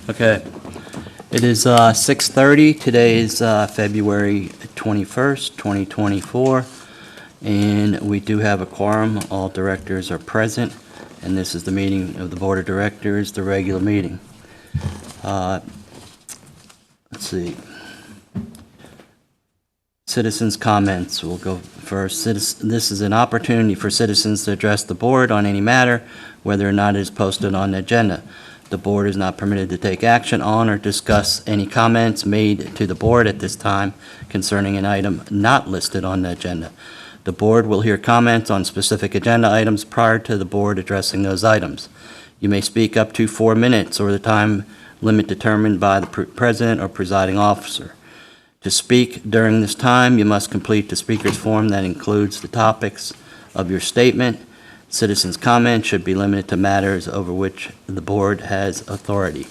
Okay. It is 6:30. Today is February 21st, 2024, and we do have a quorum. All directors are present, and this is the meeting of the Board of Directors, the regular meeting. Let's see. Citizens' comments. We'll go first. This is an opportunity for citizens to address the board on any matter, whether or not it is posted on the agenda. The board is not permitted to take action on or discuss any comments made to the board at this time concerning an item not listed on the agenda. The board will hear comments on specific agenda items prior to the board addressing those items. You may speak up to 4 minutes or the time limit determined by the president or presiding officer. To speak during this time, you must complete the speaker's form that includes the topics of your statement. Citizens' comments should be limited to matters over which the board has authority.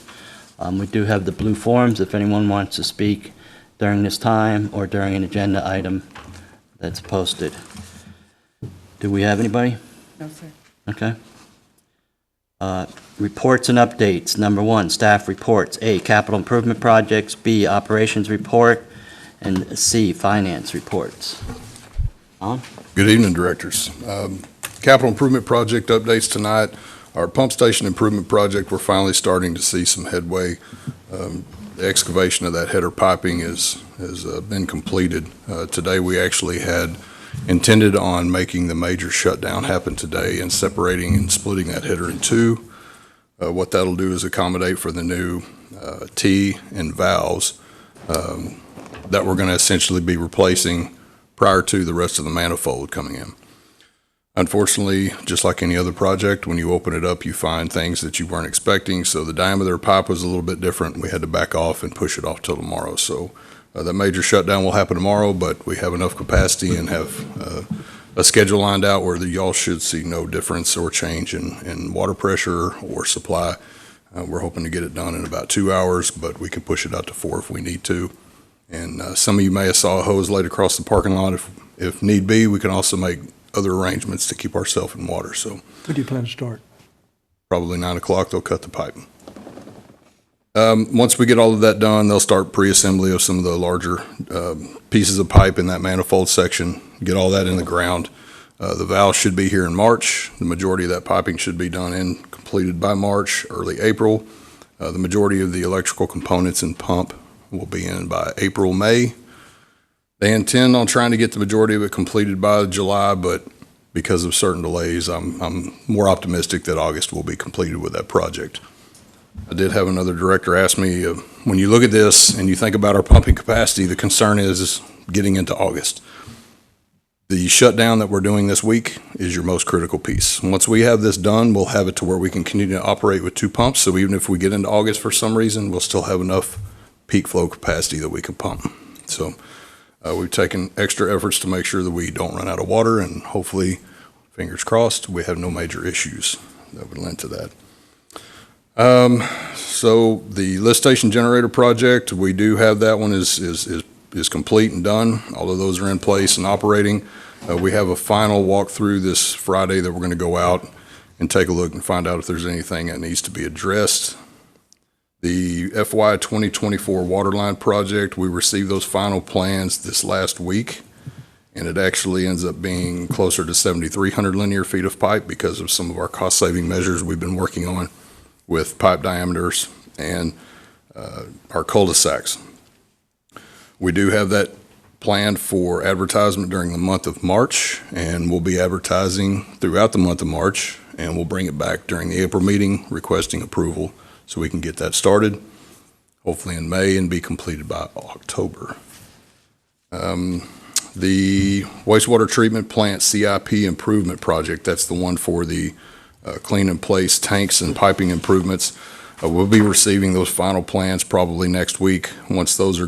We do have the blue forms if anyone wants to speak during this time or during an agenda item that's posted. Do we have anybody? No, sir. Okay. Reports and updates. Number 1, staff reports. A, capital improvement projects. B, operations report. And C, finance reports. Good evening, directors. Capital improvement project updates tonight. Our pump station improvement project, we're finally starting to see some headway. The excavation of that header piping has been completed. Today we actually had intended on making the major shutdown happen today and separating and splitting that header in two. What that'll do is accommodate for the new T and valves that we're going to essentially be replacing prior to the rest of the manifold coming in. Unfortunately, just like any other project, when you open it up, you find things that you weren't expecting. So the diameter of pipe was a little bit different. We had to back off and push it off till tomorrow. So that major shutdown will happen tomorrow, but we have enough capacity and have a schedule lined out where y'all should see no difference or change in water pressure or supply. We're hoping to get it done in about 2 hours, but we can push it out to 4 if we need to. And some of you may have saw a hose laid across the parking lot. If need be, we can also make other arrangements to keep ourselves in water. So When do you plan to start? probably 9 o'clock, they'll cut the pipe. Once we get all of that done, they'll start pre-assembly of some of the larger pieces of pipe in that manifold section, get all that in the ground. The valve should be here in March. The majority of that piping should be done and completed by March, early April. The majority of the electrical components and pump will be in by April, May. They intend on trying to get the majority of it completed by July, but because of certain delays, I'm more optimistic that August will be completed with that project. I did have another director ask me, when you look at this and you think about our pumping capacity, the concern is getting into August. The shutdown that we're doing this week is your most critical piece. Once we have this done, we'll have it to where we can continue to operate with 2 pumps. So even if we get into August for some reason, we'll still have enough peak flow capacity that we can pump. So we've taken extra efforts to make sure that we don't run out of water, and hopefully, fingers crossed, we have no major issues that would lend to that. So the lift station generator project, we do have that one is complete and done. All of those are in place and operating. We have a final walkthrough this Friday that we're going to go out and take a look and find out if there's anything that needs to be addressed. The FY 2024 waterline project, we received those final plans this last week, and it actually ends up being closer to 7,300 linear feet of pipe because of some of our cost-saving measures we've been working on with pipe diameters and our cul-de-sacs. We do have that planned for advertisement during the month of March, and we'll be advertising throughout the month of March, and we'll bring it back during the April meeting requesting approval so we can get that started, hopefully in May, and be completed by October. The wastewater treatment plant CIP improvement project, that's the one for the clean in place tanks and piping improvements. We'll be receiving those final plans probably next week. Once those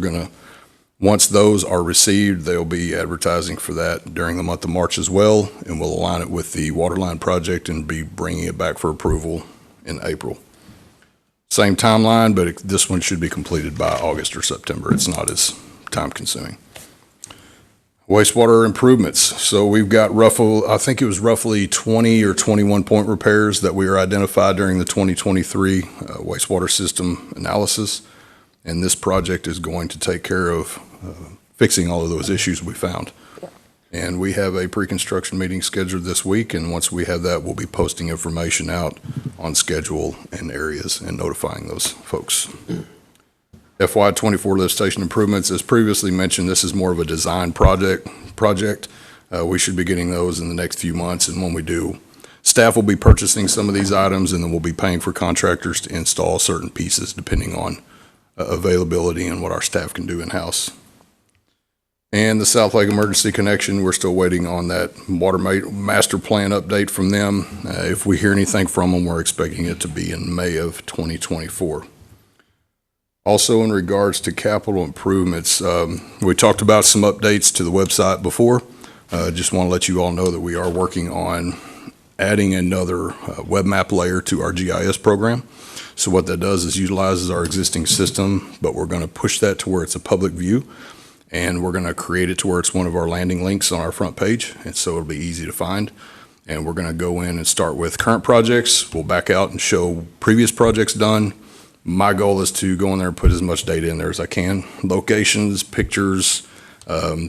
are received, they'll be advertising for that during the month of March as well, and we'll align it with the waterline project and be bringing it back for approval in April. Same timeline, but this one should be completed by August or September. It's not as time consuming. Wastewater improvements. So we've got I think it was roughly 20 or 21 point repairs that we are identified during the 2023 wastewater system analysis. And this project is going to take care of fixing all of those issues we found. And we have a pre-construction meeting scheduled this week, and once we have that, we'll be posting information out on schedule and areas and notifying those folks. FY '24 lift station improvements, as previously mentioned, this is more of a design project. We should be getting those in the next few months, and when we do, staff will be purchasing some of these items, and then we'll be paying for contractors to install certain pieces depending on availability and what our staff can do in-house. And the South Lake Emergency Connection, we're still waiting on that water master plan update from them. If we hear anything from them, we're expecting it to be in May of 2024. Also, in regards to capital improvements, we talked about some updates to the website before. Just want to let you all know that we are working on adding another web map layer to our GIS program. So what that does is utilizes our existing system, but we're going to push that to where it's a public view. And we're going to create it to where it's one of our landing links on our front page, and so it'll be easy to find. And we're going to go in and start with current projects. We'll back out and show previous projects done. My goal is to go in there and put as much data in there as I can. Locations, pictures,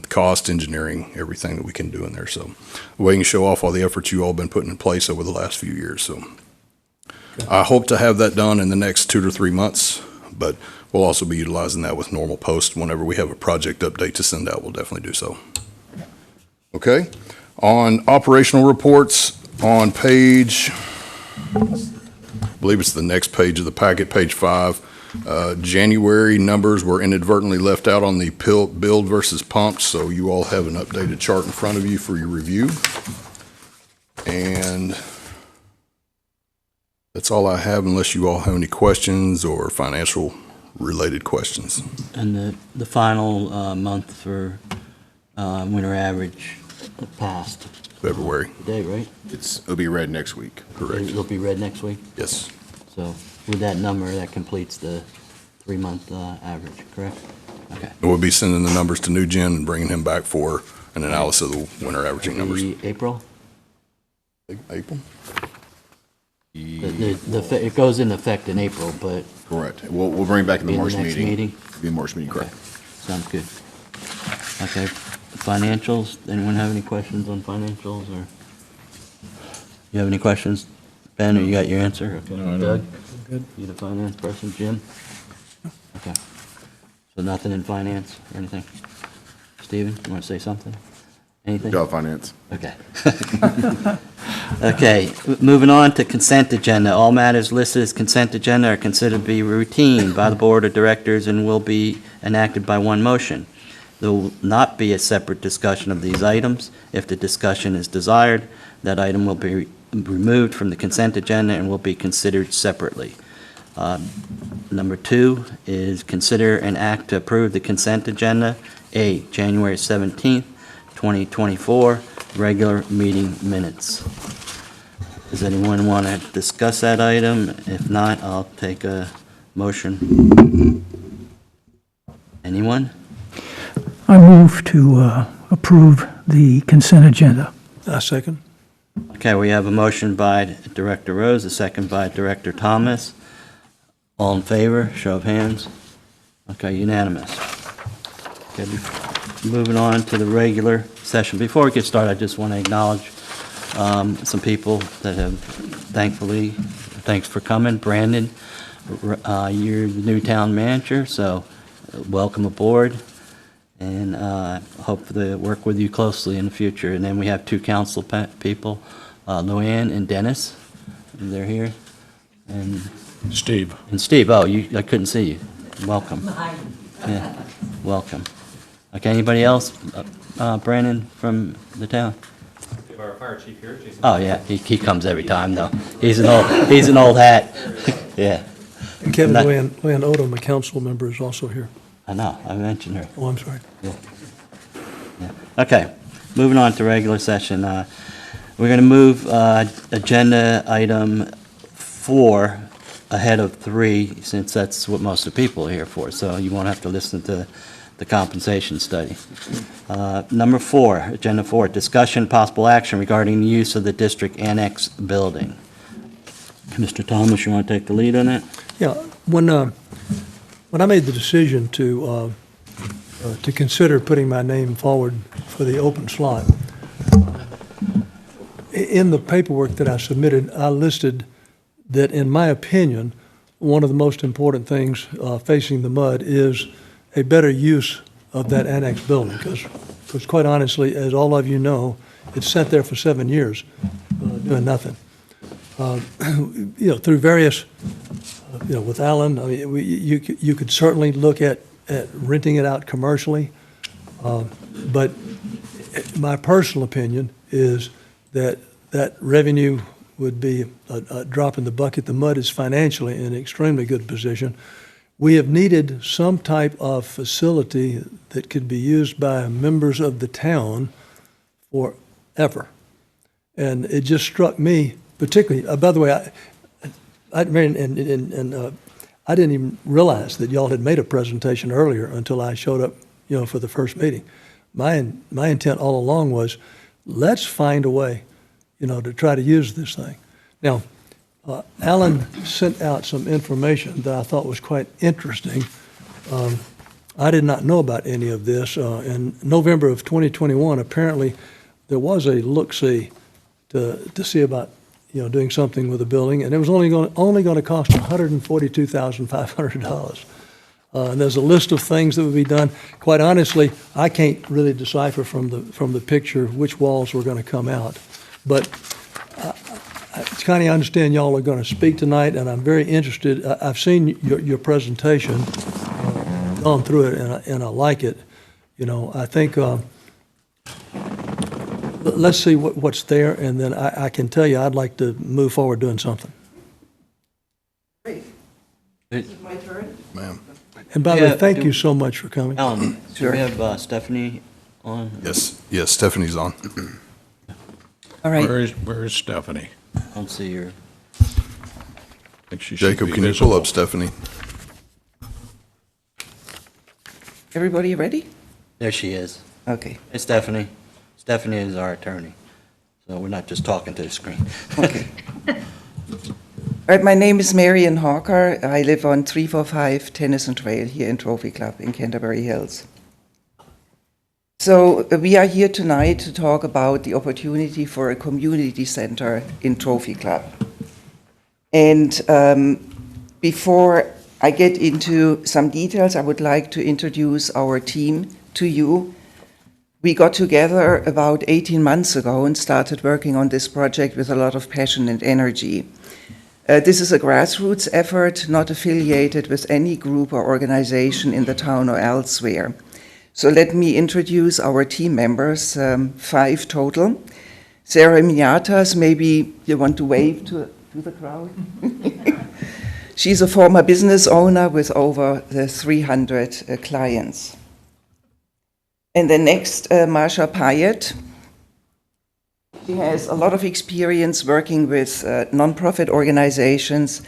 cost, engineering, everything that we can do in there. So we can show off all the efforts you all been putting in place over the last few years. So I hope to have that done in the next 2 to 3 months, but we'll also be utilizing that with normal posts. Whenever we have a project update to send out, we'll definitely do so. Okay. On operational reports, on page, I believe it's the next page of the packet, page 5, January numbers were inadvertently left out on the build versus pumped, so you all have an updated chart in front of you for your review. And that's all I have, unless you all have any questions or financial related questions. And the final month for winter average passed. February. Today, right? It'll be read next week. Correct. It'll be read next week? Yes. So with that number, that completes the 3-month average, correct? Okay. We'll be sending the numbers to New Gen and bringing him back for an analysis of the winter averaging numbers. April? April? It goes into effect in April, but Correct. We'll bring back in the in the March next meeting. meeting? Be a March meeting, Okay, correct. sounds good. Okay, financials, anyone have any questions on financials, or? You have any questions? Ben, or you got your answer? Okay. No, I don't. Doug? Good. You the finance person, Jim? Okay. So nothing in finance or anything? Steven, you want to say something? Anything? Job finance. Okay. Okay, moving on to consent agenda. All matters listed as consent agenda are considered to be routine by the Board of Directors and will be enacted by one motion. There will not be a separate discussion of these items. If the discussion is desired, that item will be removed from the consent agenda and will be considered separately. Number 2 is consider an act to approve the consent agenda. A, January 17th, 2024, regular meeting minutes. Does anyone want to discuss that item? If not, I'll take a motion. Anyone? I move to approve the consent agenda. Second? Okay, we have a motion by Director Rose, a second by Director Thomas. All in favor, show of hands. Okay, unanimous. Okay, moving on to the regular session. Before we get started, I just want to acknowledge some people that have, thankfully, thanks for coming. Brandon, you're the new town manager, so welcome aboard, and hope to work with you closely in the future. And then we have 2 council people, Luann and Dennis. They're here. And Steve. Steve, I couldn't see you. Welcome. Yeah, welcome. Okay, anybody else? Brandon from the town? We have our fire chief here, Jason. Oh, yeah, he comes every time, though. He's an old hat. Yeah, And Kevin Not- Luann Odom, a council member, is also here. I know, I mentioned her. Oh, I'm sorry. Yeah. Okay, moving on to regular session. We're going to move agenda item 4 ahead of 3, since that's what most of the people are here for. So you won't have to listen to the compensation study. Number 4, Agenda 4, discussion possible action regarding the use of the district annex building. Mr. Thomas, you want to take the lead on that? Yeah, when I made the decision to consider putting my name forward for the open slot, in the paperwork that I submitted, I listed that, in my opinion, one of the most important things facing the mud is a better use of that annex building, because quite honestly, as all of you know, it's sat there for 7 years doing nothing. Through various, with Alan, I mean, you could certainly look at renting it out commercially, but my personal opinion is that revenue would be a drop in the bucket. The mud is financially in an extremely good position. We have needed some type of facility that could be used by members of the town forever. And it just struck me particularly, by the way, I didn't even realize that y'all had made a presentation earlier until I showed up, for the first meeting. My intent all along was, let's find a way, to try to use this thing. Now, Alan sent out some information that I thought was quite interesting. I did not know about any of this. In November of 2021, apparently there was a look-see to see about doing something with the building, and it was only going to cost $142,500. And there's a list of things that would be done. Quite honestly, I can't really decipher from the picture which walls were going to come out. But Connie, I understand y'all are going to speak tonight, and I'm very interested. I've seen your presentation, gone through it, and I like it. I think let's see what's there, and then I can tell you I'd like to move forward doing something. Great. Is it my turn? Ma'am. And by the way, thank you so much for coming. Alan, Sure. do we have Stephanie on? Yes, Stephanie's on. All right. Where is Stephanie? I don't see her. I think she should Jacob, be can you pull visible. up Stephanie? Everybody ready? There she is. Okay. Hey, Stephanie. Stephanie is our attorney, so we're not just talking to the screen. Okay. All right, my name is Marion Hawker. I live on 345 Tennyson Trail here in Trophy Club in Canterbury Hills. So we are here tonight to talk about the opportunity for a community center in Trophy Club. And before I get into some details, I would like to introduce our team to you. We got together about 18 months ago and started working on this project with a lot of passion and energy. This is a grassroots effort, not affiliated with any group or organization in the town or elsewhere. So let me introduce our team members, 5 total. Sarah Miniatas, maybe you want to wave to the crowd? She's a former business owner with over 300 clients. And then next, Marsha Payet. She has a lot of experience working with nonprofit organizations,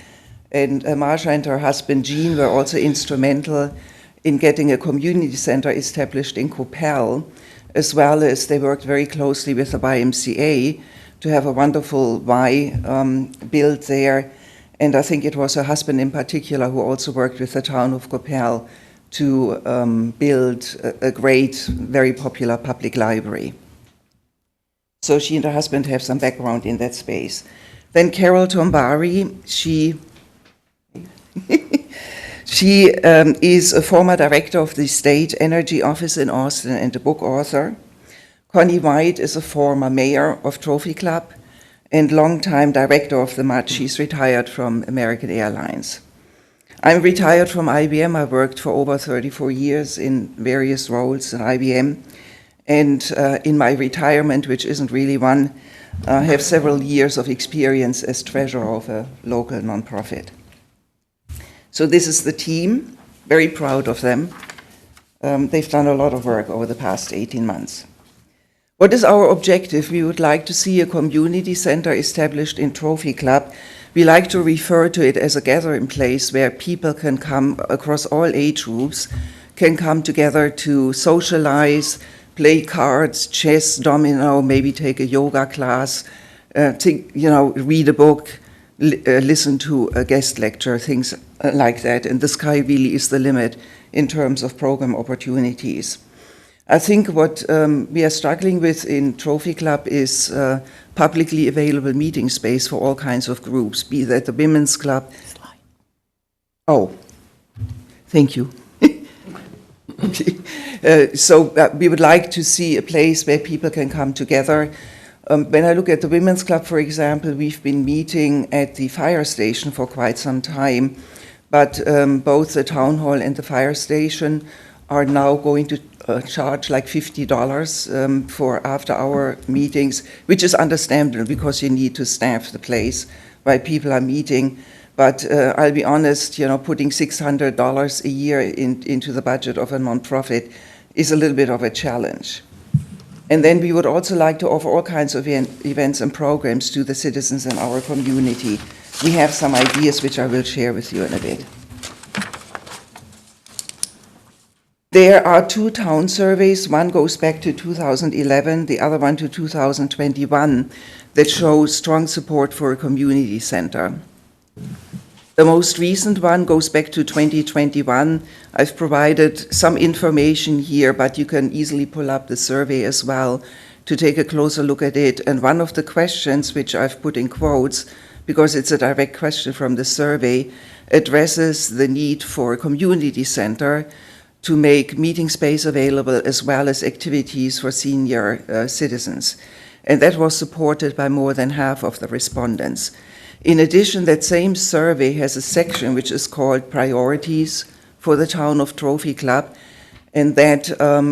and Marsha and her husband Jean were also instrumental in getting a community center established in Coppell, as well as they worked very closely with the YMCA to have a wonderful Y built there. And I think it was her husband in particular who also worked with the town of Coppell to build a great, very popular public library. So she and her husband have some background in that space. Then Carol Tombari, she is a former director of the State Energy Office in Austin and a book author. Connie White is a former mayor of Trophy Club and longtime director of the MUD. She's retired from American Airlines. I'm retired from IBM. I worked for over 34 years in various roles at IBM. And in my retirement, which isn't really one, I have several years of experience as treasurer of a local nonprofit. So this is the team, very proud of them. They've done a lot of work over the past 18 months. What is our objective? We would like to see a community center established in Trophy Club. We like to refer to it as a gathering place where people can come across all age groups, can come together to socialize, play cards, chess, domino, maybe take a yoga class, read a book, listen to a guest lecture, things like that. And the sky really is the limit in terms of program opportunities. I think what we are struggling with in Trophy Club is publicly available meeting space for all kinds of groups, be that the Women's Club. Oh, thank you. Okay. So we would like to see a place where people can come together. When I look at the Women's Club, for example, we've been meeting at the fire station for quite some time, but both the town hall and the fire station are now going to charge like $50 for after-hour meetings, which is understandable because you need to staff the place while people are meeting. But I'll be honest, putting $600 a year into the budget of a nonprofit is a little bit of a challenge. And then we would also like to offer all kinds of events and programs to the citizens in our community. We have some ideas which I will share with you in a bit. There are two town surveys. One goes back to 2011, the other one to 2021, that show strong support for a community center. The most recent one goes back to 2021. I've provided some information here, but you can easily pull up the survey as well to take a closer look at it. And one of the questions, which I've put in quotes, because it's a direct question from the survey, addresses the need for a community center to make meeting space available as well as activities for senior citizens. And that was supported by more than half of the respondents. In addition, that same survey has a section which is called Priorities for the Town of Trophy Club, and that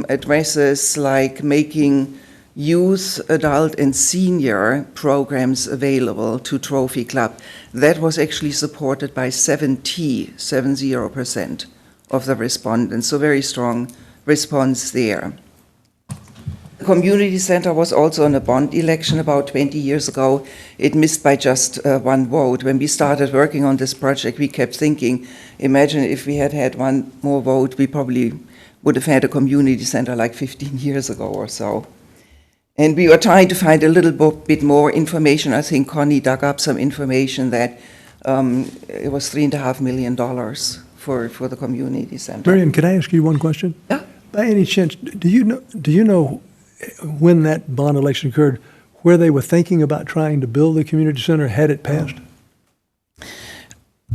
addresses like making youth, adult, and senior programs available to Trophy Club. That was actually supported by 70% of the respondents, so very strong response there. The community center was also in a bond election about 20 years ago. It missed by just one vote. When we started working on this project, we kept thinking, imagine if we had had one more vote, we probably would have had a community center like 15 years ago or so. And we were trying to find a little bit more information. I think Connie dug up some information that it was $3.5 million for the community center. Miriam, can I ask you one question? Yeah. By any chance, do you know when that bond election occurred, where they were thinking about trying to build the community center had it passed?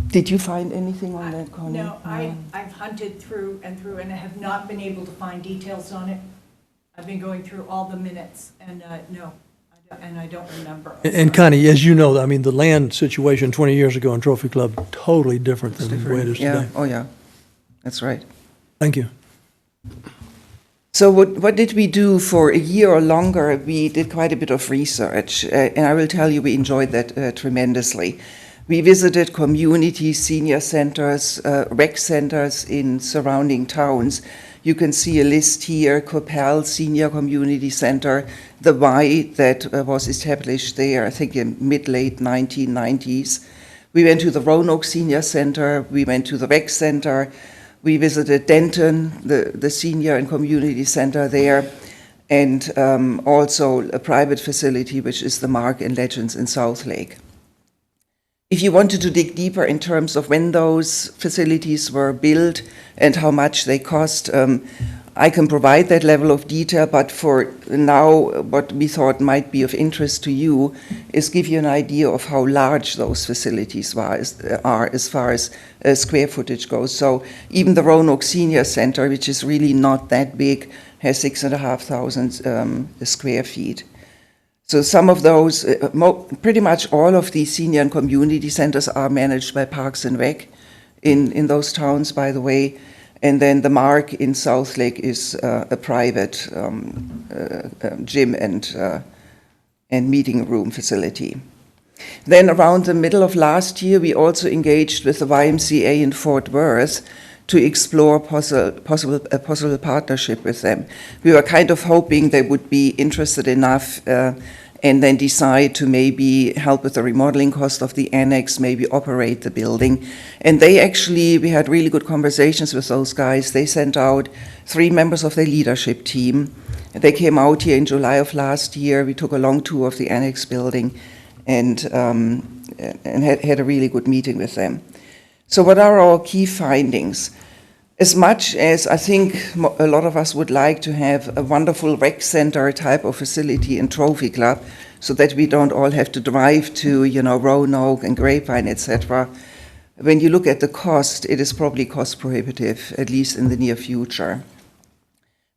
Did you find anything on that, Connie? No, I've hunted through and I have not been able to find details on it. I've been going through all the minutes, and no, I don't remember. And Connie, as you know, I mean, the land situation 20 years ago in Trophy Club, totally different than the way it is Yeah, today. oh yeah, that's right. Thank you. So what did we do for a year or longer? We did quite a bit of research, and I will tell you we enjoyed that tremendously. We visited community senior centers, rec centers in surrounding towns. You can see a list here: Coppell Senior Community Center, the Y that was established there, I think in mid-late 1990s. We went to the Roanoke Senior Center, we went to the rec center, we visited Denton, the senior and community center there, and also a private facility, which is the Mark and Legends in Southlake. If you wanted to dig deeper in terms of when those facilities were built and how much they cost, I can provide that level of detail, but for now, what we thought might be of interest to you is give you an idea of how large those facilities are as far as square footage goes. So even the Roanoke Senior Center, which is really not that big, has 6,500 square feet. So some of those, pretty much all of the senior and community centers are managed by Parks and Rec in those towns, by the way. And then the Mark in Southlake is a private gym and meeting room facility. Then around the middle of last year, we also engaged with the YMCA in Fort Worth to explore a possible partnership with them. We were kind of hoping they would be interested enough and then decide to maybe help with the remodeling cost of the annex, maybe operate the building. And we had really good conversations with those guys. They sent out 3 members of their leadership team. They came out here in July of last year. We took a long tour of the annex building and had a really good meeting with them. So what are our key findings? As much as I think a lot of us would like to have a wonderful rec center type of facility in Trophy Club, so that we don't all have to drive to, Roanoke and Grapevine, etc., when you look at the cost, it is probably cost prohibitive, at least in the near future.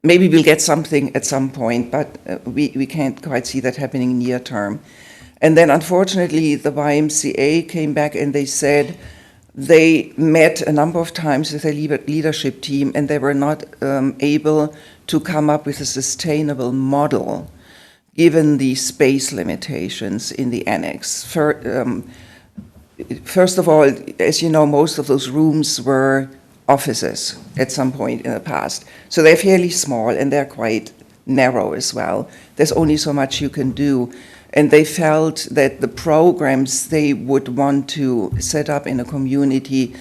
Maybe we'll get something at some point, but we can't quite see that happening near term. And then unfortunately, the YMCA came back and they said, they met a number of times with their leadership team, and they were not able to come up with a sustainable model, given the space limitations in the annex. First of all, as you know, most of those rooms were offices at some point in the past. So they're fairly small, and they're quite narrow as well. There's only so much you can do. And they felt that the programs they would want to set up in a community,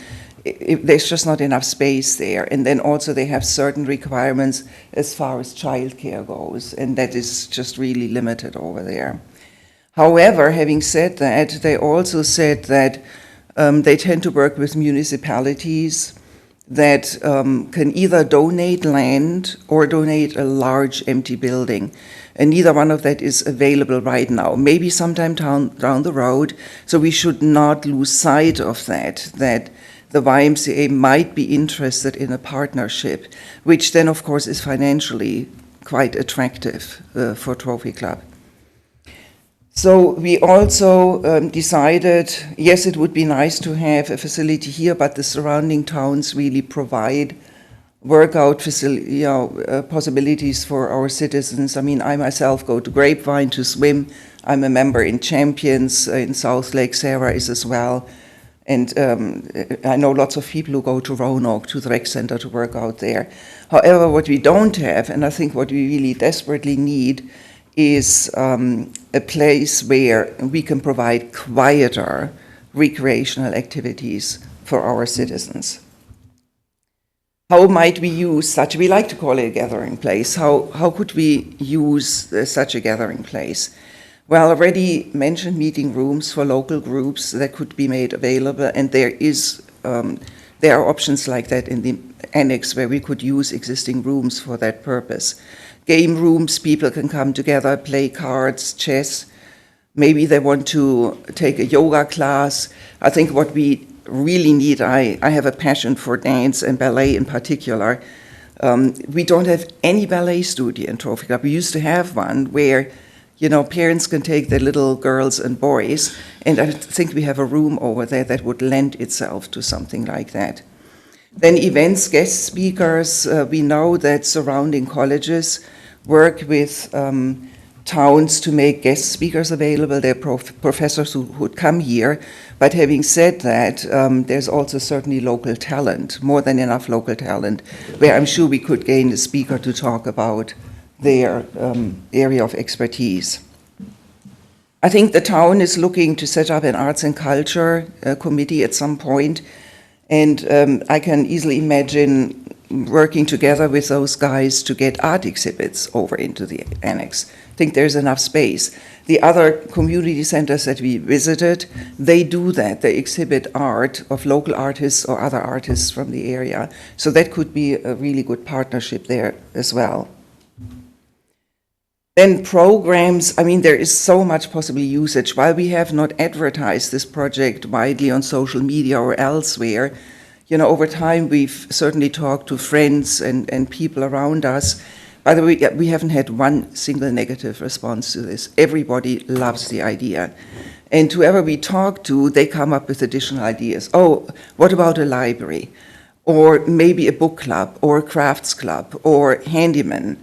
there's just not enough space there. And then also they have certain requirements as far as childcare goes, and that is just really limited over there. However, having said that, they also said that they tend to work with municipalities that can either donate land or donate a large empty building. And neither one of that is available right now. Maybe sometime down the road. So we should not lose sight of that the YMCA might be interested in a partnership, which then, of course, is financially quite attractive for Trophy Club. So we also decided, yes, it would be nice to have a facility here, but the surrounding towns really provide workout possibilities for our citizens. I mean, I myself go to Grapevine to swim. I'm a member in Champions in South Lake. Sarah is as well. And I know lots of people who go to Roanoke, to the rec center, to work out there. However, what we don't have, and I think what we really desperately need, is a place where we can provide quieter recreational activities for our citizens. How might we use such, we like to call it a gathering place, how could we use such a gathering place? Well, I already mentioned meeting rooms for local groups that could be made available, and there are options like that in the annex where we could use existing rooms for that purpose. Game rooms, people can come together, play cards, chess. Maybe they want to take a yoga class. I think what we really need, I have a passion for dance and ballet in particular. We don't have any ballet studio in Trophy Club. We used to have one where, parents can take their little girls and boys, and I think we have a room over there that would lend itself to something like that. Then events, guest speakers. We know that surrounding colleges work with towns to make guest speakers available. There are professors who would come here. But having said that, there's also certainly local talent, more than enough local talent, where I'm sure we could gain a speaker to talk about their area of expertise. I think the town is looking to set up an arts and culture committee at some point, and I can easily imagine working together with those guys to get art exhibits over into the annex. I think there's enough space. The other community centers that we visited, they do that. They exhibit art of local artists or other artists from the area. So that could be a really good partnership there as well. Then programs, there is so much possible usage. While we have not advertised this project widely on social media or elsewhere, over time we've certainly talked to friends and people around us. By the way, we haven't had one single negative response to this. Everybody loves the idea. And whoever we talk to, they come up with additional ideas. Oh, what about a library? Or maybe a book club, or a crafts club, or handyman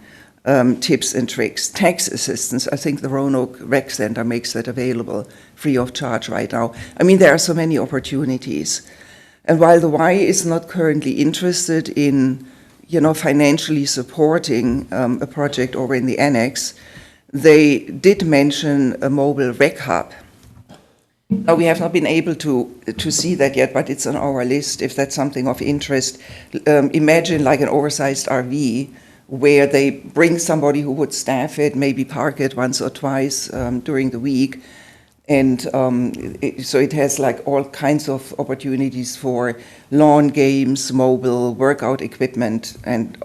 tips and tricks, tax assistance. I think the Roanoke Rec Center makes that available free of charge right now. There are so many opportunities. And while the Y is not currently interested in financially supporting a project over in the annex, they did mention a mobile rec hub. Now, we have not been able to see that yet, but it's on our list if that's something of interest. Imagine like an oversized RV where they bring somebody who would staff it, maybe park it once or twice during the week. And so it has like all kinds of opportunities for lawn games, mobile workout equipment, and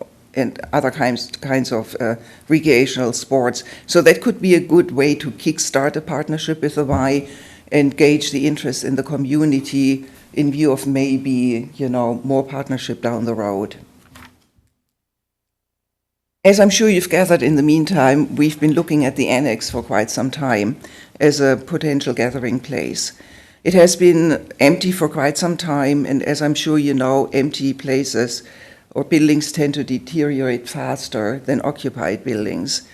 other kinds of recreational sports. So that could be a good way to kickstart a partnership with the Y and gauge the interest in the community in view of maybe, more partnership down the road. As I'm sure you've gathered in the meantime, we've been looking at the annex for quite some time as a potential gathering place. It has been empty for quite some time, and as I'm sure you know, empty places or buildings tend to deteriorate faster than occupied buildings.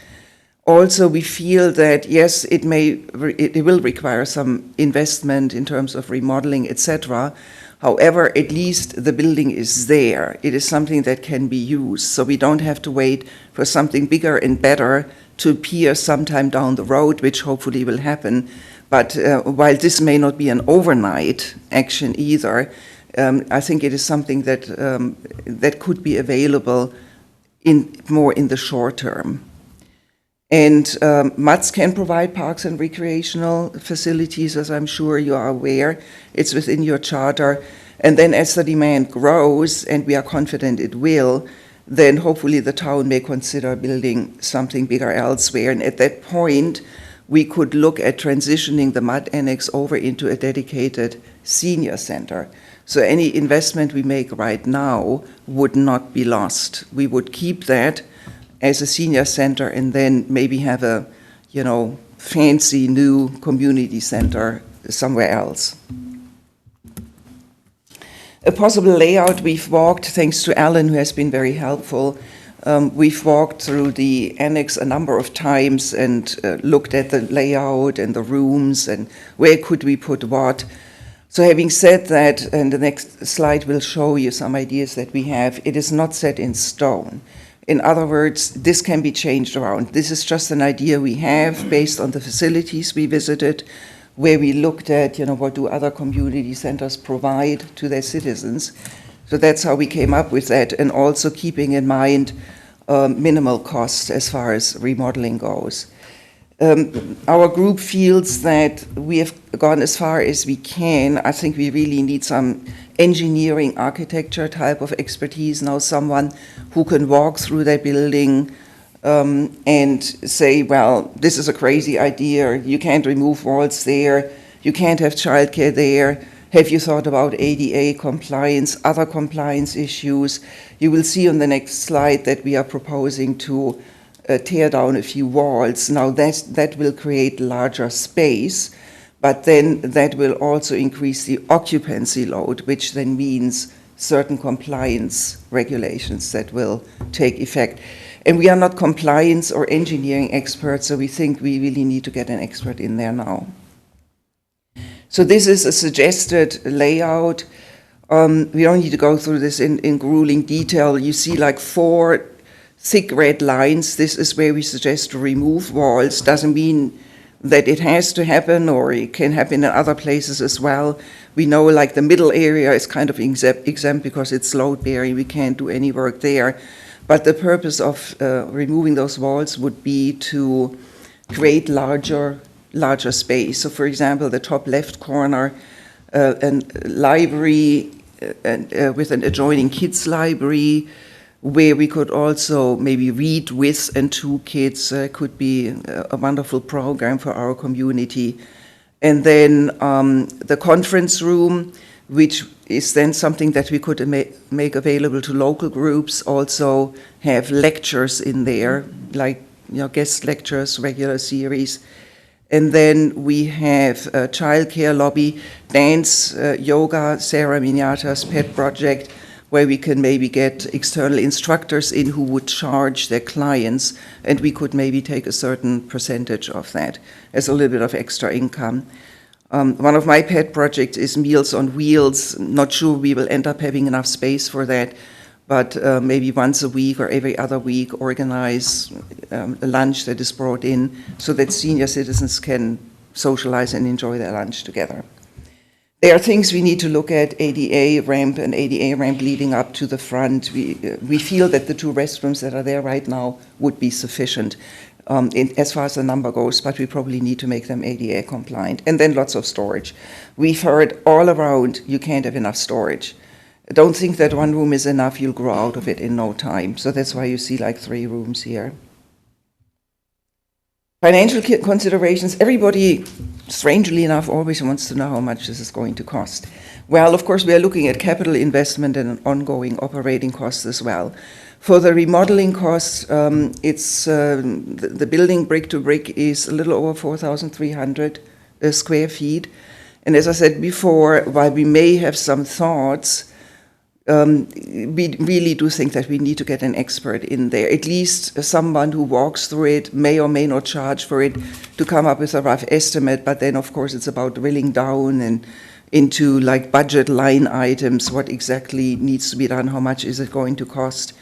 Also, we feel that, yes, it will require some investment in terms of remodeling, etc. However, at least the building is there. It is something that can be used, so we don't have to wait for something bigger and better to appear sometime down the road, which hopefully will happen. But while this may not be an overnight action either, I think it is something that could be available more in the short term. And MUTS can provide parks and recreational facilities, as I'm sure you are aware. It's within your charter. And then as the demand grows, and we are confident it will, then hopefully the town may consider building something bigger elsewhere. And at that point, we could look at transitioning the MUD Annex over into a dedicated senior center. So any investment we make right now would not be lost. We would keep that as a senior center and then maybe have a, fancy new community center somewhere else. A possible layout we've walked, thanks to Alan, who has been very helpful. We've walked through the annex a number of times and looked at the layout and the rooms and where could we put what. So having said that, and the next slide will show you some ideas that we have, it is not set in stone. In other words, this can be changed around. This is just an idea we have based on the facilities we visited, where we looked at, what do other community centers provide to their citizens. So that's how we came up with that, and also keeping in mind minimal costs as far as remodeling goes. Our group feels that we have gone as far as we can. I think we really need some engineering, architecture type of expertise now, someone who can walk through their building and say, well, this is a crazy idea, you can't remove walls there, you can't have childcare there, have you thought about ADA compliance, other compliance issues? You will see on the next slide that we are proposing to tear down a few walls. Now that will create larger space, but then that will also increase the occupancy load, which then means certain compliance regulations that will take effect. And we are not compliance or engineering experts, so we think we really need to get an expert in there now. So this is a suggested layout. We don't need to go through this in grueling detail. You see like 4 thick red lines. This is where we suggest to remove walls. Doesn't mean that it has to happen, or it can happen in other places as well. We know like the middle area is kind of exempt because it's load bearing. We can't do any work there. But the purpose of removing those walls would be to create larger space. So for example, the top left corner, a library with an adjoining kids library, where we could also maybe read with and to kids, could be a wonderful program for our community. And then the conference room, which is then something that we could make available to local groups, also have lectures in there, like guest lectures, regular series. And then we have a childcare lobby, dance, yoga, Sarah Mignata's pet project, where we can maybe get external instructors in who would charge their clients, and we could maybe take a certain percentage of that as a little bit of extra income. One of my pet projects is Meals on Wheels. Not sure we will end up having enough space for that, but maybe once a week or every other week organize a lunch that is brought in so that senior citizens can socialize and enjoy their lunch together. There are things we need to look at, ADA ramp and ADA ramp leading up to the front. We feel that the 2 restrooms that are there right now would be sufficient as far as the number goes, but we probably need to make them ADA compliant. And then lots of storage. We've heard all around you can't have enough storage. Don't think that 1 room is enough, you'll grow out of it in no time. So that's why you see like 3 rooms here. Financial considerations, everybody, strangely enough, always wants to know how much this is going to cost. Well, of course, we are looking at capital investment and ongoing operating costs as well. For the remodeling costs, the building brick to brick is a little over 4,300 square feet. And as I said before, while we may have some thoughts, we really do think that we need to get an expert in there, at least someone who walks through it, may or may not charge for it, to come up with a rough estimate. But then, of course, it's about drilling down and into like budget line items, what exactly needs to be done, how much is it going to cost.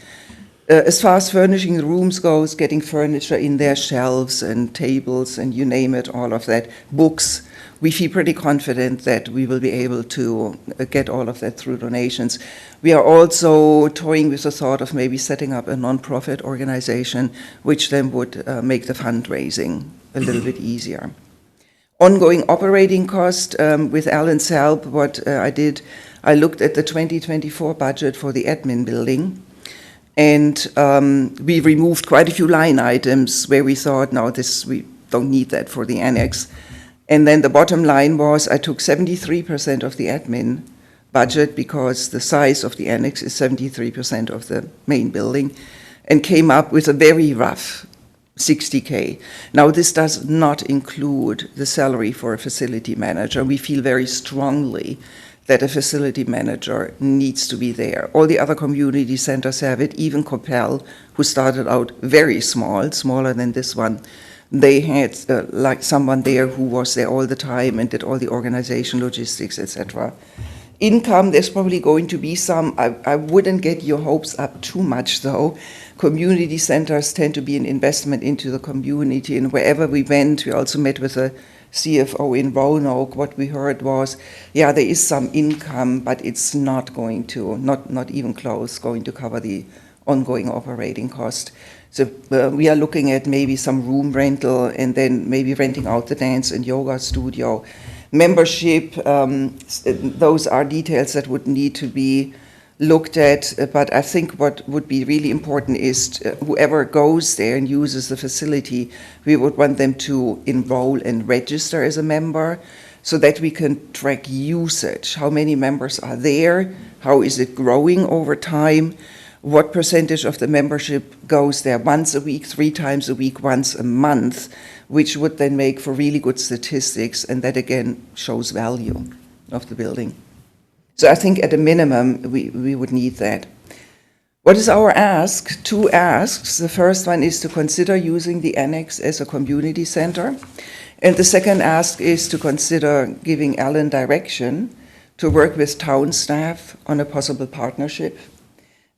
As far as furnishing the rooms goes, getting furniture in there, shelves and tables and you name it, all of that, books, we feel pretty confident that we will be able to get all of that through donations. We are also toying with the thought of maybe setting up a nonprofit organization, which then would make the fundraising a little bit easier. Ongoing operating cost, with Alan's help, what I did, I looked at the 2024 budget for the admin building, and we removed quite a few line items where we thought, no, we don't need that for the annex. And then the bottom line was I took 73% of the admin budget because the size of the annex is 73% of the main building, and came up with a very rough 60K. Now, this does not include the salary for a facility manager. We feel very strongly that a facility manager needs to be there. All the other community centers have it, even Coppell, who started out very small, smaller than this one. They had like someone there who was there all the time and did all the organization, logistics, etc. Income, there's probably going to be some. I wouldn't get your hopes up too much, though. Community centers tend to be an investment into the community, and wherever we went, we also met with a CFO in Roanoke. What we heard was, yeah, there is some income, but it's not going to, not even close, going to cover the ongoing operating cost. So we are looking at maybe some room rental and then maybe renting out the dance and yoga studio. Membership, those are details that would need to be looked at, but I think what would be really important is whoever goes there and uses the facility, we would want them to enroll and register as a member so that we can track usage. How many members are there? How is it growing over time? What percentage of the membership goes there once a week, 3 times a week, once a month, which would then make for really good statistics, and that again shows value of the building. So I think at a minimum, we would need that. What is our ask? 2 asks. The first one is to consider using the annex as a community center. And the second ask is to consider giving Alan direction to work with town staff on a possible partnership,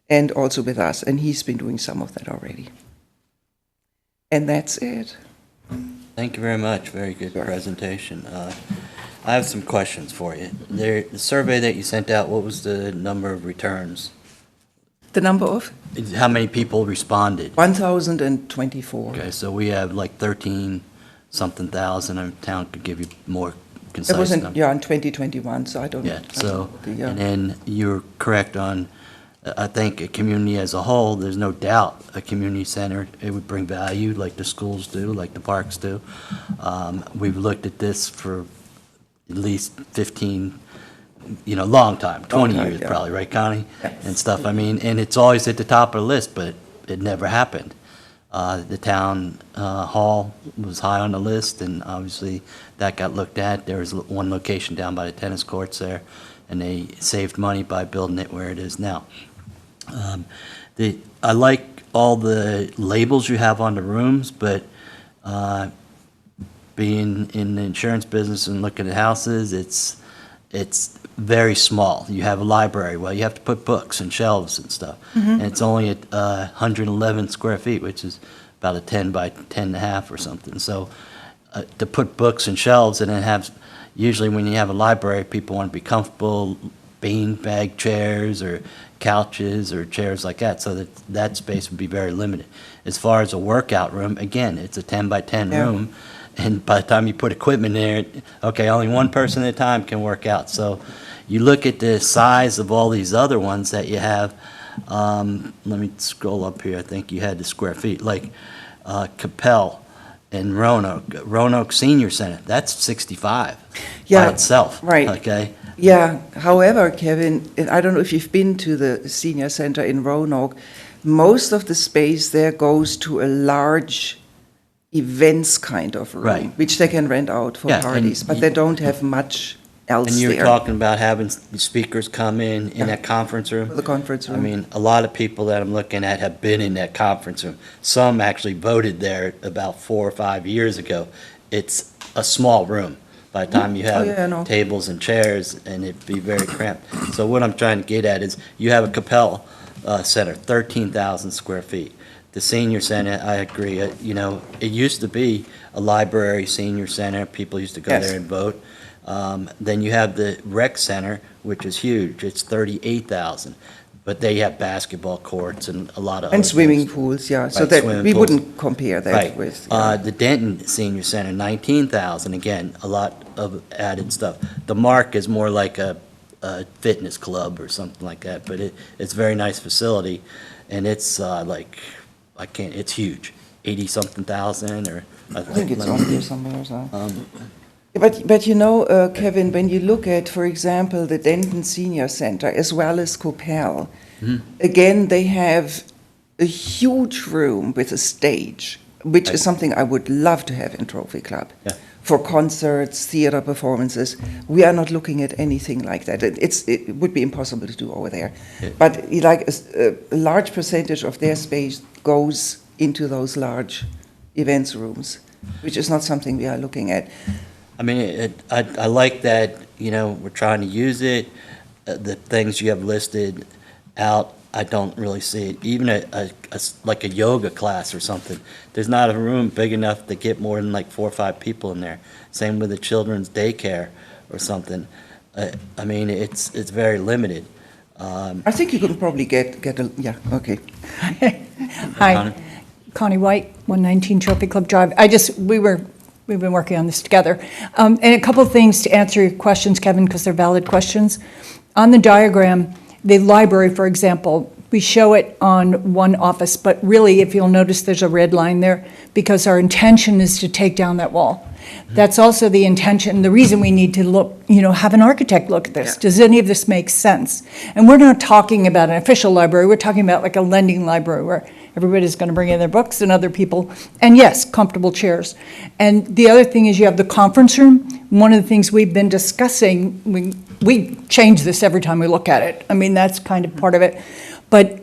and also with us, and he's been doing some of that already. And that's it. Thank you very much. Very good presentation. I have some questions for you. The survey that you sent out, what was the number of returns? The number of? How many people responded? 1,024. Okay, so we have like 13-something thousand, and town could give you more It concise wasn't, number. yeah, in 2021, so I don't know. Yeah, so, Yeah. and then you're correct on, I think a community as a whole, there's no doubt a community center, it would bring value like the schools do, like the parks do. We've looked at this for at least 15, long time, 20 time, years yeah. probably, right, Connie? Yeah. And stuff, I mean, and it's always at the top of the list, but it never happened. The town hall was high on the list, and obviously that got looked at. There was one location down by the tennis courts there, and they saved money by building it where it is now. I like all the labels you have on the rooms, but being in the insurance business and looking at houses, it's very small. You have a library, well, you have to put books and shelves and stuff. And it's only at 111 square feet, which is about a 10 by 10 and a half or something. So to put books and shelves and then have, usually when you have a library, people want to be comfortable, beanbag chairs or couches or chairs like that, so that space would be very limited. As far as a workout room, again, it's a 10 by 10 Yeah. room, and by the time you put equipment in there, okay, only one person at a time can work out. So you look at the size of all these other ones that you have, let me scroll up here, I think you had the square feet, like Capel and Roanoke Senior Center, that's 65 by Yeah, itself. right. Okay? Yeah, however, Kevin, and I don't know if you've been to the senior center in Roanoke, most of the space there goes to a large events kind of room, Right. which they can rent out for Yeah, and parties, but they don't have much else And you're there. talking about having speakers come in Yeah. that conference room? For the conference I room. mean, a lot of people that I'm looking at have been in that conference room. Some actually voted there about 4 or 5 years ago. It's a small room. By the time you Oh, yeah, I have know. tables and chairs, and it'd be very cramped. So what I'm trying to get at is, you have a Capel Center, 13,000 square feet. The senior center, I agree, it used to be a library senior center. People used to go Yes. there and vote. Then you have the rec center, which is huge. It's 38,000. But they have basketball courts and a lot of other And swimming things. pools, yeah, so Right, that, swimming we pools. wouldn't compare that Right. with. The Denton Senior Center, 19,000, again, a lot of added stuff. The Mark is more like a fitness club or something like that, but it's a very nice facility, and it's it's huge, 80-something thousand, or. I think it's on here somewhere, so. But Kevin, when you look at, for example, the Denton Senior Center as well as Coppell, again, they have a huge room with a stage, which Right. is something I would love to have in Trophy Club. Yeah. For concerts, theater performances. We are not looking at anything like that. It would be impossible to do over there. Yeah. But like a large percentage of their space goes into those large events rooms, which is not something we are looking at. I mean, I like that, we're trying to use it. The things you have listed out, I don't really see it. Even like a yoga class or something, there's not a room big enough to get more than like 4 or 5 people in there. Same with the children's daycare or something. I mean, it's very limited. I think you could probably get a, yeah, okay. Connie? Hi, Connie White, 119 Trophy Club Drive. We've been working on this together. And a couple of things to answer your questions, Kevin, because they're valid questions. On the diagram, the library, for example, we show it on one office, but really, if you'll notice, there's a red line there because our intention is to take down that wall. That's also the intention, the reason we need to look, have an architect look at this. Yeah. Does any of this make sense? And we're not talking about an official library, we're talking about like a lending library where everybody's going to bring in their books and other people, and yes, comfortable chairs. And the other thing is you have the conference room. One of the things we've been discussing, we change this every time we look at it. I mean, that's kind of part of it. But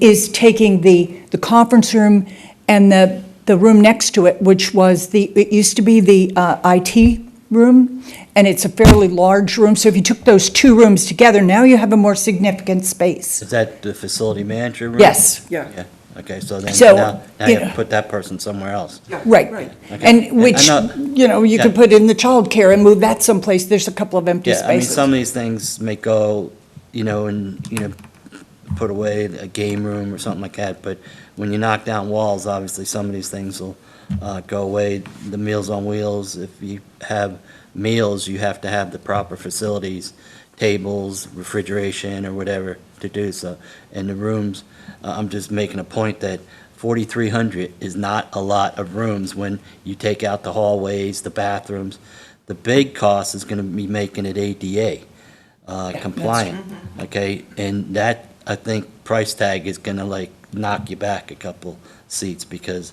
is taking the conference room and the room next to it, which was it used to be the IT room, and it's a fairly large room. So if you took those 2 rooms together, now you have a more significant space. Is that the facility manager room? Yes. Yeah. Okay, so then So, now you you have know- to put that person somewhere else. Right. Right. Okay. And which, I know- you could Yeah. put in the childcare and move that someplace. There's a couple of empty Yeah, I mean, spaces. some of these things may go, and put away a game room or something like that, but when you knock down walls, obviously, some of these things will go away. The Meals on Wheels, if you have meals, you have to have the proper facilities, tables, refrigeration, or whatever to do so. And the rooms, I'm just making a point that 4,300 is not a lot of rooms when you take out the hallways, the bathrooms. The big cost is going to be making it ADA compliant, okay? And that, I think, price tag is going to knock you back a couple seats because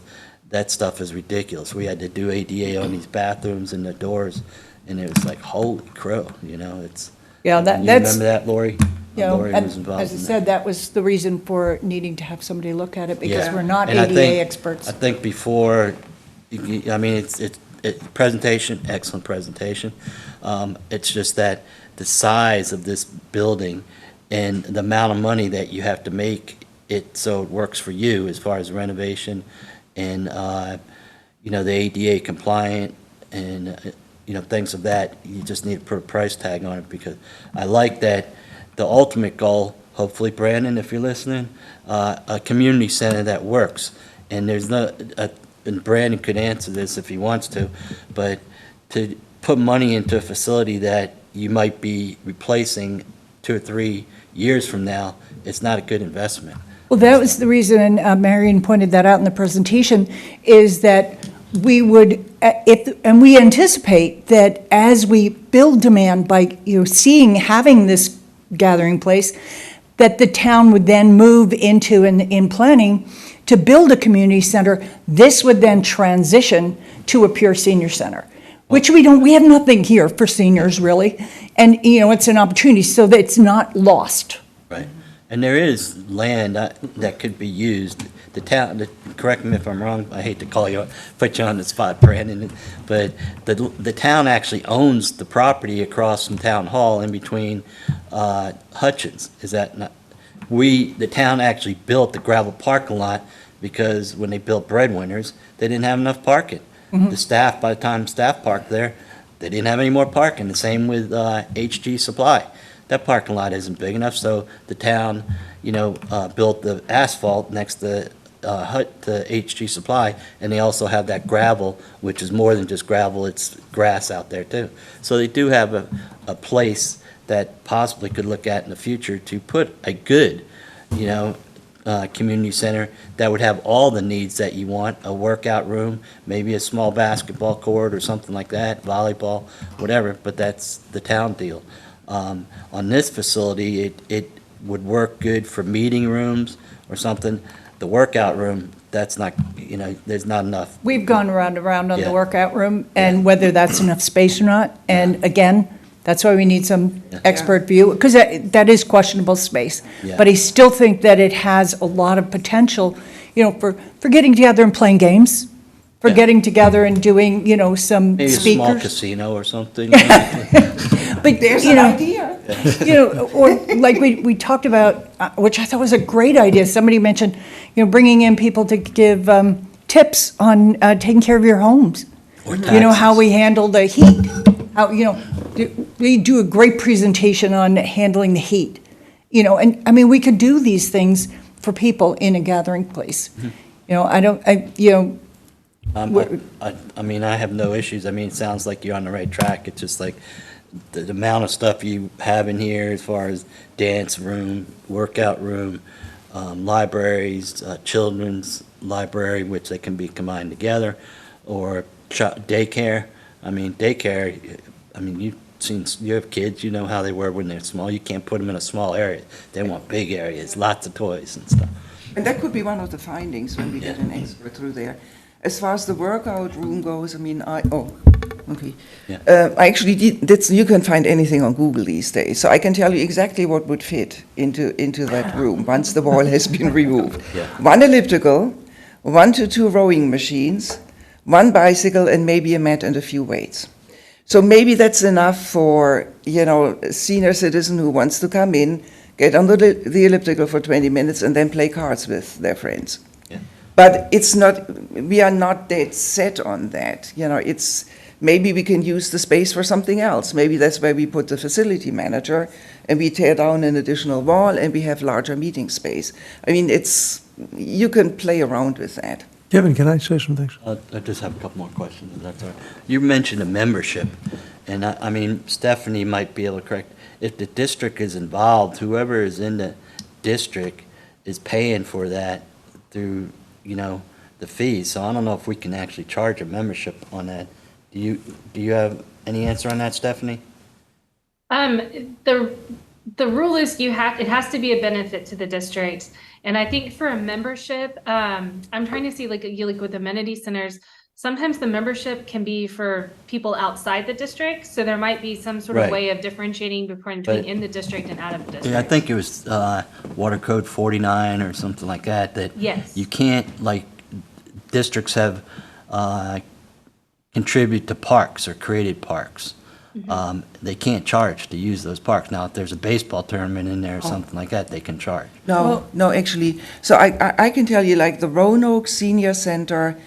that stuff is ridiculous. We had to do ADA on these bathrooms and the doors, and it was like, holy crow, it's. Yeah, You that's, remember that, Lori? you know, Lori and was involved as I in that. said, that was the reason for needing to have somebody look at it, because Yeah. we're not And I ADA think- experts. I think before, I mean, it's presentation, excellent presentation. It's just that the size of this building and the amount of money that you have to make it so it works for you as far as renovation and, the ADA compliant and, things of that, you just need to put a price tag on it, because I like that the ultimate goal, hopefully, Brandon, if you're listening, a community center that works. And there's and Brandon could answer this if he wants to, but to put money into a facility that you might be replacing 2 or 3 years from now, it's not a good investment. Well, that was the reason, and Marion pointed that out in the presentation, is that we would, and we anticipate that as we build demand by, having this gathering place, that the town would then move into, in planning, to build a community center. This would then transition to a pure senior center, which we have nothing here for seniors, really. And, it's an opportunity so that it's not lost. Right. And there is land that could be used. The town, correct me if I'm wrong, I hate to put you on the spot, Brandon, but the town actually owns the property across from Town Hall in between Hutchins. Is that not? The town actually built the gravel parking lot because when they built Breadwinners, they didn't have enough parking. The staff, by the time staff parked there, they didn't have any more parking. The same with HG Supply. That parking lot isn't big enough, so the town, built the asphalt next to HG Supply, and they also have that gravel, which is more than just gravel, it's grass out there too. So they do have a place that possibly could look at in the future to put a good, community center that would have all the needs that you want, a workout room, maybe a small basketball court or something like that, volleyball, whatever, but that's the town deal. On this facility, it would work good for meeting rooms or something. The workout room, that's not, there's not enough. We've gone around on Yeah. the workout room and whether that's enough space or not. And again, that's why we need some expert view, because that is questionable space. Yeah. But I still think that it has a lot of potential, for getting together and playing games, for Yeah. getting together and doing, some Maybe a small speakers. casino or something. But, There's an idea. or like we talked about, which I thought was a great idea. Somebody mentioned, bringing in people to give tips on taking care of your homes. Or How taxes. we handle the heat. How, we do a great presentation on handling the heat. And I mean, we could do these things for people in a gathering place. I have no issues. It sounds like you're on the right track. It's just like the amount of stuff you have in here as far as dance room, workout room, libraries, children's library, which they can be combined together, or daycare. You have kids, you know how they were when they're small. You can't put them in a small area. They want big areas, lots of toys and stuff. And that could be one of the findings when we get an expert through there. As far as the workout room goes, okay. Yeah. I actually did, you can find anything on Google these days, so I can tell you exactly what would fit into that room once the wall has been removed. Yeah. 1 elliptical, 1 to 2 rowing machines, 1 bicycle, and maybe a mat and a few weights. So maybe that's enough for, a senior citizen who wants to come in, get on the elliptical for 20 minutes, and then play cards with their friends. Yeah. But we are not dead set on that. Maybe we can use the space for something else. Maybe that's where we put the facility manager, and we tear down an additional wall, and we have larger meeting space. You can play around with that. Kevin, can I say some things? I just have a couple more questions, if that's all right. You mentioned a membership, and Stephanie might be able to correct. If the district is involved, whoever is in the district is paying for that through, the fees. So I don't know if we can actually charge a membership on that. Do you have any answer on that, Stephanie? The rule is it has to be a benefit to the district. And I think for a membership, I'm trying to see like with amenity centers, sometimes the membership can be for people outside the district. So there might be some sort of Right. way of differentiating between in the district and out of the district. Yeah, I think it was Water Code 49 or something like that, Yes. you can't, districts have contributed to parks or created parks. they can't charge to use those parks. Now, if there's a baseball tournament in there or something like that, they can charge. No, actually, so I can tell you, like, the Roanoke Senior Center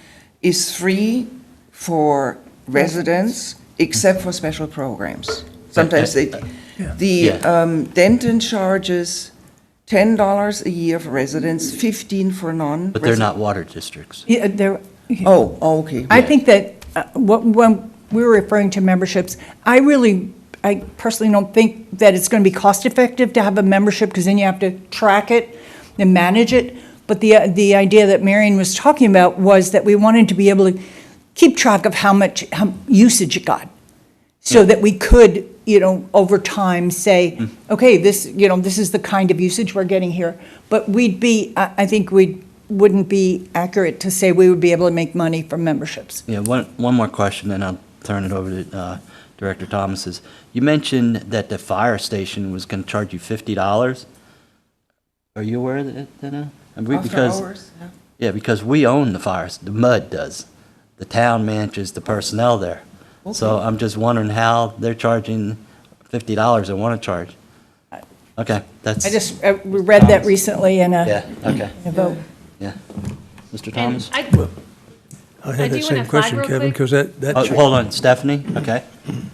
is free for residents, except for special programs. Sometimes the Denton charges $10 a year for residents, 15 for non. But they're not water districts. Yeah, there, Oh, okay. I think that when we were referring to memberships, I personally don't think that it's going to be cost-effective to have a membership, because then you have to track it and manage it. But the idea that Marion was talking about was that we wanted to be able to keep track of how usage it got, so that we could, over time say, okay, this is the kind of usage we're getting here. But I think we wouldn't be accurate to say we would be able to make money from memberships. Yeah, one more question, then I'll turn it over to Director Thomas. You mentioned that the fire station was going to charge you $50. Are you aware of that now? After hours, yeah. Yeah, because we own the fires, the MUD does. The town manages the personnel there. So I'm just wondering how they're charging $50 they want to charge. Okay, that's. I just read that recently in Yeah, okay, a vote. yeah. Mr. Thomas? I I had do that wanna same flag question, real Kevin, quick. because that Oh, hold on, Stephanie, okay.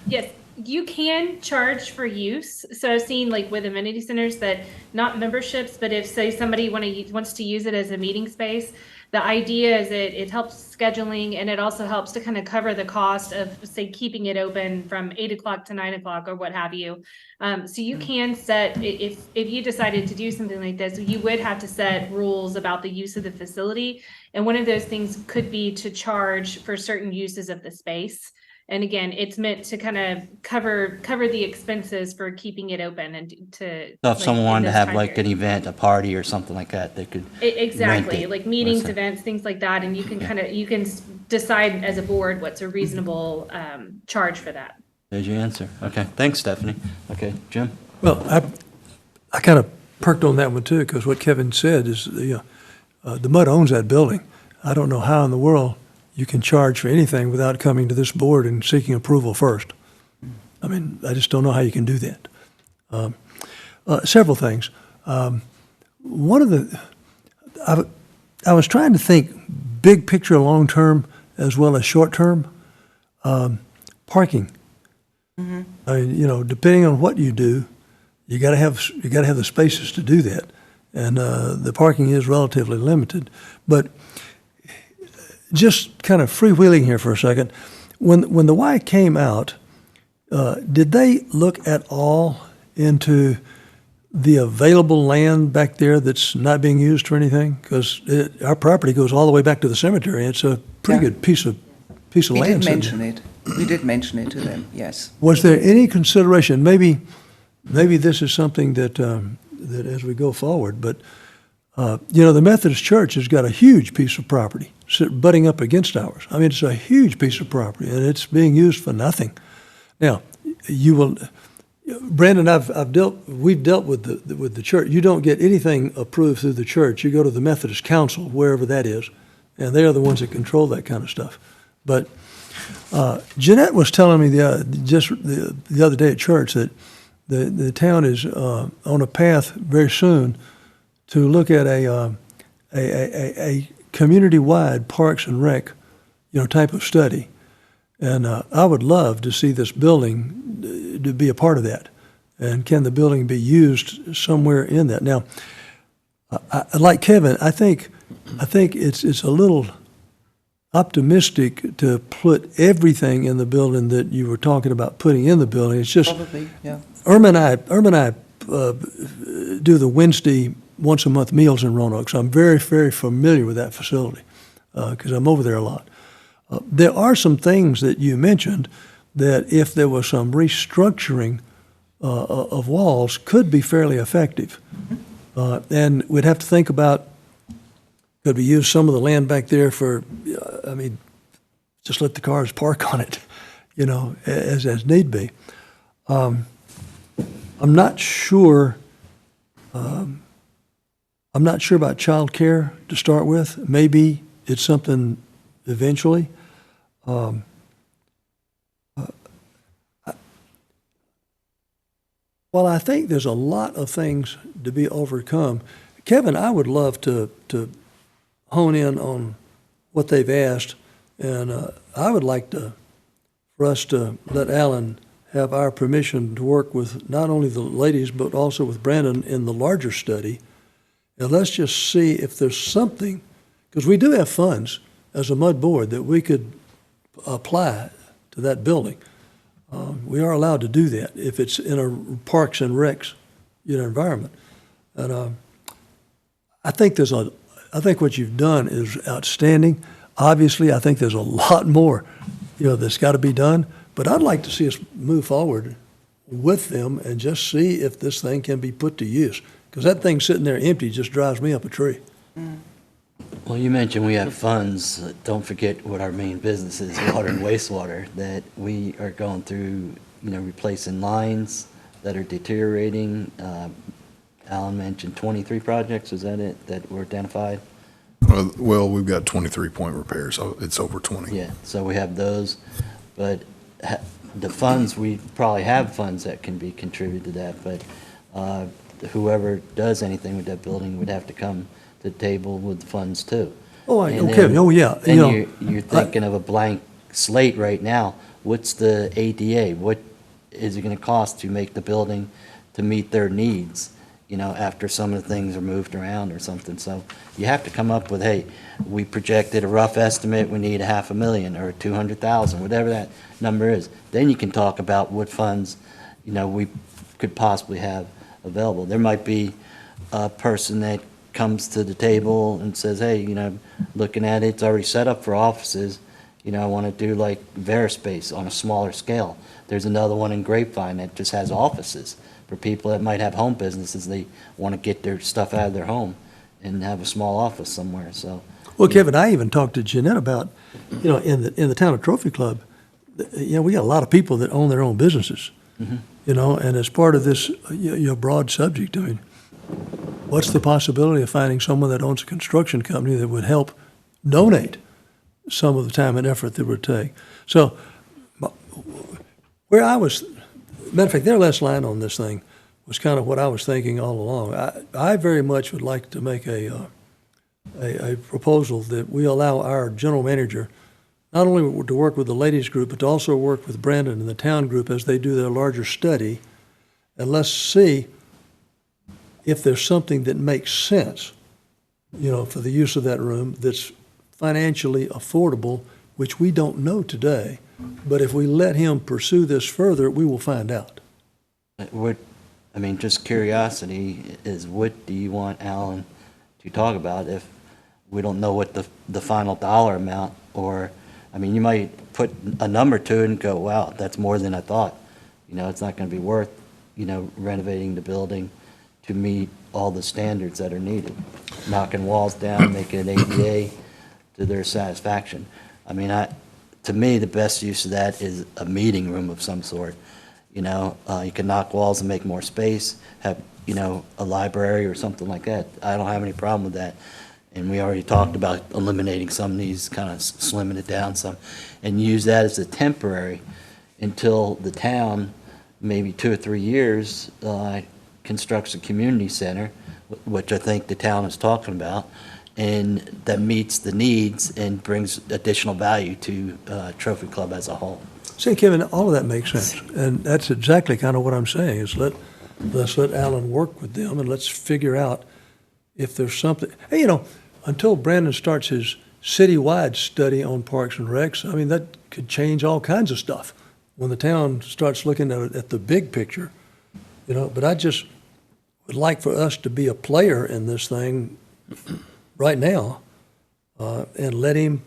Yes, you can charge for use. So I've seen like with amenity centers that not memberships, but if say somebody wants to use it as a meeting space, the idea is it helps scheduling, and it also helps to kind of cover the cost of, say, keeping it open from 8 o'clock to 9 o'clock or what have you. So you can set, if you decided to do something like this, you would have to set rules about the use of the facility. And one of those things could be to charge for certain uses of the space. And again, it's meant to kind of cover the expenses for keeping it open and to. So if someone wanted to have time like an period. event, a party or something like that, they could. Exactly, rent it. like meetings, Listen. events, things like that, and you can decide as a board what's a reasonable charge for that. There's your answer. Okay, thanks, Stephanie. Okay, Jim? Well, I kind of perked on that one too, because what Kevin said is, the MUD owns that building. I don't know how in the world you can charge for anything without coming to this board and seeking approval first. I mean, I just don't know how you can do that. Several things. One of the, I was trying to think big picture, long term, as well as short term. Parking. I mean, depending on what you do, you got to have the spaces to do that, and the parking is relatively limited. But just kind of freewheeling here for a second, when the Y came out, did they look at all into the available land back there that's not being used for anything? Because our property goes all the way back to the cemetery. It's a pretty good piece of land. We did mention it. We did mention it to them, yes. Was there any consideration, maybe this is something that as we go forward, but, the Methodist Church has got a huge piece of property butting up against ours. I mean, it's a huge piece of property, and it's being used for nothing. Now, Brandon, we've dealt with the church. You don't get anything approved through the church. You go to the Methodist Council, wherever that is, and they are the ones that control that kind of stuff. But Jeanette was telling me the other day at church that the town is on a path very soon to look at a community-wide Parks and Rec, type of study. And I would love to see this building to be a part of that. And can the building be used somewhere in that? Now, like Kevin, I think it's a little optimistic to put everything in the building that you were talking about putting in the building. It's just Probably, yeah. Irma and I do the Wednesday once a month meals in Roanoke, so I'm very, very familiar with that facility because I'm over there a lot. There are some things that you mentioned that if there was some restructuring of walls could be fairly effective. And we'd have to think about, could we use some of the land back there for, just let the cars park on it, as need be. I'm not sure about child care to start with. Maybe it's something Well, I think there's a lot of things to be overcome. Kevin, I would love to hone in on what they've asked, and I would like for us to let Alan have our permission to work with not only the ladies, but also with Brandon in the larger study. And let's just see if there's something, because we do have funds as a MUD board that we could apply to that building. We are allowed to do that if it's in a parks and recs, environment. And I think what you've done is outstanding. Obviously, I think there's a lot more, that's got to be done. But I'd like to see us move forward with them and just see if this thing can be put to use. Because that thing sitting there empty just drives me up a tree. Well, you mentioned we have funds. Don't forget what our main business is, water and wastewater, that we are going through, replacing lines that are deteriorating. Alan mentioned 23 projects, is that it, that were identified? Well, we've got 23-point repairs, so it's over 20. Yeah, so we have those, but the funds, we probably have funds that can be contributed to that, but whoever does anything with that building would have to come to the table with funds too. Okay, yeah. Then you're thinking of a blank slate right now. What's the ADA? What is it gonna cost to make the building to meet their needs? After some of the things are moved around or something. So you have to come up with, hey, we projected a rough estimate, we need $500,000 or 200,000, whatever that number is. Then you can talk about what funds, we could possibly have available. There might be a person that comes to the table and says, hey, looking at it, it's already set up for offices. I want to do like Verispace on a smaller scale. There's another one in Grapevine that just has offices. For people that might have home businesses, they want to get their stuff out of their home and have a small office somewhere, so. Well, Kevin, I even talked to Jeanette about, in the town of Trophy Club, we got a lot of people that own their own businesses, and as part of this, broad subject, what's the possibility of finding someone that owns a construction company that would help donate some of the time and effort that would take? So, where I was, matter of fact, their last line on this thing was kind of what I was thinking all along. I very much would like to make a proposal that we allow our general manager not only to work with the ladies group, but to also work with Brandon and the town group as they do their larger study. And let's see if there's something that makes sense, for the use of that room that's financially affordable, which we don't know today. But if we let him pursue this further, we will find out. Just curiosity is, what do you want Alan to talk about if we don't know what the final dollar amount, or, you might put a number to it and go, wow, that's more than I thought. It's not going to be worth, renovating the building to meet all the standards that are needed. Knocking walls down, making it ADA to their satisfaction. To me, the best use of that is a meeting room of some sort. You can knock walls and make more space, have, a library or something like that. I don't have any problem with that. And we already talked about eliminating some of these, kind of slimming it down some, and use that as a temporary until the town, maybe 2 or 3 years, constructs a community center, which I think the town is talking about, and that meets the needs and brings additional value to Trophy Club as a whole. See, Kevin, all of that makes sense, and that's exactly kind of what I'm saying, is let's let Alan work with them, and let's figure out if there's something. Hey, until Brandon starts his citywide study on parks and recs, that could change all kinds of stuff when the town starts looking at the big picture, but I just would like for us to be a player in this thing right now, and let him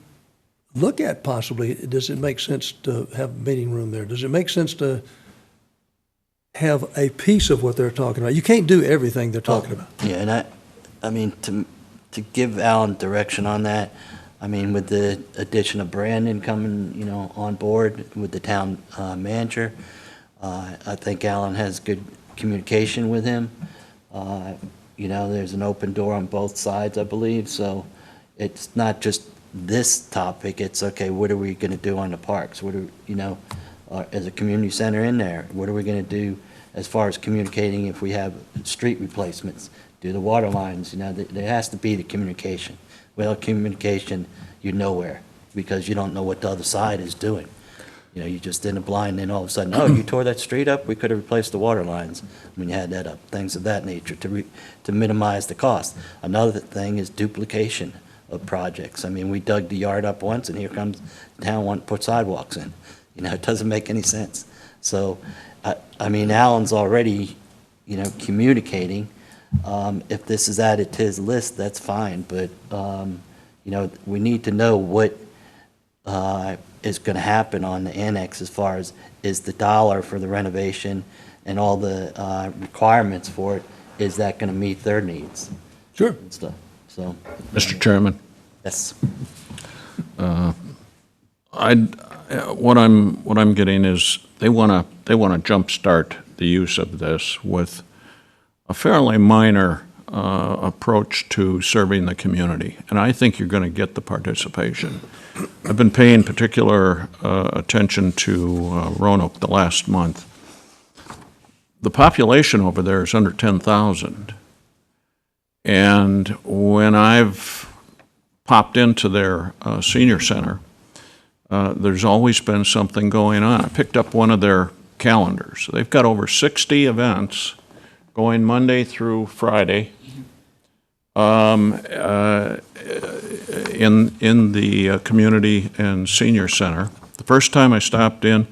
look at possibly, does it make sense to have a meeting room there? Does it make sense to have a piece of what they're talking about? You can't do everything they're talking about. Yeah, and to give Alan direction on that, with the addition of Brandon coming, on board with the town manager, I think Alan has good communication with him. There's an open door on both sides, I believe, so it's not just this topic, it's, okay, what are we going to do on the parks? What are, as a community center in there, what are we going to do as far as communicating if we have street replacements, do the water lines, there has to be the communication. Without communication, you're nowhere, because you don't know what the other side is doing. You're just in a blind, and all of a sudden, oh, you tore that street up, we could have replaced the water lines when you had that up, things of that nature, to minimize the cost. Another thing is duplication of projects. I mean, we dug the yard up once, and here comes the town wanting to put sidewalks in. It doesn't make any sense. So, I mean, Alan's already, communicating. If this is added to his list, that's fine, but, we need to know what is going to happen on the annex as far as is the dollar for the renovation and all the requirements for it, is that going to meet their needs? Sure. And stuff, so. Mr. Chairman, Yes. what I'm getting is they want to jumpstart the use of this with a fairly minor approach to serving the community, and I think you're going to get the participation. I've been paying particular attention to Roanoke the last month. The population over there is under 10,000, and when I've popped into their senior center, there's always been something going on. I picked up one of their calendars. They've got over 60 events going Monday through Friday in the community and senior center. The first time I stopped in,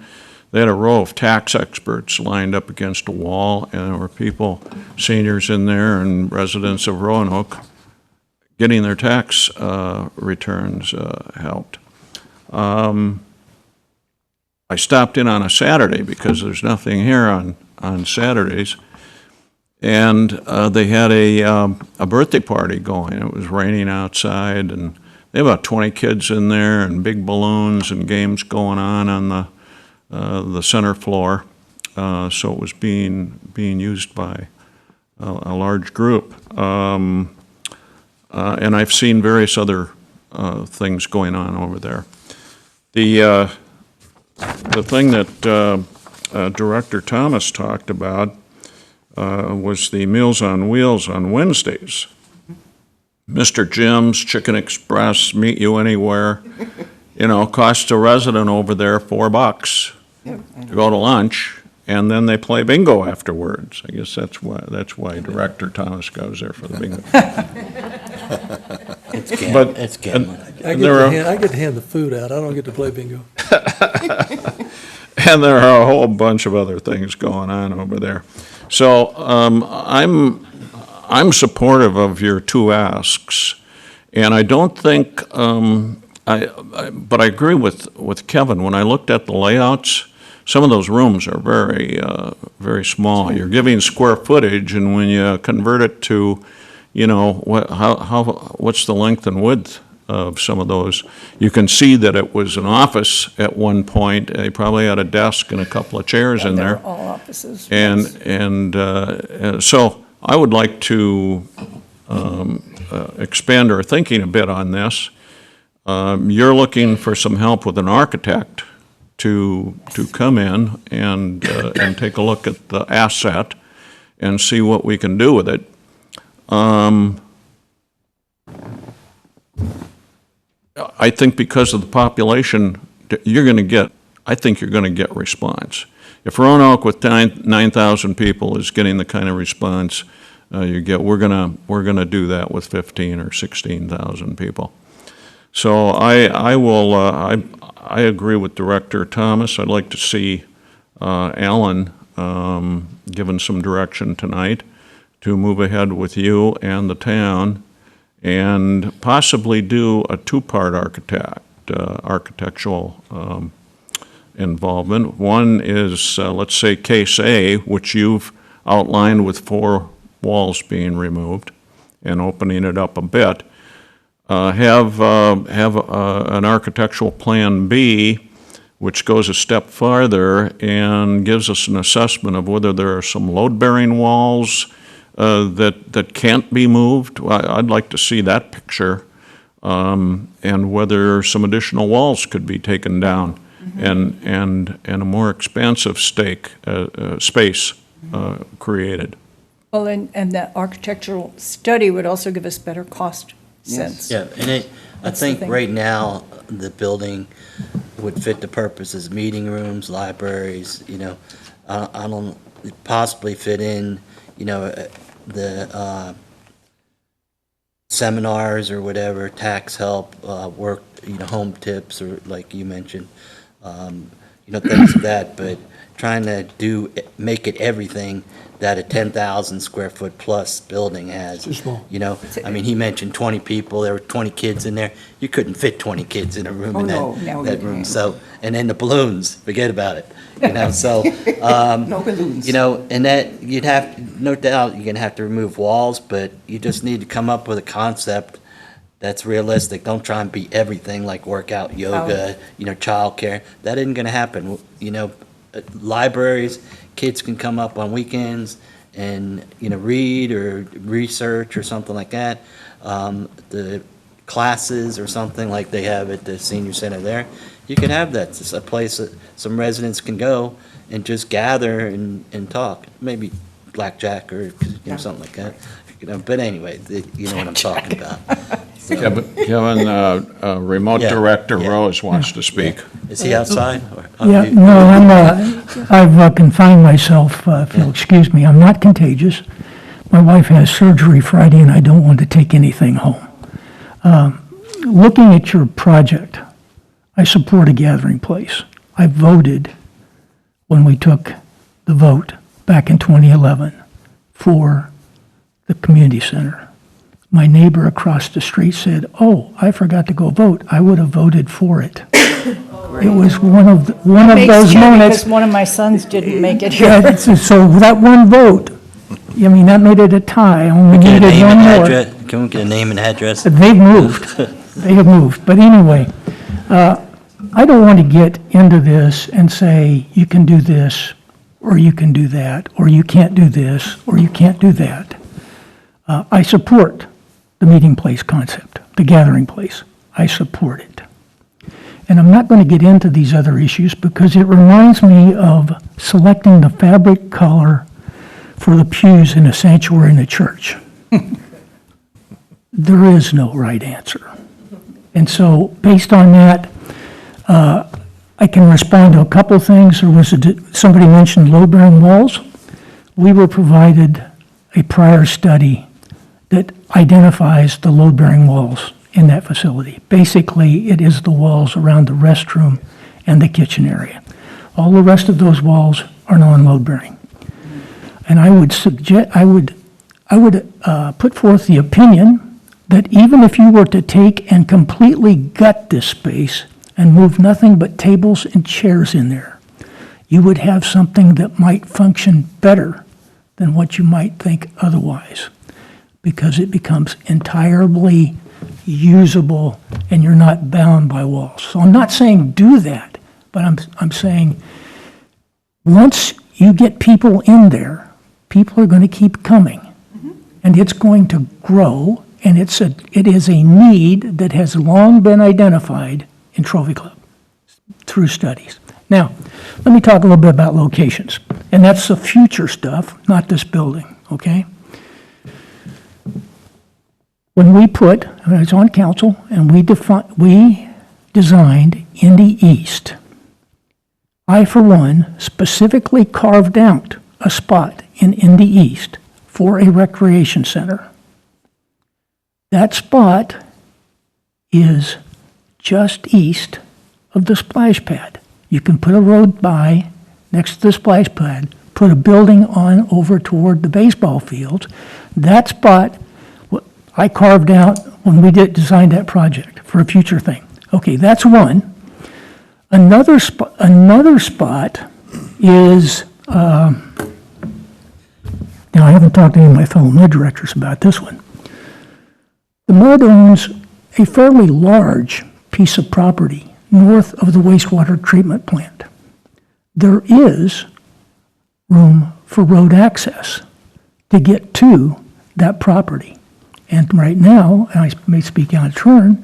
they had a row of tax experts lined up against a wall, and there were people, seniors in there and residents of Roanoke, getting their tax returns helped. I stopped in on a Saturday because there's nothing here on Saturdays, and they had a birthday party going. It was raining outside, and they had about 20 kids in there, and big balloons and games going on the center floor. So it was being used by a large group. And I've seen various other things going on over there. The thing that Director Thomas talked about was the Meals on Wheels on Wednesdays. Mr. Jim's, Chicken Express, Meet You Anywhere, costs a resident over there $4 to go to lunch, and then they play bingo afterwards. I guess that's why Director Thomas goes there for the bingo. It's gambling. I get to hand the food out. I don't get to play bingo. And there are a whole bunch of other things going on over there. So I'm supportive of your two asks, and I don't think but I agree with Kevin. When I looked at the layouts, some of those rooms are very very small. You're giving square footage, and when you convert it to, what's the length and width of some of those, you can see that it was an office at one point. They probably had a desk and a couple of chairs in there. All offices. And so I would like to expand our thinking a bit on this. You're looking for some help with an architect to come in and take a look at the asset and see what we can do with it. I think because of the population, I think you're going to get response. If Roanoke with 9,000 people is getting the kind of response you get, we're gonna do that with 15 or 16,000 people. So I will. I agree with Director Thomas. I'd like to see Alan given some direction tonight to move ahead with you and the town, and possibly do a two-part architectural involvement. One is, let's say, Case A, which you've outlined with 4 walls being removed and opening it up a bit. Have an architectural plan B, which goes a step farther and gives us an assessment of whether there are some load-bearing walls that can't be moved. I'd like to see that picture, and whether some additional walls could be taken down, and a more expansive space created. Well, and that architectural study would also give us better cost sense. Yeah, and I That's the think thing. right now, the building would fit the purpose as meeting rooms, libraries, I don't possibly fit in, the seminars or whatever, tax help, work, home tips, or like you mentioned, things of that, but trying to make it everything that a 10,000 square foot plus building has. Too small. He mentioned 20 people, there were 20 kids in there. You couldn't fit 20 kids in a room in no, that you room. can't. So, and then the balloons, forget about it. So, No balloons. and that you'd have, no doubt, you're gonna have to remove walls, but you just need to come up with a concept that's realistic. Don't try and be everything like workout, yoga, childcare. That isn't gonna happen. Libraries, kids can come up on weekends and, read or research or something like that. The classes or something like they have at the senior center there, you can have that. It's a place that some residents can go and just gather and talk. Maybe blackjack or, something like that. But anyway, you know what I'm talking about. So, Kevin, remote Yeah, director yeah. Rose wants to speak. is he outside? Or- Yeah, no, I've confined myself, if you'll excuse me, I'm not contagious. My wife has surgery Friday and I don't want to take anything home. Looking at your project, I support a gathering place. I voted when we took the vote back in 2011 for the community center. My neighbor across the street said, "Oh, I forgot to go vote. I would have voted for it." It was one of Makes those two moments. because one of my sons didn't make it Yeah, here. so that one vote, that made it a tie. I only Get a needed name one and more. address. Can we get a name and address? They've moved. They have moved. But anyway, I don't want to get into this and say, you can do this, or you can do that, or you can't do this, or you can't do that. I support the meeting place concept, the gathering place. I support it. And I'm not going to get into these other issues because it reminds me of selecting the fabric color for the pews in a sanctuary in a church. There is no right answer. And so, based on that, I can respond to a couple of things. Somebody mentioned load-bearing walls. We were provided a prior study that identifies the load-bearing walls in that facility. Basically, it is the walls around the restroom and the kitchen area. All the rest of those walls are non-load-bearing. And I would put forth the opinion that even if you were to take and completely gut this space and move nothing but tables and chairs in there, you would have something that might function better than what you might think otherwise, because it becomes entirely usable and you're not bound by walls. So I'm not saying do that, but I'm saying once you get people in there, people are going to keep coming. And it's going to grow, and it is a need that has long been identified in Trophy Club through studies. Now, let me talk a little bit about locations, and that's the future stuff, not this building, okay? When I was on council, and we designed Indy East, I, for one, specifically carved out a spot in Indy East for a recreation center. That spot is just east of the splash pad. You can put a road by next to the splash pad, put a building on over toward the baseball fields. That spot I carved out when we designed that project for a future thing. Okay, that's one. Another spot is, now I haven't talked to any of my fellow MUD directors about this one. The MUD owns a fairly large piece of property north of the wastewater treatment plant. There is room for road access to get to that property. And right now, and I may speak out of turn,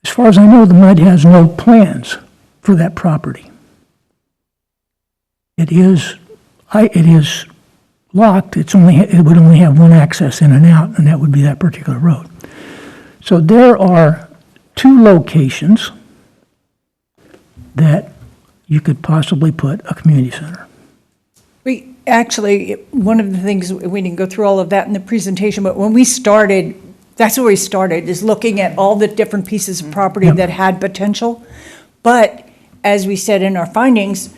as far as I know, the MUD has no plans for that property. It is, it is locked, it would only have one access in and out, and that would be that particular road. So there are 2 locations that you could possibly put a community center. We, actually, one of the things, we didn't go through all of that in the presentation, but when we started, that's where we started, is looking at all the different pieces of property that had potential. But as we said in our findings,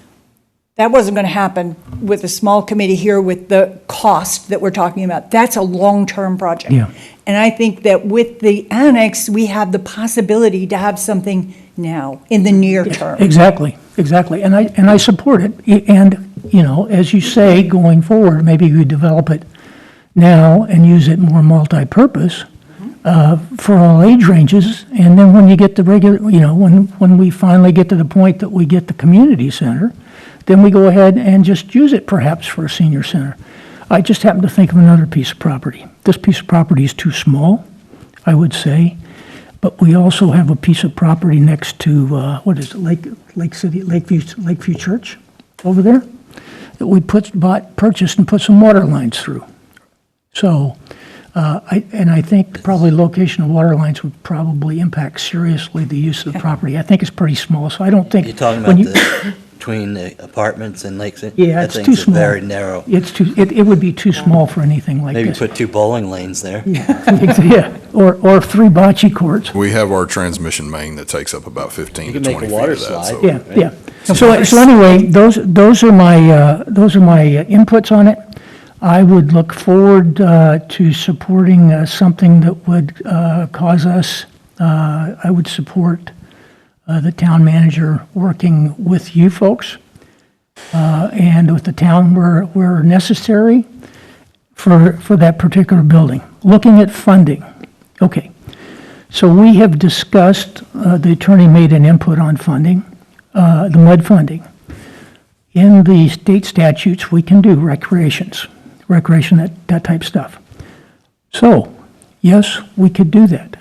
that wasn't going to happen with a small committee here with the cost that we're talking about. That's a long-term project. Yeah. And I think that with the annex, we have the possibility to have something now, in the near term. Exactly. And I support it. And, you know, as you say, going forward, maybe you develop it now and use it more multi-purpose for all age ranges. And then when you get the regular, you know, when we finally get to the point that we get the community center, then we go ahead and just use it perhaps for a senior center. I just happen to think of another piece of property. This piece of property is too small, I would say, but we also have a piece of property next to, what is it, Lakeview Church over there, that we purchased and put some water lines through. So, I think probably location of water lines would probably impact seriously the use of the property. I think it's pretty small, so I don't think. You're talking when about between the apartments and Lakes? Yeah, it's too small. Very narrow. It would be too small for anything like Maybe this. put 2 bowling lanes there. Yeah, or 3 bocce courts. We have our transmission main that takes up about 15 to 20 feet of that. so- Yeah. So anyway, those are my inputs on it. I would look forward to supporting something that would cause us, I would support the town manager working with you folks and with the town where necessary for that particular building. Looking at funding. Okay. So we have discussed, the attorney made an input on funding, the MUD funding. In the state statutes, we can do recreation, that type stuff. So, yes, we could do that.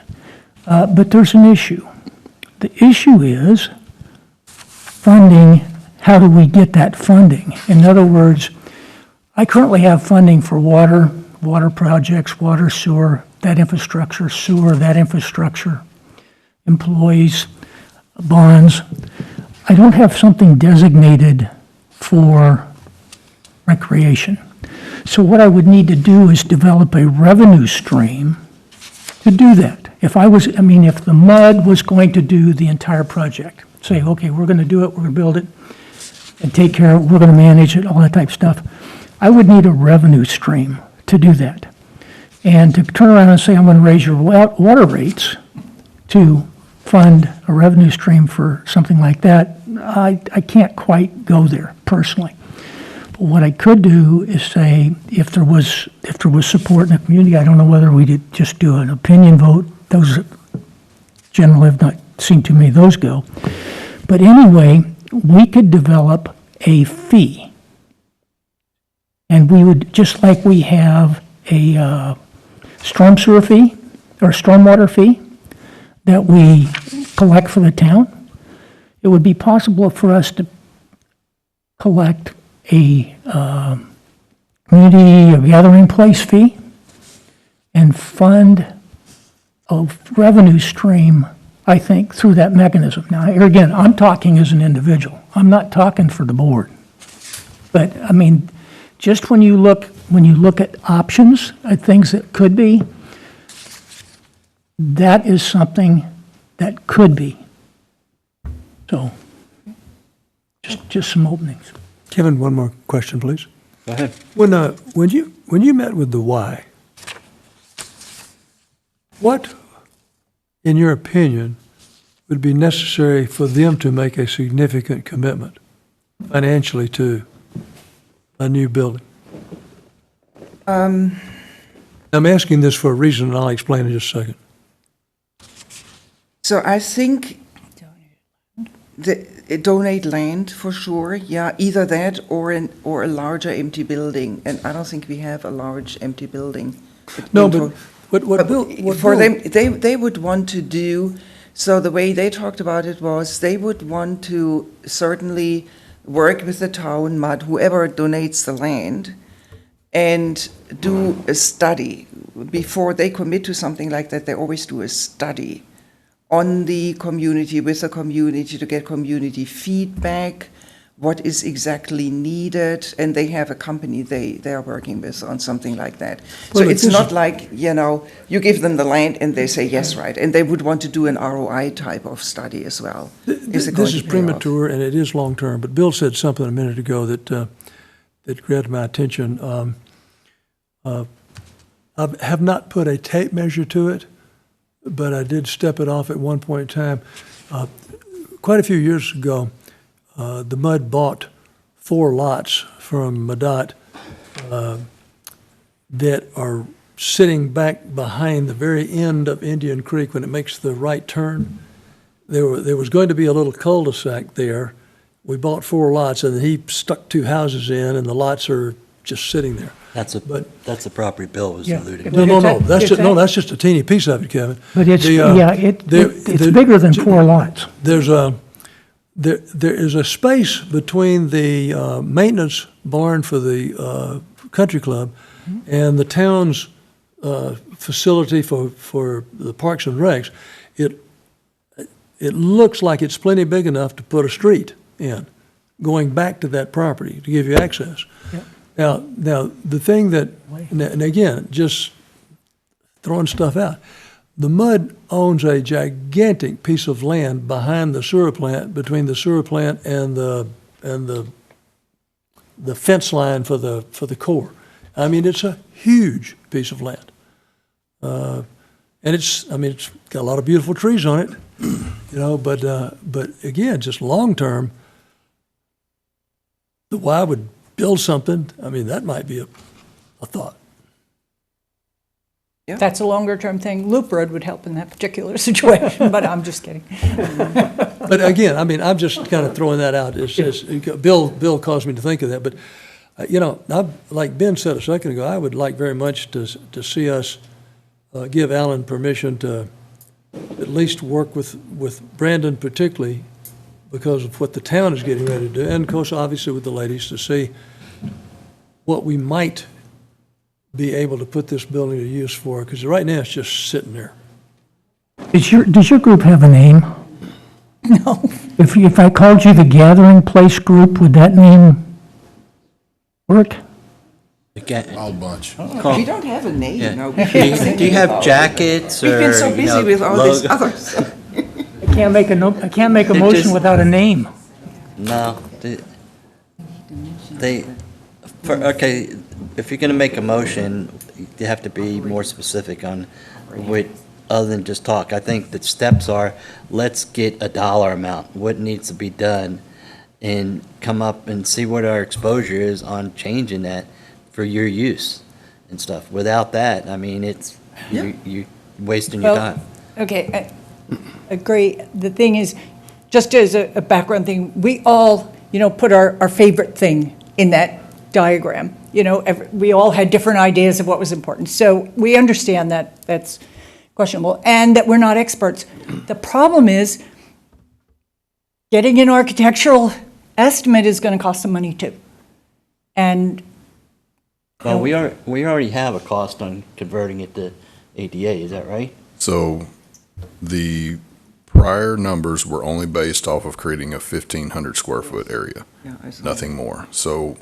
But there's an issue. The issue is funding, how do we get that funding? In other words, I currently have funding for water projects, water, sewer, that infrastructure, employees, bonds. I don't have something designated for recreation. So what I would need to do is develop a revenue stream to do that. If the MUD was going to do the entire project, say, okay, we're going to do it, we're going to build it, and take care of it, we're going to manage it, all that type of stuff, I would need a revenue stream to do that. And to turn around and say, I'm going to raise your water rates to fund a revenue stream for something like that, I can't quite go there personally. But what I could do is say, if there was support in the community, I don't know whether we did just do an opinion vote. Those generally have not seen too many of those go. But anyway, we could develop a fee. And we would, just like we have a storm sewer fee or stormwater fee that we collect for the town, it would be possible for us to collect a community gathering place fee and fund a revenue stream, I think, through that mechanism. Now, here again, I'm talking as an individual. I'm not talking for the board. But, just when you look at options, at things that could be, that is something that could be. So, just some openings. Kevin, one more question, please. Go ahead. When you met with the Y, what, in your opinion, would be necessary for them to make a significant commitment financially to a new building? I'm asking this for a reason, and I'll explain in just a second. So I think donate land for sure, yeah, either that or a larger empty building, and I don't think we have a large empty building. No, but what Bill... For them, they would want to do, so the way they talked about it was, they would want to certainly work with the town, MUD, whoever donates the land, and do a study. Before they commit to something like that, they always do a study on the community, with the community, to get community feedback, what is exactly needed, and they have a company they are working with on something like that. So Well, it's this not is- like, you give them the land and they say, yes, right, and they would want to do an ROI type of study as well. Is it going This is to pay off? premature, and it is long-term, but Bill said something a minute ago that grabbed my attention. I have not put a tape measure to it, but I did step it off at one point in time. Quite a few years ago, the MUD bought 4 lots from MDOT that are sitting back behind the very end of Indian Creek when it makes the right turn. There was going to be a little cul-de-sac there. We bought 4 lots, and he stuck 2 houses in, and the lots are just sitting there. That's the property Bill was Yeah. alluding to. No, that's It's just a teeny piece of it, Kevin. But it's, it's there- bigger than 4 lots. There is a space between the maintenance barn for the country club and the town's facility for the parks and recs. It looks like it's plenty big enough to put a street in, going back to that property to give you access. Yep. Now, the thing that, and again, just throwing stuff out, the MUD owns a gigantic piece of land behind the sewer plant, between the sewer plant and the fence line for the core. I mean, it's a huge piece of land. And it's got a lot of beautiful trees on it, but again, just long-term, why I would build something, that might be a thought. That's a longer-term thing. Loop Road would help in that particular situation, but I'm just kidding. But again, I'm just kind of throwing that out. Bill caused me to think of that, but, like Ben said a second ago, I would like very much to see us give Alan permission to at least work with Brandon particularly, because of what the town is getting ready to do, and of course, obviously with the ladies, to see what we might be able to put this building to use for, because right now it's just sitting there. Does your group have a name? No. If I called you the Gathering Place Group, would that name work? Again, All bunch. We don't have a name, yeah. no. Do you have jackets or? We've been so busy with all this other stuff. I can't make a They're motion just- without a name. No, okay, if you're gonna make a motion, you have to be more specific on what, other than just talk. I think the steps are, let's get a dollar amount, what needs to be done, and come up and see what our exposure is on changing that for your use and stuff. Without that, it's, you wasting your Well, time. Okay, I agree. The thing is, just as a background thing, we all, put our favorite thing in that diagram. We all had different ideas of what was important. So we understand that that's questionable and that we're not experts. The problem is getting an architectural estimate is going to cost some money too. And Well, we already have a cost on converting it to ADA, is that right? So the prior numbers were only based off of creating a 1,500 square foot area, Yeah, I saw nothing more. So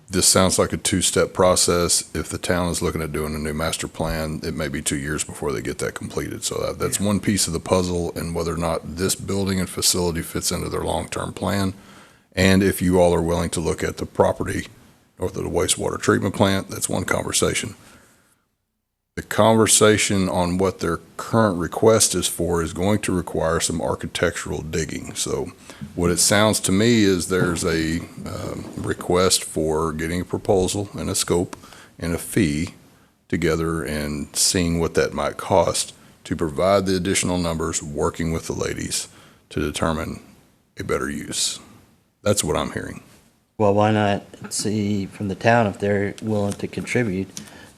this sounds like a 2-step process. If the town is looking at doing a new master plan, it may be 2 years before they get that completed. So that's one piece of the puzzle, and whether or not this building and facility fits into their long-term plan. And if you all are willing to look at the property north of the wastewater treatment plant, that's one conversation. The conversation on what their current request is for is going to require some architectural digging. So what it sounds to me is there's a request for getting a proposal and a scope and a fee together and seeing what that might cost to provide the additional numbers, working with the ladies to determine a better use. That's what I'm hearing. Well, why not see from the town if they're willing to contribute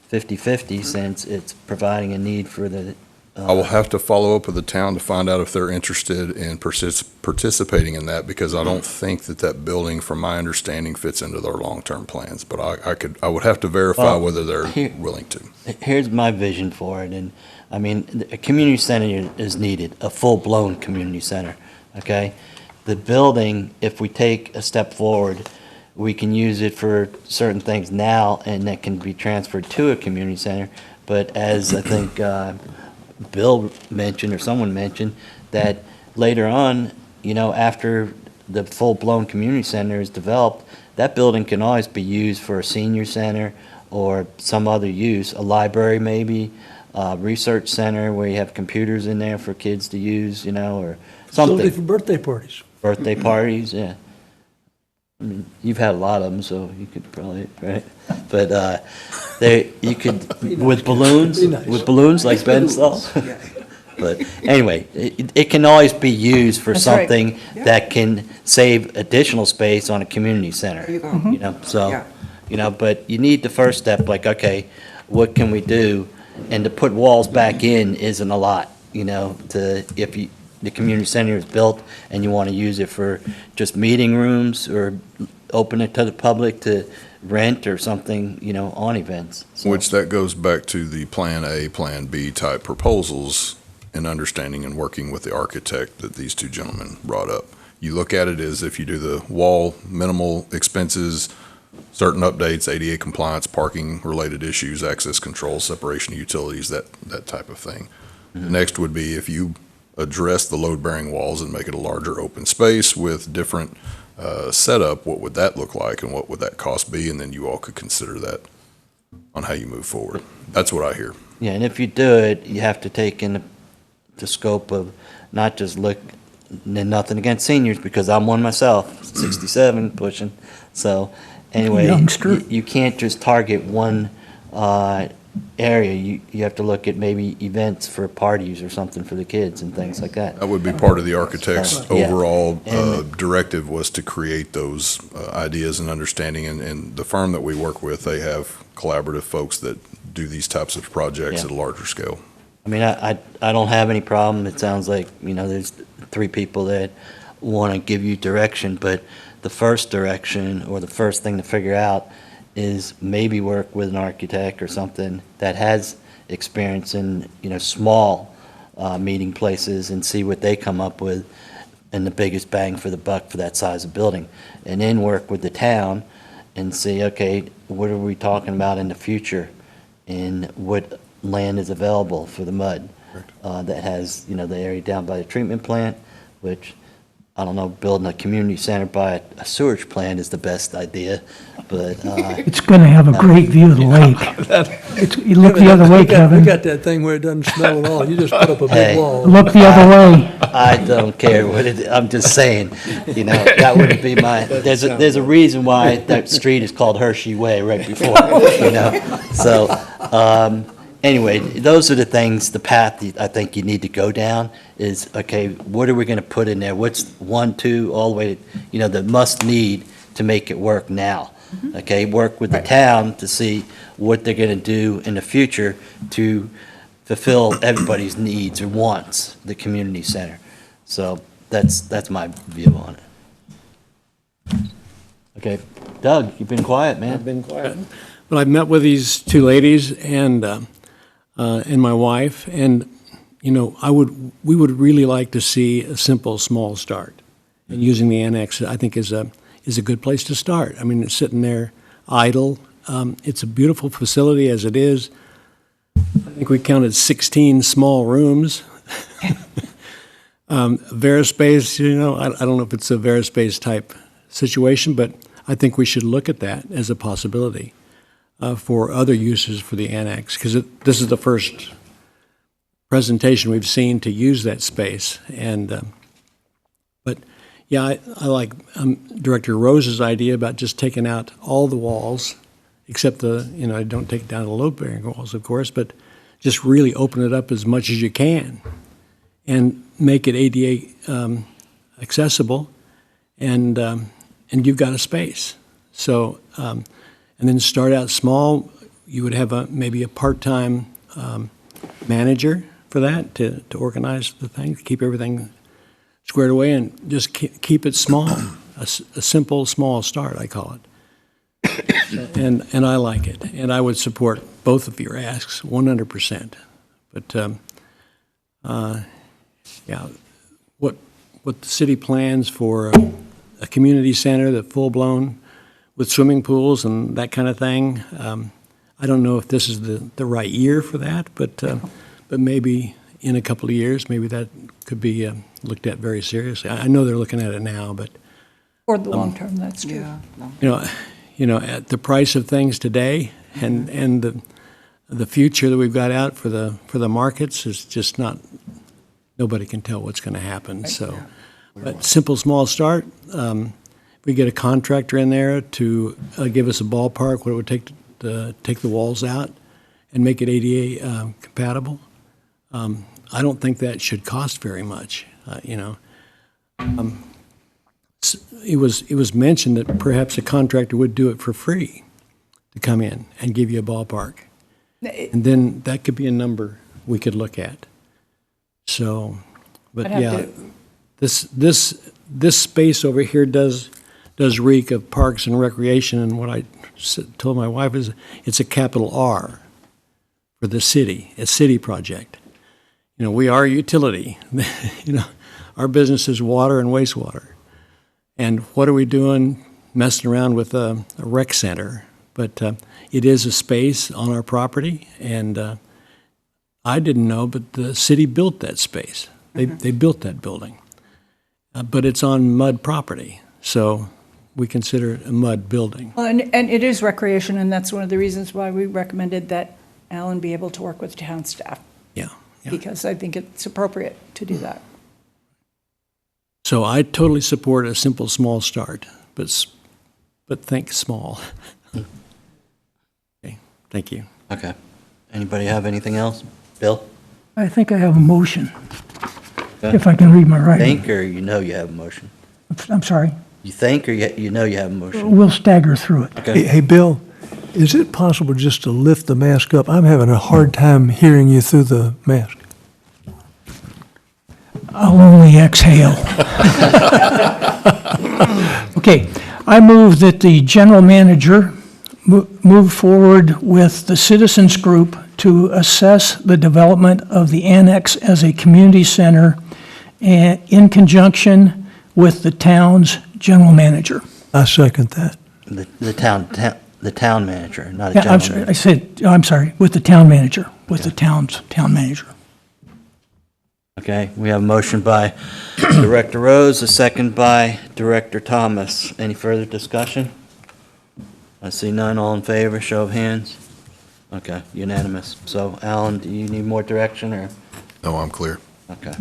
50/50, since it's providing a need for the I will have to follow up with the town to find out if they're interested in participating in that, because I don't think that building, from my understanding, fits into their long-term plans. But I would have to verify Well, whether they're here- willing to. Here's my vision for it, and, I mean, a community center is needed, a full-blown community center, okay? The building, if we take a step forward, we can use it for certain things now, and that can be transferred to a community center. But as I think Bill mentioned, or someone mentioned, that later on, you know, after the full-blown community center is developed, that building can always be used for a senior center or some other use, a library maybe, a research center where you have computers in there for kids to use, you know, or Facility something. for birthday parties. Birthday parties, yeah. I mean, you've had a lot of them, so you could probably, right? But you could, with balloons, Be nice. with balloons like Ben saw. But anyway, it can always be used for That's right. something that can save additional space on a community center. There you go. You know, so, Yeah. you know, but you need the first step, like, okay, what can we do? And to put walls back in isn't a lot, you know, the community center is built and you want to use it for just meeting rooms or open it to the public to rent or something, you know, on events. So- Which that goes back to the Plan A, Plan B type proposals and understanding and working with the architect that these two gentlemen brought up. You look at it as if you do the wall, minimal expenses, certain updates, ADA compliance, parking related issues, access control, separation of utilities, that type of thing. Next would be if you address the load-bearing walls and make it a larger open space with different setup, what would that look like and what would that cost be? And then you all could consider that on how you move forward. That's what I hear. Yeah, and if you do it, you have to take in the scope of not just nothing against seniors, because I'm one myself, 67 pushing. So anyway, Youngster. you can't just target one area. You have to look at maybe events for parties or something for the kids and things like that. That would be part of the architect's Yeah. overall And- directive, was to create those ideas and understanding. And the firm that we work with, they have collaborative folks that do these types of projects Yeah. at a larger scale. I mean, I don't have any problem. It sounds like, you know, there's 3 people that want to give you direction, but the first direction or the first thing to figure out is maybe work with an architect or something that has experience in, you know, small meeting places and see what they come up with and the biggest bang for the buck for that size of building. And then work with the town and see, okay, what are we talking about in the future? And what land is available for the mud? That has, you know, the area down by the treatment plant, which, I don't know, building a community center by a sewage plant is the best idea, but, It's going to have a great view of the lake. You look the other way, We Kevin. got that thing where it doesn't smell at all. You just put up a Hey. big wall. Look the other way. I don't care what it, I'm just saying, you know, that would be there's a reason why that street is called Hershey Way right before, you know? So, anyway, those are the things, the path that I think you need to go down is, okay, what are we gonna put in there? What's 1, 2, all the way to, you know, the must need to make it work now? Okay, work with the town to see what they're gonna do in the future to fulfill everybody's needs or wants, the community center. So that's my view on it. Okay, Doug, you've been quiet, man. I've been quiet. But I've met with these 2 ladies and my wife, and, you know, we would really like to see a simple, small start. And using the annex, I think, is a good place to start. I mean, it's sitting there idle. It's a beautiful facility as it is. I think we counted 16 small rooms. Verispace, you know, I don't know if it's a Verispace type situation, but I think we should look at that as a possibility for other uses for the annex, because this is the first presentation we've seen to use that space. And but yeah, I like Director Rose's idea about just taking out all the walls, except I don't take down the load-bearing walls, of course, but just really open it up as much as you can and make it ADA accessible, and you've got a space. So, and then start out small. You would have maybe a part-time manager for that, to organize the thing, to keep everything squared away and just keep it small, a simple, small start, I call it. And I like it, and I would support both of your asks 100%. But, yeah, what the city plans for a community center that full-blown with swimming pools and that kind of thing, I don't know if this is the right year for that, but maybe in a couple of years, maybe that could be looked at very seriously. I know they're looking at it now, but For the long term, that's true. Yeah. at the price of things today and the future that we've got out for the markets is just not, nobody can tell what's going to happen. So, but simple, small start. We get a contractor in there to give us a ballpark, what it would take to take the walls out and make it ADA compatible. I don't think that should cost very much, It was mentioned that perhaps a contractor would do it for free to come in and give you a ballpark. And then that could be a number we could look at. So, but I'd have yeah, to- this space over here does reek of parks and recreation, and what I told my wife is it's a capital R for the city, a city project. We are a utility. Our business is water and wastewater. And what are we doing messing around with a rec center? But it is a space on our property, and I didn't know, but the city built that space. They built that building. But it's on mud property, so we consider it a mud building. Well, and it is recreation, and that's one of the reasons why we recommended that Alan be able to work with town staff, Yeah. because I think it's appropriate to do that. So I totally support a simple, small start, but think small. Okay, thank you. Okay. Anybody have anything else? Bill? I think I have a motion, Okay. if I can read my writing. Think or you know you have a motion? I'm sorry. You think or you know you have a motion? We'll stagger through it. Okay. Hey, Bill, is it possible just to lift the mask up? I'm having a hard time hearing you through the mask. I'll only exhale. Okay, I move that the general manager move forward with the citizens group to assess the development of the annex as a community center and in conjunction with the town's general manager. I second that. The town manager, not a Yeah, general manager. I'm sorry, with the town manager, with the town's town manager. Okay, we have a motion by Director Rose, a second by Director Thomas. Any further discussion? I see none. All in favor, show of hands. Okay, unanimous. So, Alan, do you need more direction, or? No, I'm clear. Okay.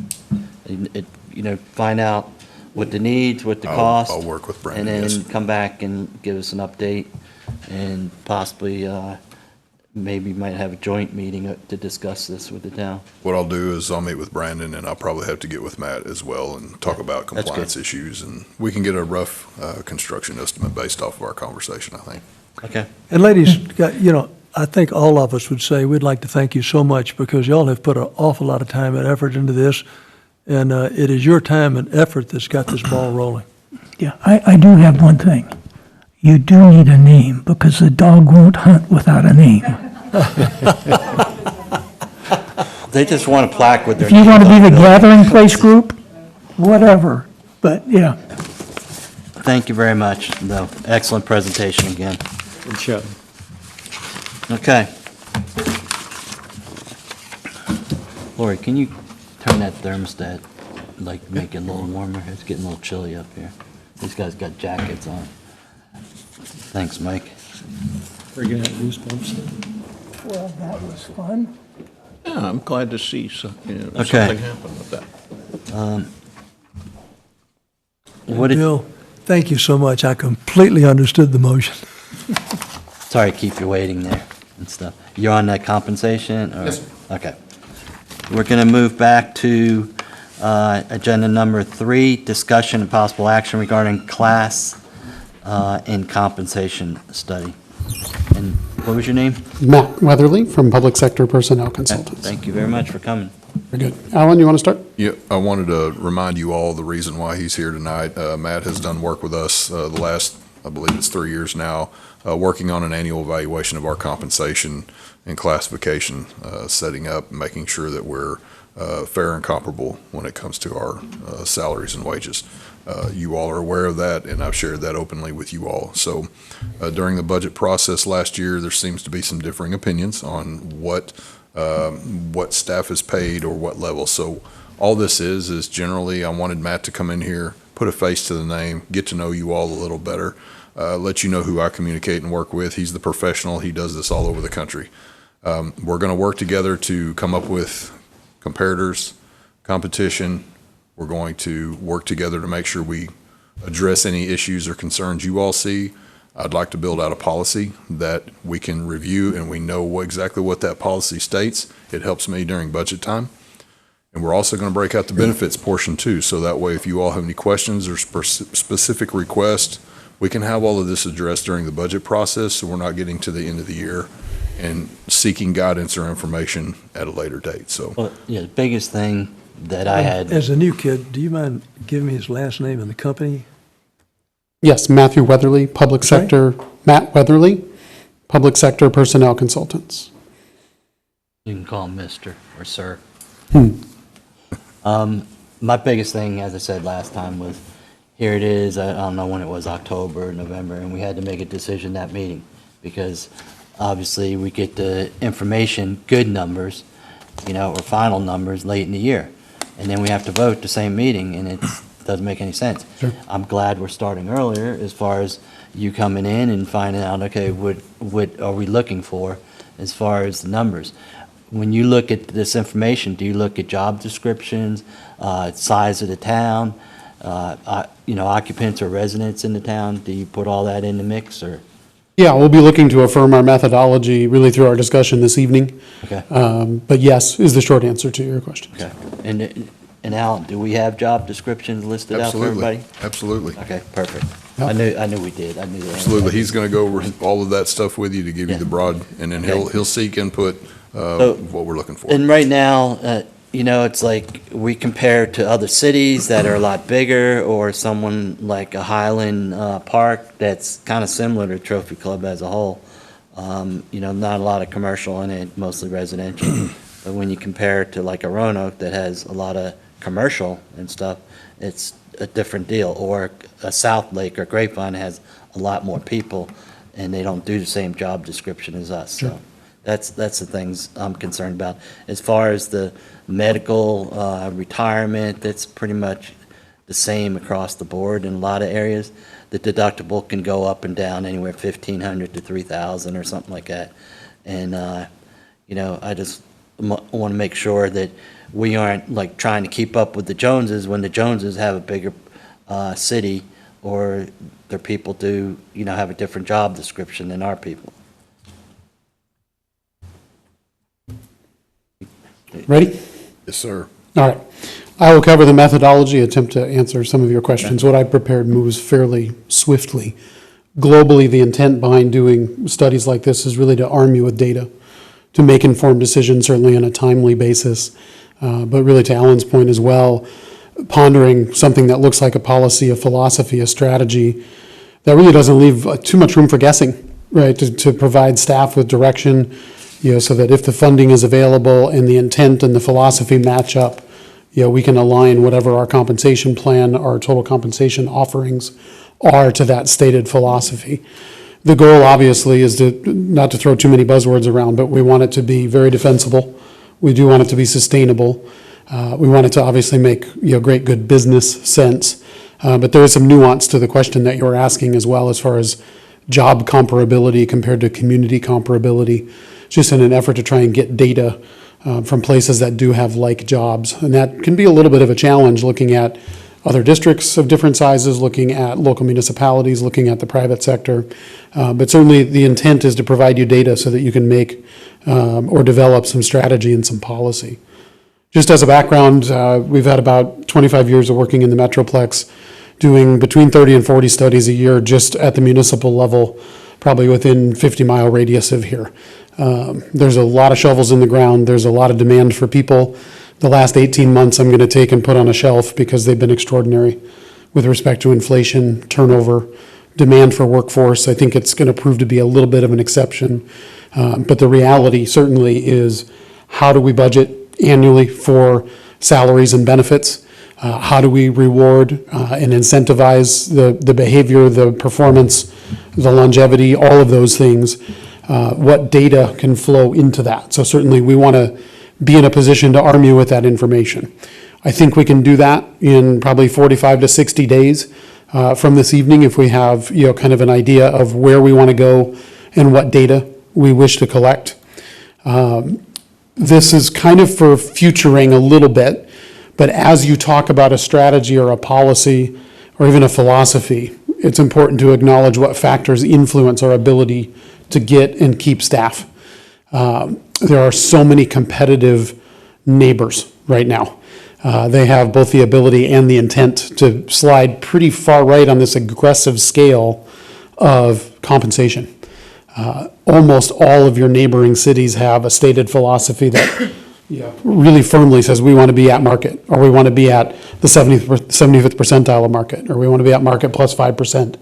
Find out what the needs, what the cost. I'll work with Brandon, And yes. then come back and give us an update, and possibly, maybe might have a joint meeting to discuss this with the town. What I'll do is I'll meet with Brandon, and I'll probably have to get with Matt as well and talk about That's good. compliance issues, and we can get a rough construction estimate based off of our conversation, I think. Okay. And ladies, I think all of us would say we'd like to thank you so much because y'all have put an awful lot of time and effort into this, and it is your time and effort that's got this ball rolling. Yeah, I do have one thing. You do need a name, because the dog won't hunt without a name. They just want a plaque with their. If you want to be name the on it. gathering place group, whatever, but yeah. Thank you very much, though. Excellent presentation again. Good show. Okay. Lori, can you turn that thermostat, make it a little warmer? It's getting a little chilly up here. These guys got jackets on. Thanks, Mike. Are you going to have goosebumps? Well, that was fun. Yeah, I'm glad to see Okay. something happen with that. What did, Bill, thank you so much. I completely understood the motion. sorry to keep you waiting there and stuff. You're on that compensation? Or? Yes, sir. Okay. We're going to move back to agenda number 3, discussion and possible action regarding class and compensation study. And what was your name? Matt Weatherly from Public Sector Personnel Okay, Consultants. thank you very much for coming. Very good. Alan, you want to start? Yeah, I wanted to remind you all the reason why he's here tonight. Matt has done work with us the last, I believe it's 3 years now, working on an annual evaluation of our compensation and classification, setting up, making sure that we're fair and comparable when it comes to our salaries and wages. You all are aware of that, and I've shared that openly with you all. So during the budget process last year, there seems to be some differing opinions on what staff is paid or what level. So all this is generally, I wanted Matt to come in here, put a face to the name, get to know you all a little better, let you know who I communicate and work with. He's the professional. He does this all over the country. We're going to work together to come up with comparators, competition. We're going to work together to make sure we address any issues or concerns you all see. I'd like to build out a policy that we can review and we know exactly what that policy states. It helps me during budget time. And we're also going to break out the benefits portion too, so that way if you all have any questions or specific requests, we can have all of this addressed during the budget process, so we're not getting to the end of the year and seeking guidance or information at a later date. So, Well, yeah, the biggest thing that I had, As a new kid, do you mind giving me his last name and the company? Yes, Matthew Weatherly, Public Sorry? Sector, Matt Weatherly, Public Sector Personnel Consultants. you can call him Mr. or Sir. Hmm. My biggest thing, as I said last time, was here it is, I don't know when it was, October, November, and we had to make a decision that meeting because obviously we get the information, good numbers, or final numbers late in the year. And then we have to vote the same meeting and it doesn't make any sense. Sure. I'm glad we're starting earlier as far as you coming in and finding out, okay, what are we looking for as far as the numbers? When you look at this information, do you look at job descriptions, size of the town, occupants or residents in the town? Do you put all that in the mix, or? Yeah, we'll be looking to affirm our methodology really through our discussion this evening. Okay. But yes, is the short answer to your question. Okay. And Alan, do we have job descriptions listed out for everybody? Absolutely. Okay, perfect. Yep. I knew we did. I knew that. Absolutely. He's going to go over all of that stuff with you to give you Yeah. the broad, and then Okay. he'll seek input, So- what we're looking for. And right now, it's like we compare to other cities that are a lot bigger, or someone like a Highland Park that's kind of similar to Trophy Club as a whole. Not a lot of commercial in it, mostly residential. But when you compare it to like a Roanoke that has a lot of commercial and stuff, it's a different deal. Or a South Lake or Grapevine has a lot more people, and they don't do the same job description as us. So that's the things I'm concerned about. As far as the medical, retirement, that's pretty much the same across the board in a lot of areas. The deductible can go up and down anywhere $1,500 to $3,000 or something like that. And, I just want to make sure that we aren't like trying to keep up with the Joneses when the Joneses have a bigger city, or their people do, have a different job description than our people. Ready? Yes, sir. All right. I will cover the methodology, attempt to answer some of your questions. What I prepared moves fairly swiftly. Globally, the intent behind doing studies like this is really to arm you with data, to make informed decisions, certainly on a timely basis. But really, to Alan's point as well, pondering something that looks like a policy, a philosophy, a strategy, that really doesn't leave too much room for guessing, right? To provide staff with direction, so that if the funding is available and the intent and the philosophy match up, we can align whatever our compensation plan, our total compensation offerings are to that stated philosophy. The goal, obviously, is not to throw too many buzzwords around, but we want it to be very defensible. We do want it to be sustainable. We want it to obviously make, great, good business sense. But there is some nuance to the question that you're asking as well, as far as job comparability compared to community comparability, just in an effort to try and get data from places that do have like jobs. And that can be a little bit of a challenge, looking at other districts of different sizes, looking at local municipalities, looking at the private sector. But certainly the intent is to provide you data so that you can make or develop some strategy and some policy. Just as a background, we've had about 25 years of working in the Metroplex, doing between 30 and 40 studies a year just at the municipal level, probably within 50-mile radius of here. There's a lot of shovels in the ground. There's a lot of demand for people. The last 18 months, I'm going to take and put on a shelf because they've been extraordinary with respect to inflation, turnover, demand for workforce. I think it's going to prove to be a little bit of an exception. But the reality certainly is, how do we budget annually for salaries and benefits? How do we reward and incentivize the behavior, the performance, the longevity, all of those things? What data can flow into that? So certainly we want to be in a position to arm you with that information. I think we can do that in probably 45 to 60 days from this evening, if we have, kind of an idea of where we want to go and what data we wish to collect. This is kind of for futuring a little bit, but as you talk about a strategy or a policy or even a philosophy, it's important to acknowledge what factors influence our ability to get and keep staff. There are so many competitive neighbors right now. They have both the ability and the intent to slide pretty far right on this aggressive scale of compensation. Almost all of your neighboring cities have a stated philosophy that really firmly says we want to be at market, or we want to be at the 75th percentile of market, or we want to be at market plus 5%.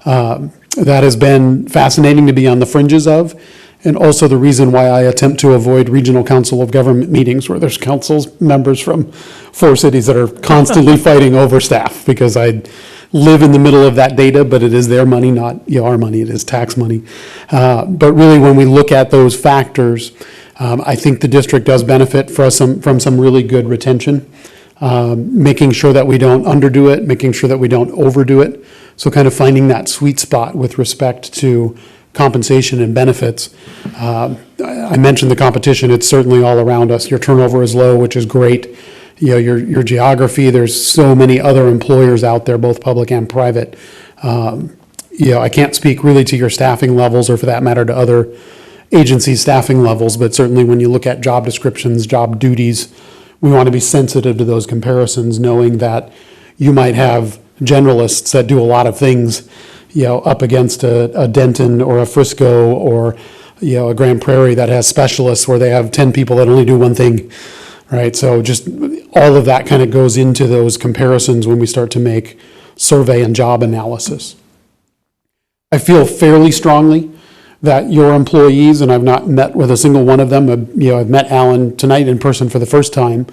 That has been fascinating to be on the fringes of, and also the reason why I attempt to avoid regional council of government meetings where there's council members from 4 cities that are constantly fighting over staff, because I live in the middle of that data, but it is their money, not our money. It is tax money. But really, when we look at those factors, I think the district does benefit from some really good retention, making sure that we don't underdo it, making sure that we don't overdo it. So kind of finding that sweet spot with respect to compensation and benefits. I mentioned the competition. It's certainly all around us. Your turnover is low, which is great. Your geography, there's so many other employers out there, both public and private. I can't speak really to your staffing levels, or for that matter to other agency staffing levels, but certainly when you look at job descriptions, job duties, we want to be sensitive to those comparisons, knowing that you might have generalists that do a lot of things, up against a Denton or a Frisco or, a Grand Prairie that has specialists where they have 10 people that only do one thing, right? So just all of that kind of goes into those comparisons when we start to make survey and job analysis. I feel fairly strongly that your employees, and I've not met with a single one of them, I've met Alan tonight in person for the first time,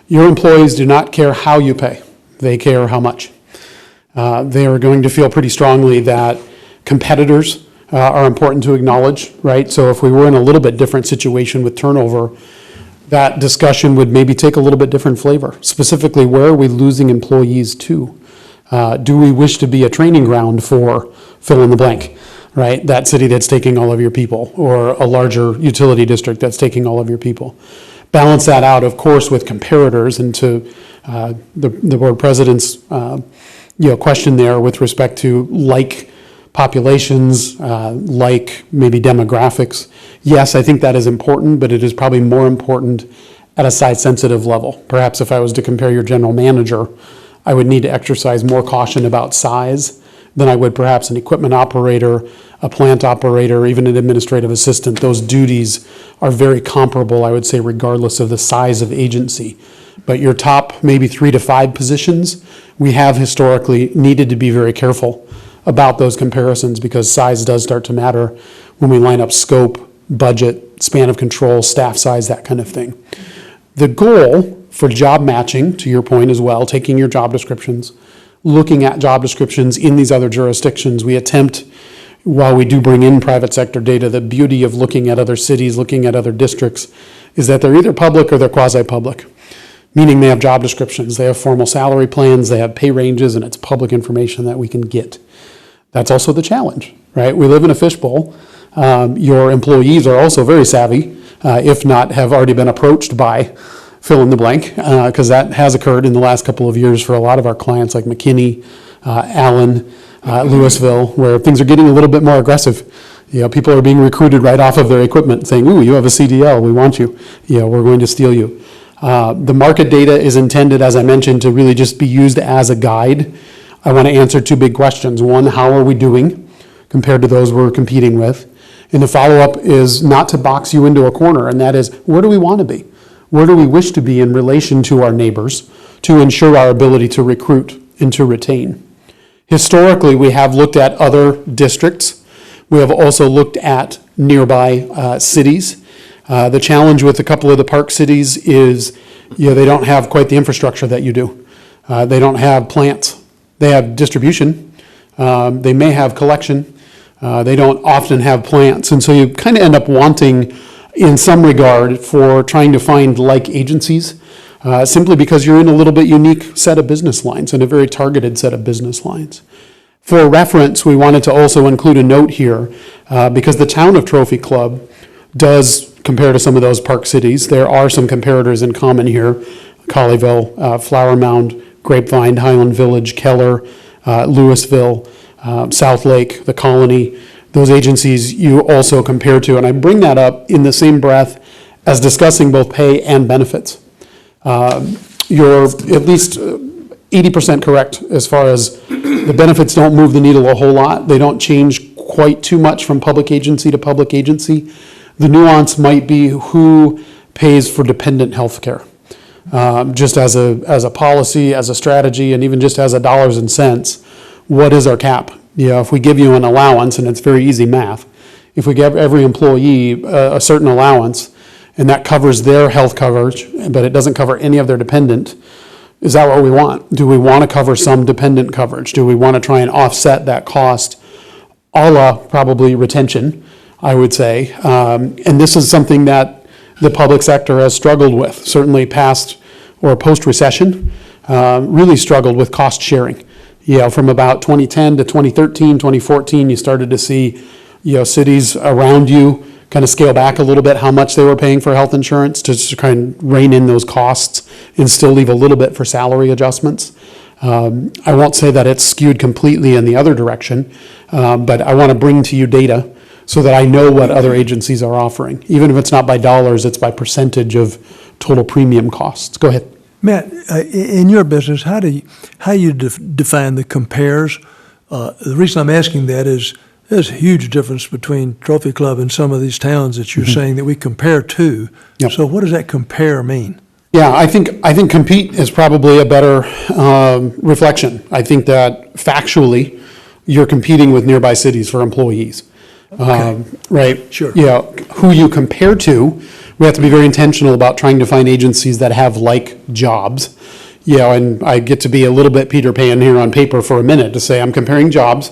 your employees do not care how you pay, they care how much. They are going to feel pretty strongly that competitors are important to acknowledge, right? So if we were in a little bit different situation with turnover, that discussion would maybe take a little bit different flavor. Specifically, where are we losing employees to? Do we wish to be a training ground for fill in the blank, right? That city that's taking all of your people, or a larger utility district that's taking all of your people. Balance that out, of course, with comparators, and to the board president's question there with respect to like populations, like maybe demographics. Yes, I think that is important, but it is probably more important at a size-sensitive level. Perhaps if I was to compare your general manager, I would need to exercise more caution about size than I would perhaps an equipment operator, a plant operator, even an administrative assistant. Those duties are very comparable, I would say, regardless of the size of agency. But your top maybe 3 to 5 positions, we have historically needed to be very careful about those comparisons, because size does start to matter when we line up scope, budget, span of control, staff size, that kind of thing. The goal for job matching, to your point as well, taking your job descriptions, looking at job descriptions in these other jurisdictions, we attempt, while we do bring in private sector data, the beauty of looking at other cities, looking at other districts, is that they're either public or they're quasi-public. Meaning they have job descriptions, they have formal salary plans, they have pay ranges, and it's public information that we can get. That's also the challenge, right? We live in a fishbowl. Your employees are also very savvy, if not have already been approached by fill in the blank, because that has occurred in the last couple of years for a lot of our clients like McKinney, Allen, Louisville, where things are getting a little bit more aggressive. People are being recruited right off of their equipment saying, ooh, you have a CDL, we want you. We're going to steal you. The market data is intended, as I mentioned, to really just be used as a guide. I want to answer 2 big questions. One, how are we doing compared to those we're competing with? And the follow-up is not to box you into a corner, and that is, where do we want to be? Where do we wish to be in relation to our neighbors to ensure our ability to recruit and to retain? Historically, we have looked at other districts. We have also looked at nearby cities. The challenge with a couple of the park cities is, they don't have quite the infrastructure that you do. They don't have plants. They have distribution. They may have collection. They don't often have plants. And so you kind of end up wanting, in some regard, for trying to find like agencies, simply because you're in a little bit unique set of business lines and a very targeted set of business lines. For reference, we wanted to also include a note here, because the town of Trophy Club does compare to some of those park cities. There are some comparators in common here: Colleyville, Flower Mound, Grapevine, Highland Village, Keller, Louisville, South Lake, the Colony. Those agencies you also compare to, and I bring that up in the same breath as discussing both pay and benefits. You're at least 80% correct as far as the benefits don't move the needle a whole lot. They don't change quite too much from public agency to public agency. The nuance might be who pays for dependent health care. Just as a policy, as a strategy, and even just as a dollars and cents, what is our cap? If we give you an allowance, and it's very easy math, if we give every employee a certain allowance, and that covers their health coverage, but it doesn't cover any of their dependent, is that what we want? Do we want to cover some dependent coverage? Do we want to try and offset that cost, a la probably retention, I would say? And this is something that the public sector has struggled with, certainly past or post-recession, really struggled with cost sharing. From about 2010 to 2013, 2014, you started to see, cities around you kind of scale back a little bit how much they were paying for health insurance to kind of rein in those costs and still leave a little bit for salary adjustments. I won't say that it's skewed completely in the other direction, but I want to bring to you data so that I know what other agencies are offering. Even if it's not by dollars, it's by percentage of total premium costs. Go ahead. Matt, in your business, how you define the compares? The reason I'm asking that is there's a huge difference between Trophy Club and some of these towns that you're saying that we compare to. Yep. So what does that compare mean? Yeah, I think compete is probably a better reflection. I think that factually, you're competing with nearby cities for employees. Okay. Right? Sure. Who you compare to, we have to be very intentional about trying to find agencies that have like jobs. And I get to be a little bit Peter Pan here on paper for a minute to say I'm comparing jobs.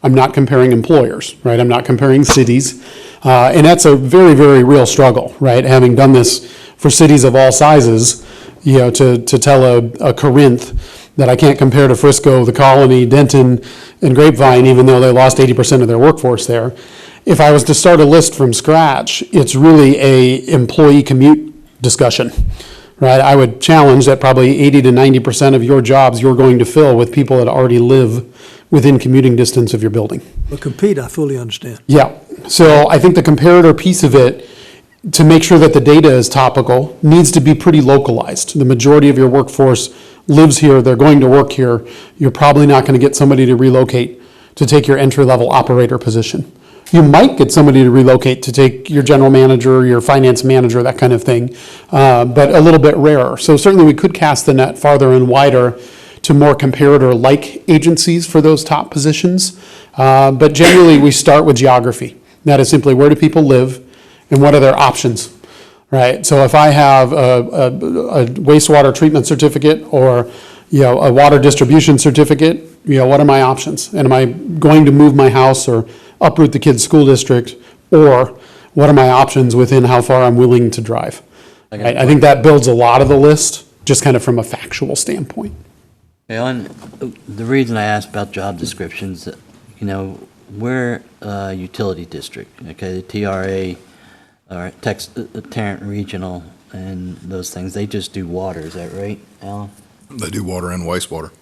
I'm not comparing employers, right? I'm not comparing cities. And that's a very, very real struggle, right? Having done this for cities of all sizes, to tell a Corinth that I can't compare to Frisco, the Colony, Denton, and Grapevine, even though they lost 80% of their workforce there. If I was to start a list from scratch, it's really a employee commute discussion, right? I would challenge that probably 80 to 90% of your jobs you're going to fill with people that already live within commuting distance of your building. But compete, I fully understand. Yeah, so I think the comparator piece of it, to make sure that the data is topical, needs to be pretty localized. The majority of your workforce lives here, they're going to work here. You're probably not going to get somebody to relocate to take your entry-level operator position. You might get somebody to relocate to take your general manager, your finance manager, that kind of thing, but a little bit rarer. So certainly we could cast the net farther and wider to more comparator-like agencies for those top positions. But generally we start with geography. That is simply where do people live and what are their options, right? So if I have a wastewater treatment certificate or a water distribution certificate, what are my options? And am I going to move my house or uproot the kid's school district, or what are my options within how far I'm willing to drive? I think that builds a lot of the list, just kind of from a factual standpoint. Okay, the reason I asked about job descriptions, we're a utility district, okay, the TRA, or Tarrant Regional, and those things, they just do water, is that right, Alan? They do water and wastewater.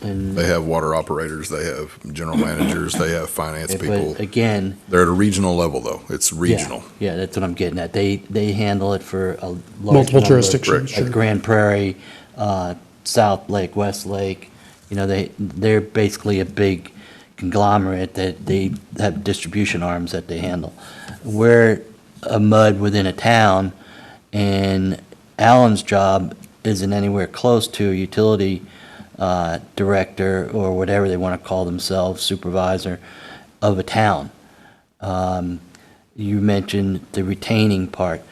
And They have water operators, they have general managers, they have finance people. But again, They're at a regional level, though. It's regional. Yeah, that's what I'm getting at. They handle it for a large Multiple number, jurisdictions, like sure. Grand Prairie, South Lake, West Lake. They're basically a big conglomerate that they have distribution arms that they handle. We're a mud within a town, And Alan's job isn't anywhere close to a utility director or whatever they want to call themselves, supervisor of a town. You mentioned the retaining part.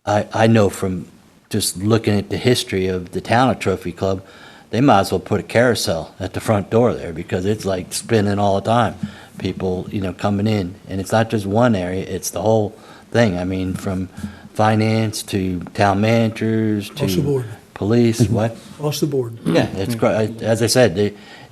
I know from just looking at the history of the town of Trophy Club, they might as well put a carousel at the front door there because it's like spinning all the time. People, coming in. And it's not just one area, it's the whole thing. I mean, from finance to town managers Across the to board. police, what? Across the board. Yeah, it's great. As I said,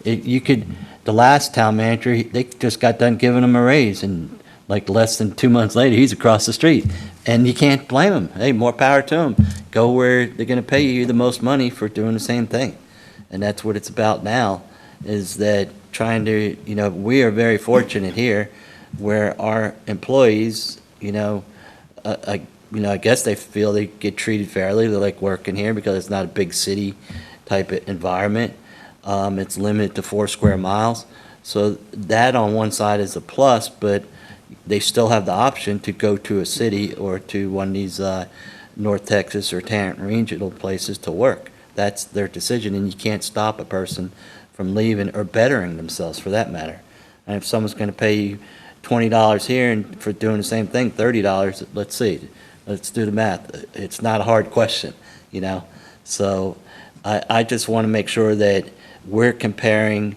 the last town manager, they just got done giving him a raise, and like less than 2 months later, he's across the street. And you can't blame him. Hey, more power to him. Go where they're going to pay you the most money for doing the same thing. And that's what it's about now, is that trying to, we are very fortunate here where our employees, I guess they feel they get treated fairly. They like working here because it's not a big city type of environment. It's limited to 4 square miles. So that on one side is a plus, but they still have the option to go to a city or to one of these North Texas or Tarrant regional places to work. That's their decision, and you can't stop a person from leaving or bettering themselves for that matter. And if someone's going to pay you $20 here and for doing the same thing, $30, let's see. Let's do the math. It's not a hard question, So I just want to make sure that we're comparing,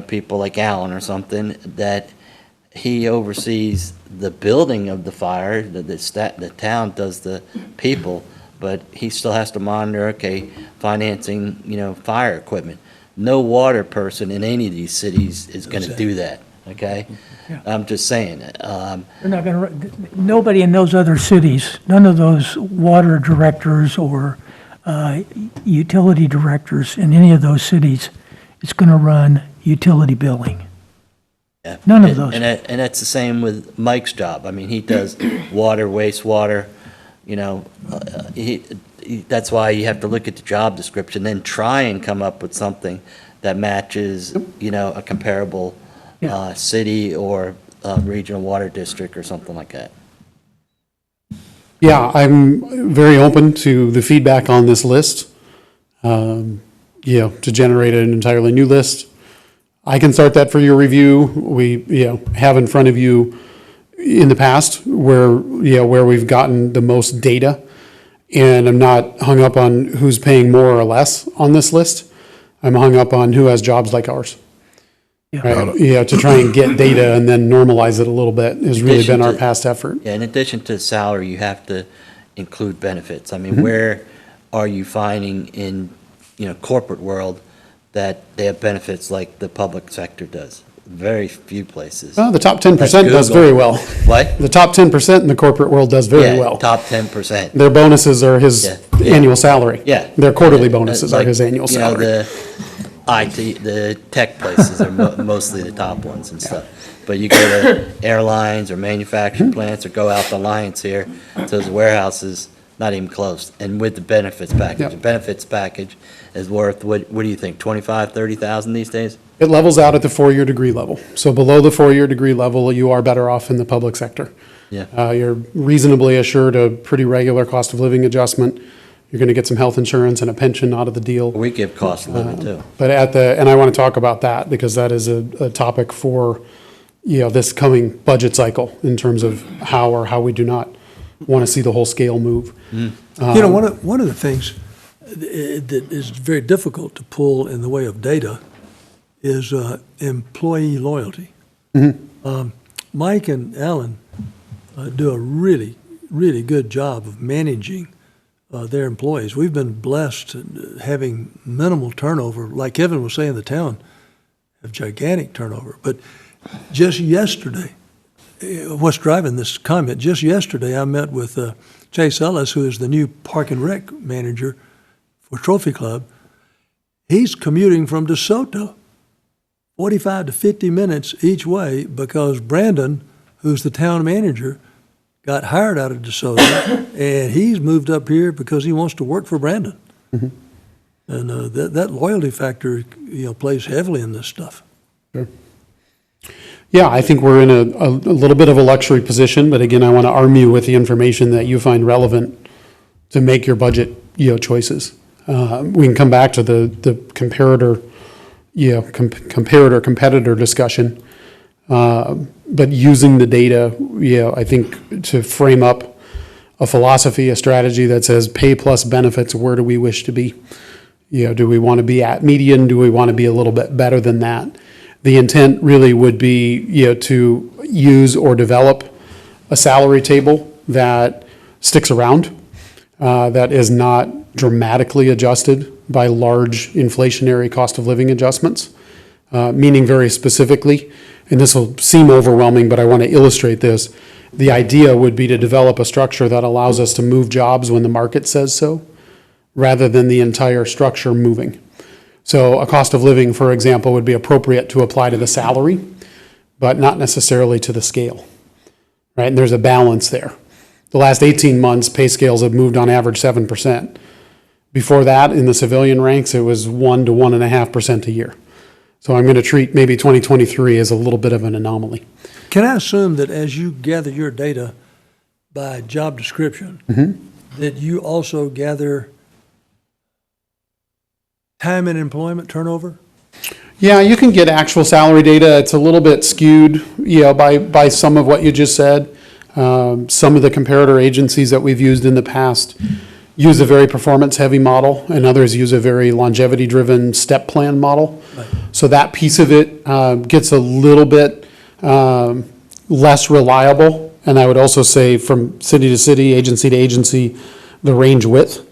people like Alan or something, that he oversees the building of the fire, the town does the people, but he still has to monitor, financing, fire equipment. No water person in any of these cities is going to do that, okay? Yeah. I'm just saying. They're not going to, nobody in those other cities, none of those water directors or utility directors in any of those cities is going to run utility billing. Yeah. None of those. And that's the same with Mike's job. I mean, he does water, wastewater, that's why you have to look at the job description, then try and come up with something that matches, a comparable city or regional water district or something like that. Yeah, I'm very open to the feedback on this list, to generate an entirely new list. I can start that for your review. We, have in front of you in the past where we've gotten the most data, and I'm not hung up on who's paying more or less on this list. I'm hung up on who has jobs like ours. Right? To try and get data and then normalize it a little bit has really been our past effort. Yeah, in addition to salary, you have to include benefits. I mean, where are you finding in, corporate world that they have benefits like the public sector does? Very few places. Well, the top 10% does very well. What? The top 10% in the corporate world does very well. Top 10%. Their bonuses are his annual salary. Yeah. Their quarterly bonuses are his annual salary. The tech places are mostly the top ones and stuff. But you go to airlines or manufacturing plants or go out to Alliance here, to those warehouses, not even close. And with the benefits package. Yep. The benefits package is worth, what do you think, 25, 30,000 these days? It levels out at the 4-year degree level. So below the 4-year degree level, you are better off in the public sector. Yeah. You're reasonably assured a pretty regular cost of living adjustment. You're going to get some health insurance and a pension out of the deal. We give cost of living too. But and I want to talk about that because that is a topic for, this coming budget cycle in terms of how we do not want to see the whole scale move. One of the things that is very difficult to pull in the way of data is employee loyalty. Mike and Alan do a really, really good job of managing their employees. We've been blessed having minimal turnover. Like Kevin was saying, the town have gigantic turnover. But just yesterday, what's driving this comment, just yesterday I met with Chase Ellis, who is the new Park and Rec manager for Trophy Club. He's commuting from DeSoto, 45 to 50 minutes each way, because Brandon, who's the town manager, got hired out of DeSoto, and he's moved up here because he wants to work for Brandon. And that loyalty factor, plays heavily in this stuff. Sure. Yeah, I think we're in a little bit of a luxury position, but again, I want to arm you with the information that you find relevant to make your budget, choices. We can come back to the comparator, competitor discussion. But using the data, I think to frame up a philosophy, a strategy that says pay plus benefits, where do we wish to be? Do we want to be at median? Do we want to be a little bit better than that? The intent really would be, to use or develop a salary table that sticks around, that is not dramatically adjusted by large inflationary cost of living adjustments, meaning very specifically, and this will seem overwhelming, but I want to illustrate this. The idea would be to develop a structure that allows us to move jobs when the market says so, rather than the entire structure moving. So a cost of living, for example, would be appropriate to apply to the salary, but not necessarily to the scale, right? And there's a balance there. The last 18 months, pay scales have moved on average 7%. Before that, in the civilian ranks, it was 1 to 1.5% a year. So I'm going to treat maybe 2023 as a little bit of an anomaly. Can I assume that as you gather your data by job description, that you also gather time and employment turnover? Yeah, you can get actual salary data. It's a little bit skewed, by some of what you just said. Some of the comparator agencies that we've used in the past use a very performance-heavy model, and others use a very longevity-driven step plan model. Right. So that piece of it gets a little bit less reliable. And I would also say from city to city, agency to agency, the range width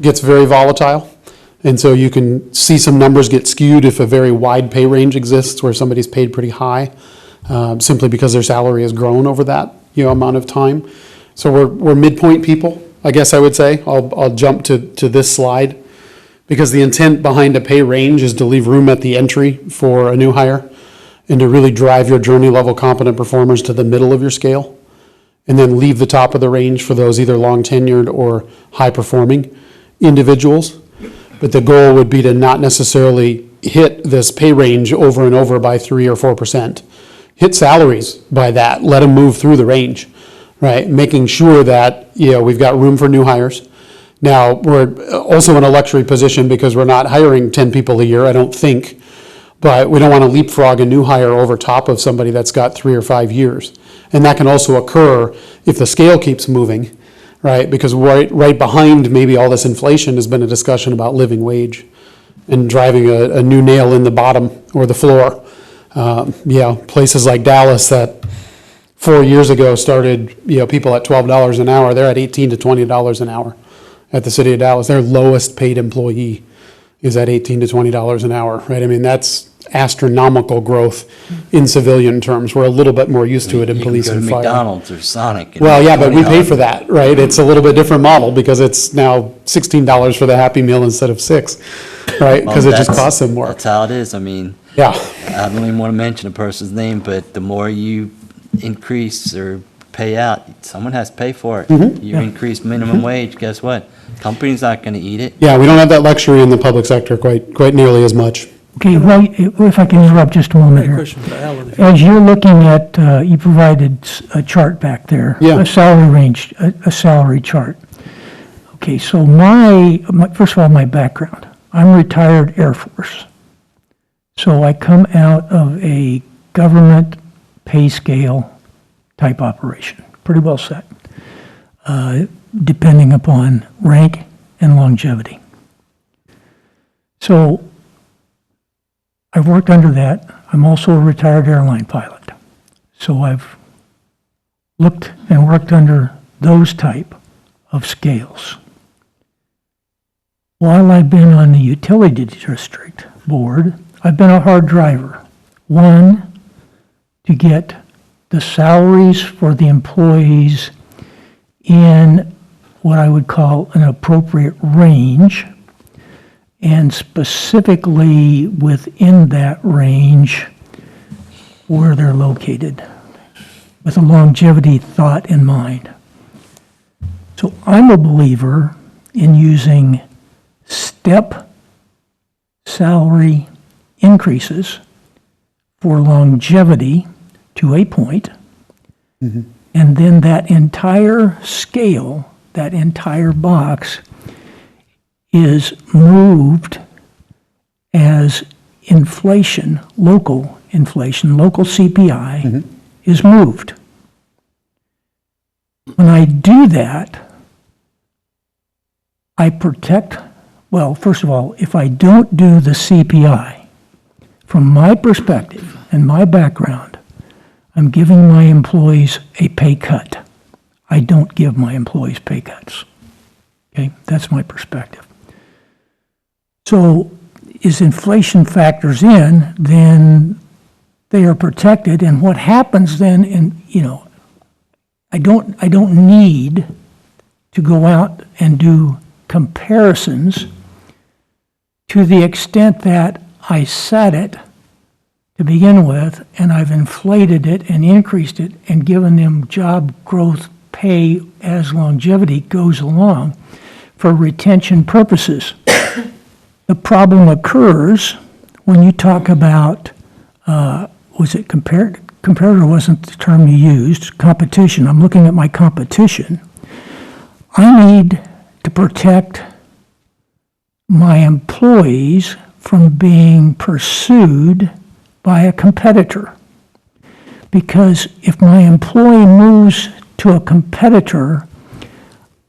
gets very volatile. And so you can see some numbers get skewed if a very wide pay range exists where somebody's paid pretty high, simply because their salary has grown over that amount of time. So we're midpoint people, I guess I would say. I'll jump to this slide, because the intent behind a pay range is to leave room at the entry for a new hire and to really drive your journey level competent performers to the middle of your scale, and then leave the top of the range for those either long tenured or high performing individuals. But the goal would be to not necessarily hit this pay range over and over by 3 or 4%. Hit salaries by that, let them move through the range, right? Making sure that, we've got room for new hires. Now, we're also in a luxury position because we're not hiring 10 people a year, I don't think, but we don't want to leapfrog a new hire over top of somebody that's got 3 or 5 years. And that can also occur if the scale keeps moving, right? Because right behind maybe all this inflation has been a discussion about living wage and driving a new nail in the bottom or the floor. Places like Dallas that 4 years ago started, people at $12 an hour, they're at $18 to $20 an hour at the city of Dallas. Their lowest paid employee is at $18 to $20 an hour, right? I mean, that's astronomical growth in civilian terms. We're a little bit more used to it in police and fire. You can go to McDonald's or Sonic. Well, yeah, but we pay for that, right? It's a little bit different model because it's now $16 for the Happy Meal instead of $6, right? Because it just costs them more. That's how it is. I mean, Yeah, I don't even want to mention a person's name, but the more you increase or pay out, someone has to pay for it. You increase minimum wage, guess what? Company's not going to eat it. yeah, we don't have that luxury in the public sector quite nearly as much. Okay, well, if I can interrupt just a moment here. Question for Alan. As you're looking at, you provided a chart back there. Yeah. A salary range, a salary chart. Okay, so first of all, my background. I'm retired Air Force. So I come out of a government pay scale type operation, pretty well set, depending upon rank and longevity. So I've worked under that. I'm also a retired airline pilot. So I've looked and worked under those type of scales. While I've been on the utility district board, I've been a hard driver. One, to get the salaries for the employees in what I would call an appropriate range, and specifically within that range where they're located, with a longevity thought in mind. So I'm a believer in using step salary increases for longevity to a point, and then that entire scale that entire box is moved as inflation, local CPI is moved. When I do that, I protect, well, first of all, if I don't do the CPI, from my perspective and my background, I'm giving my employees a pay cut. I don't give my employees pay cuts. Okay, that's my perspective. So as inflation factors in, then they are protected. And what happens then, I don't need to go out and do comparisons to the extent that I set it to begin with, and I've inflated it and increased it and given them job growth pay as longevity goes along for retention purposes. The problem occurs when you talk about, was it comparator wasn't the term you used, competition. I'm looking at my competition. I need to protect my employees from being pursued by a competitor. Because if my employee moves to a competitor,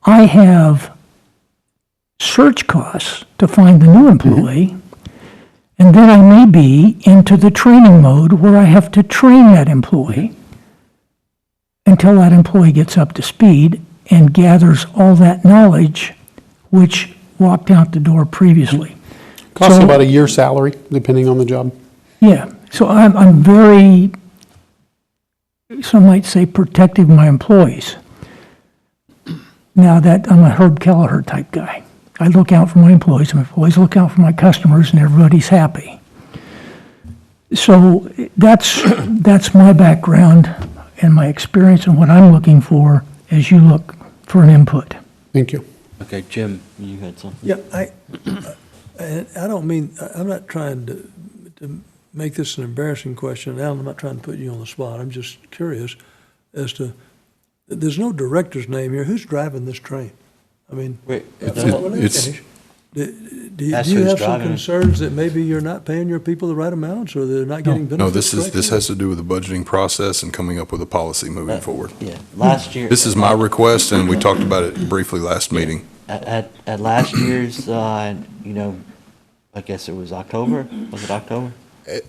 I have search costs to find the new employee, and then I may be into the training mode where I have to train that employee until that employee gets up to speed and gathers all that knowledge which walked out the door previously. Costs So- about a year's salary, depending on the job. Yeah, so I'm very, some might say, protective of my employees. Now that, I'm a Herb Kelleher type guy. I look out for my employees look out for my customers, and everybody's happy. So that's my background and my experience and what I'm looking for as you look for an input. Thank you. Okay, Jim, you had something? Yeah, I don't mean, I'm not trying to make this an embarrassing question. Alan, I'm not trying to put you on the spot. I'm just curious as to, there's no director's name here. Who's driving this train? I mean, Wait, let me it's- finish. Do That's you who's have some driving it. concerns that maybe you're not paying your people the right amounts, or they're not getting benefits No, this correctly? has to do with the budgeting process and coming up with a policy moving forward. Yeah, last year. This is my request, and we talked about it briefly last meeting. At last year's, I guess it was October, was it October?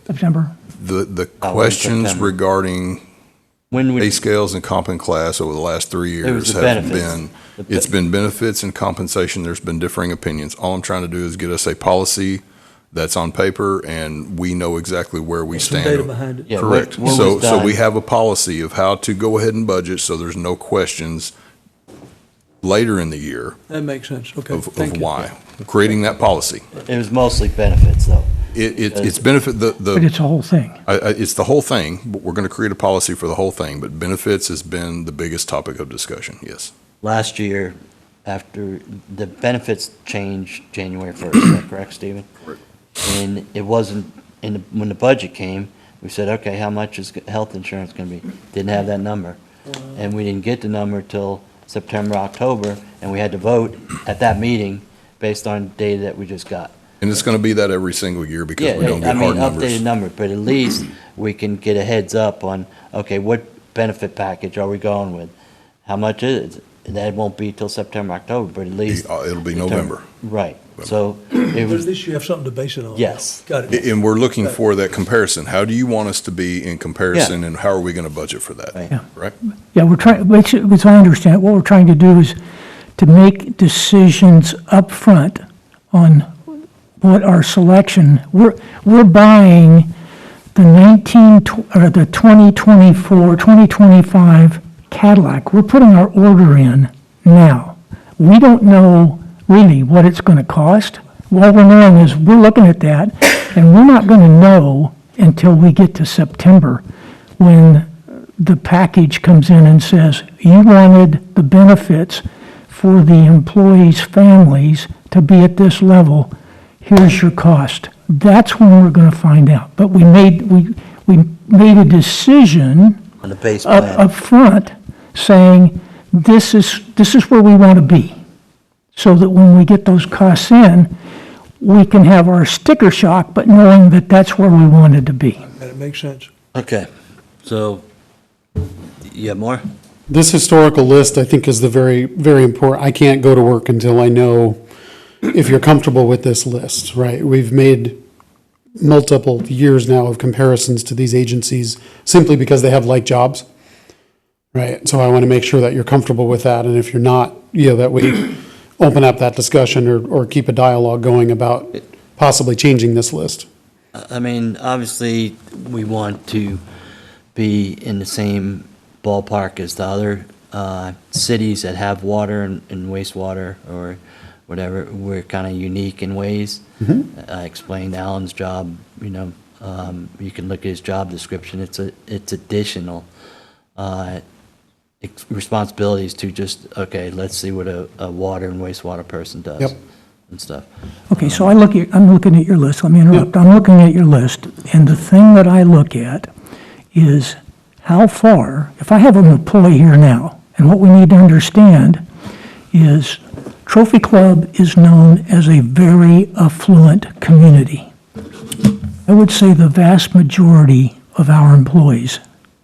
September? The Oh, in questions September. regarding When pay would, scales and comp and class over the last 3 It was years the have benefits. been, The be- it's been benefits and compensation. There's been differing opinions. All I'm trying to do is get us a policy that's on paper, and we know exactly where we Some stand. data behind it. Yeah, Correct. what So, was so we done- have a policy of how to go ahead and budget, so there's no questions later in the year That makes sense. Okay, of thank you. why. Creating that policy. it was mostly benefits, though. It's benefit, But it's a whole thing. it's the whole thing, but we're going to create a policy for the whole thing, but benefits has been the biggest topic of discussion, yes. Last year, after, the benefits changed January 1st, is that correct, Stephen? Correct. And it wasn't, when the budget came, we said, okay, how much is health insurance going to be? Didn't have that number. And we didn't get the number till September, October, and we had to vote at that meeting based on data that we just got. And it's going to be that every single year because Yeah, we don't I get hard mean, updated numbers. number, but at least we can get a heads up on, okay, what benefit package are we going with? How much is it? That won't be till September, October, but at least. It'll be determine- November. Right, so it But at was, least you have something to base it on. Yes. Got it. And we're looking for that comparison. How do you want us to be in comparison, and how are we going to budget for that? Right. Yeah. Right? Yeah, we're trying, as I understand, it, what we're trying to do is to make decisions up front on what our selection, we're buying the 2024, 2025 Cadillac. We're putting our order in now. We don't know really what it's going to cost. All we're knowing is we're looking at that, and we're not going to know until we get to September when the package comes in and says, you wanted the benefits for the employees' families to be at this level, here's your cost. That's when we're going to find out. But we made a decision on the base up plan. front saying this is where we want to be, so that when we get those costs in, we can have our sticker shock, but knowing that that's where we wanted to be. And it makes sense. Okay, so, you have more? This historical list, I think, is the very, very important. I can't go to work until I know if you're comfortable with this list, right? We've made multiple years now of comparisons to these agencies simply because they have like jobs, right? So I want to make sure that you're comfortable with that, and if you're not, that we open up that discussion or keep a dialogue going about possibly changing this list. I mean, obviously, we want to be in the same ballpark as the other cities that have water and wastewater or whatever. We're kind of unique in ways. I explained Alan's job, you can look at his job description. It's additional responsibilities to just, okay, let's see what a water and wastewater person does. Yep. And stuff. Okay, so I'm looking at your list, let me interrupt. I'm looking at your list, and the thing that I look at is how far, if I have an employee here now, and what we need to understand is Trophy Club is known as a very affluent community. I would say the vast majority of our employees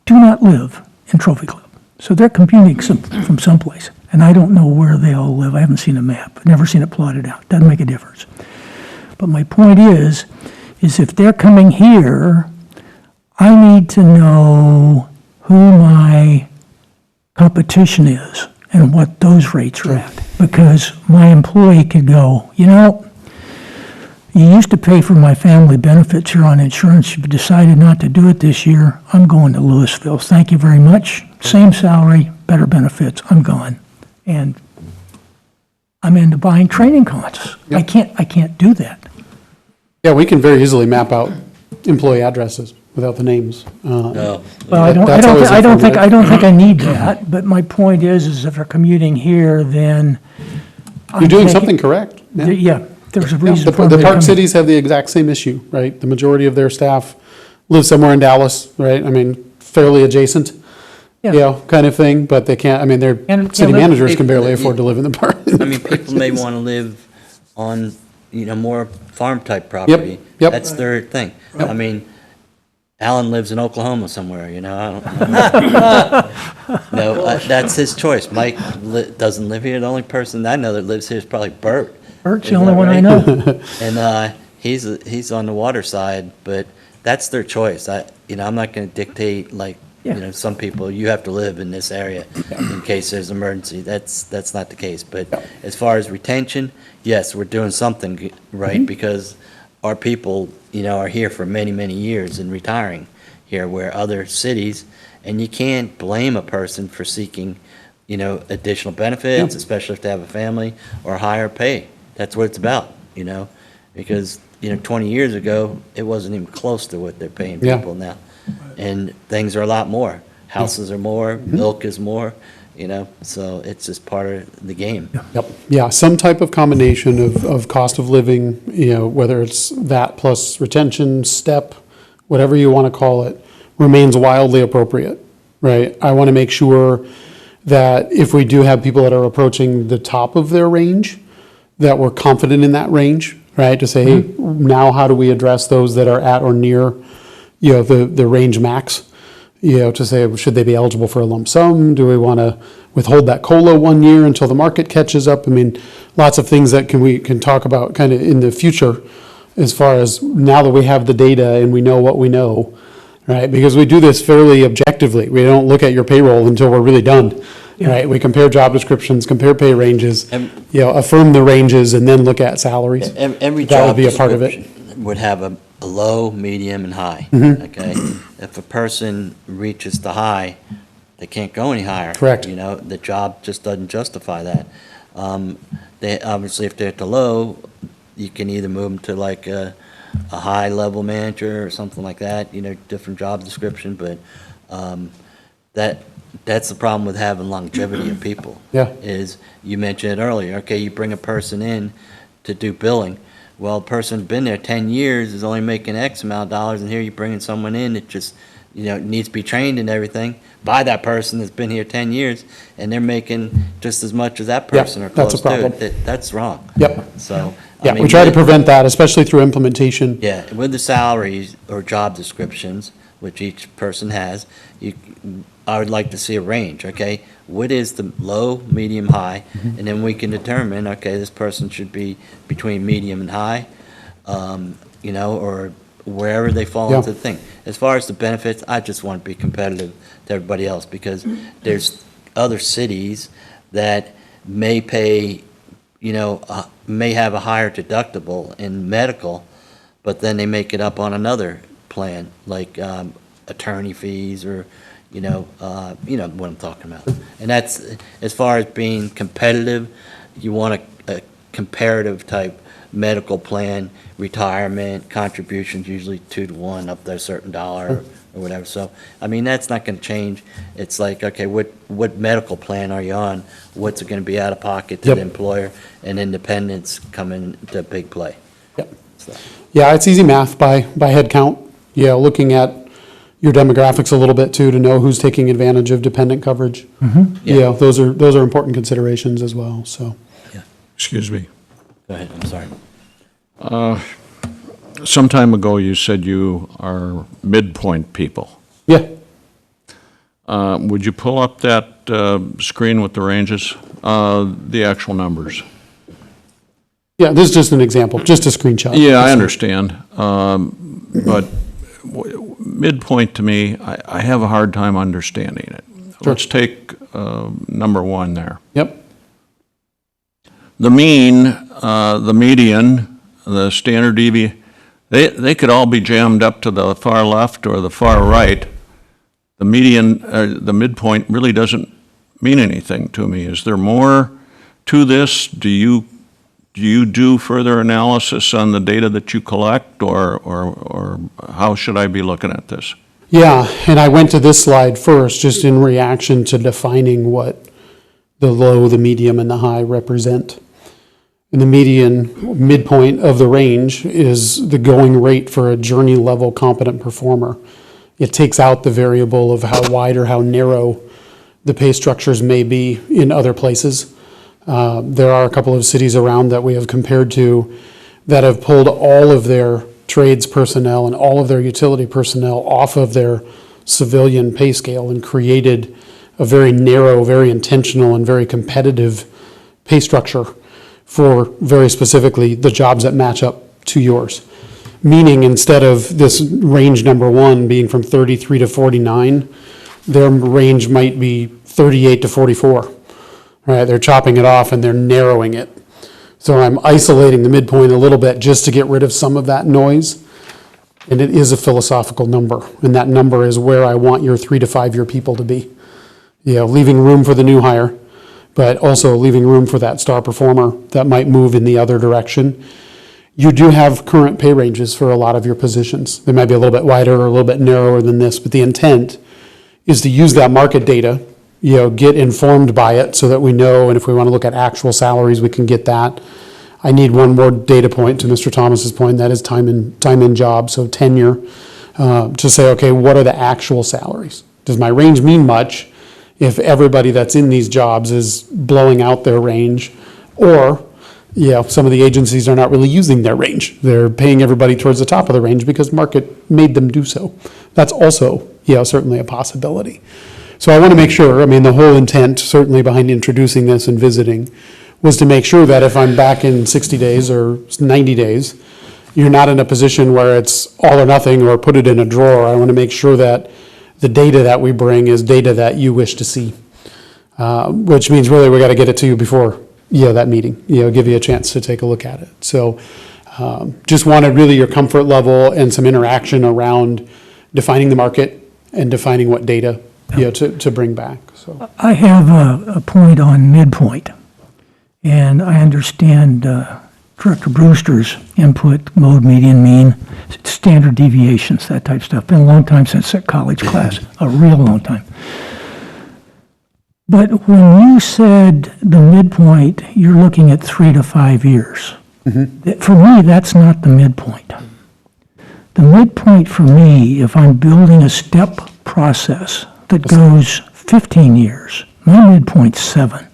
do not live in Trophy Club. So they're commuting from someplace, and I don't know where they all live. I haven't seen a map, I've never seen it plotted out. Doesn't make a difference. But my point is if they're coming here, I need to know who my competition is and what those rates are at. Because my employee could go, you used to pay for my family benefits here on insurance. You've decided not to do it this year. I'm going to Louisville. Thank you very much. Same salary, better benefits. I'm gone. And I'm into buying training costs. I can't do that. Yeah, we can very easily map out employee addresses without the names. No. Well, I That's always don't think informative. I need that. But my point is if they're commuting here, then You're doing something correct. Yeah. Yeah, there's a Yeah, reason for The them to park come. cities have the exact same issue, right? The majority of their staff live somewhere in Dallas, right? I mean, fairly adjacent, Yeah. kind of thing, but they can't, I mean, their And- city yeah, managers can people- barely afford to live in the park. I mean, people may want to live on, more farm-type property. yep. That's their thing. I mean, Alan lives in Oklahoma somewhere, I don't know. No, that's his choice. Mike doesn't live here. The only person I know that lives here is probably Bert. Bert's the Isn't only that one I right? know. And he's on the water side, but that's their choice. I'm not going to dictate, Yeah. some people, you have to live in this area in case there's an emergency. That's not the case. But as far as retention, yes, we're doing something right because our people, are here for many, many years and retiring here, where other cities, and you can't blame a person for seeking, additional benefits, especially if they have a family, or higher pay. That's what it's about, because, 20 years ago, it wasn't even close to what they're paying Yeah. people now. And things are a lot more. Houses are more, milk is more, so it's just part of the game. Yep, yeah, some type of combination of cost of living, whether it's that plus retention, step, whatever you want to call it, remains wildly appropriate, right? I want to make sure that if we do have people that are approaching the top of their range, that we're confident in that range, right? To say, hey, now how do we address those that are at or near, the range max? To say, should they be eligible for a lump sum? Do we want to withhold that COLA 1 year until the market catches up? I mean, lots of things that we can talk about kind of in the future as far as now that we have the data and we know what we know, right? Because we do this fairly objectively. We don't look at your payroll until we're really done, right? We compare job descriptions, compare pay ranges, affirm the ranges, and then look at salaries. Every That would job be a part of it. description would have a low, medium, and high, Mm-hmm. okay? If a person reaches the high, they can't go any higher. Correct. The job just doesn't justify that. They, obviously, if they're at the low, you can either move them to like a high-level manager or something like that, different job description, but that's the problem with having longevity of people. Yeah. Is, you mentioned it earlier, okay, you bring a person in to do billing. Well, a person's been there 10 years, is only making X amount of dollars, and here you're bringing someone in that just needs to be trained and everything by that person that's been here 10 years, and they're making just as much as that person or that's a close to problem. it. That's wrong. Yep. So, I Yeah, mean, we try to prevent that, especially through implementation. yeah, with the salaries or job descriptions, which each person has, I would like to see a range, okay? What is the low, medium, high? And then we can determine, okay, this person should be between medium and high, or wherever they fall Yeah. into the thing. As far as the benefits, I just want to be competitive to everybody else, because there's other cities that may pay, may have a higher deductible in medical, but then they make it up on another plan, like attorney fees or, you know what I'm talking about. And that's, as far as being competitive, you want a comparative type medical plan, retirement, contributions, usually 2 to 1 up to a certain dollar or whatever. So, I mean, that's not gonna change. It's like, okay, what medical plan are you on? What's it gonna be out of pocket to the Yep. employer? And independence come into big play. Yep. So, Yeah, it's easy math by head count. Yeah, looking at your demographics a little bit too, to know who's taking advantage of dependent coverage. Yeah, those are important considerations as well, so. Excuse me. Go ahead, I'm sorry. Some time ago, you said you are midpoint people. Yeah, Would you pull up that screen with the ranges, the actual numbers? yeah, this is just an example, just a screenshot. Yeah, I understand. But midpoint to me, I have a hard time understanding it. Sure. Let's take number 1 there. Yep, The mean, the median, the standard deviation, they could all be jammed up to the far left or the far right. The median, the midpoint really doesn't mean anything to me. Is there more to this? Do you do further analysis on the data that you collect, or how should I be looking at this? yeah, and I went to this slide first, just in reaction to defining what the low, the medium, and the high represent. And the median midpoint of the range is the going rate for a journey level competent performer. It takes out the variable of how wide or how narrow the pay structures may be in other places. There are a couple of cities around that we have compared to that have pulled all of their trades personnel and all of their utility personnel off of their civilian pay scale and created a very narrow, very intentional, and very competitive pay structure for very specifically the jobs that match up to yours. Meaning, instead of this range number 1 being from 33 to 49, their range might be 38 to 44. Right, they're chopping it off and they're narrowing it. So I'm isolating the midpoint a little bit just to get rid of some of that noise. And it is a philosophical number, and that number is where I want your 3 to 5 year people to be. Leaving room for the new hire, but also leaving room for that star performer that might move in the other direction. You do have current pay ranges for a lot of your positions. They might be a little bit wider or a little bit narrower than this, but the intent is to use that market data, get informed by it so that we know, and if we want to look at actual salaries, we can get that. I need one more data point to Mr. Thomas's point, that is time in job, so tenure, to say, okay, what are the actual salaries? Does my range mean much if everybody that's in these jobs is blowing out their range? Or, some of the agencies are not really using their range. They're paying everybody towards the top of the range because market made them do so. That's also, certainly a possibility. So I want to make sure, the whole intent certainly behind introducing this and visiting was to make sure that if I'm back in 60 days or 90 days, you're not in a position where it's all or nothing or put it in a drawer. I want to make sure that the data that we bring is data that you wish to see, which means really we got to get it to you before that meeting, give you a chance to take a look at it. So just wanted really your comfort level and some interaction around defining the market and defining what data to bring back. So I have a point on midpoint, and I understand Director Brewster's input, mode, median, mean, standard deviations, that type of stuff. Been a long time since that college class, a real long time. But when you said the midpoint, you're looking at 3 to 5 years. For me, that's not the midpoint. The midpoint for me, if I'm building a step process that goes 15 years, my midpoint's 7.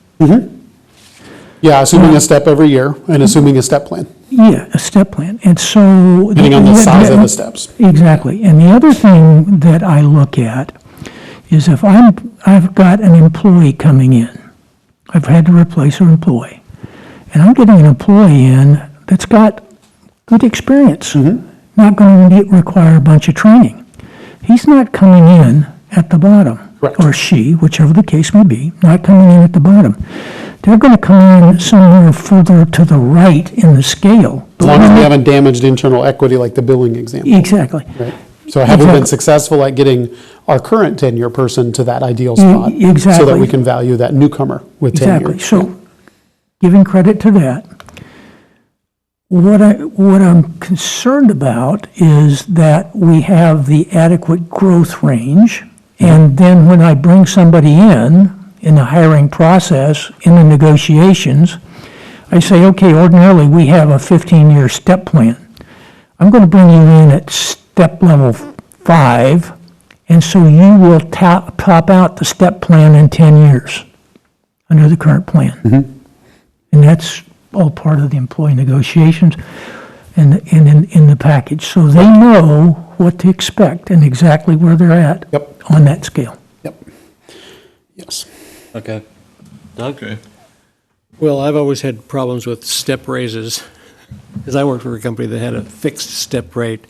Yeah, assuming a step every year and assuming a step plan, Yeah, a step plan. And so. depending on the size of the steps. Exactly. And the other thing that I look at is if I've got an employee coming in, I've had to replace an employee, and I'm getting an employee in that's got good experience, not going to require a bunch of training. He's not coming in at the bottom. Correct. Or she, whichever the case may be, not coming in at the bottom. They're going to come in somewhere further to the right in the scale. As long as we haven't damaged internal equity like the billing example. Exactly. Right. So have we been Exactly. successful at getting our current tenure person to that ideal spot? So that exactly. we can value that newcomer with tenure? Exactly. So, giving credit to that, what I'm concerned about is that we have the adequate growth range, and then when I bring somebody in the hiring process, in the negotiations, I say, okay, ordinarily, we have a 15-year step plan. I'm going to bring you in at step level 5, and so you will top out the step plan in 10 years under the current plan. And that's all part of the employee negotiations and in the package. So they know what to expect and exactly where they're at on that scale. Yep. Yes. Okay. Doug? Okay. Well, I've always had problems with step raises, because I worked for a company that had a fixed step rate,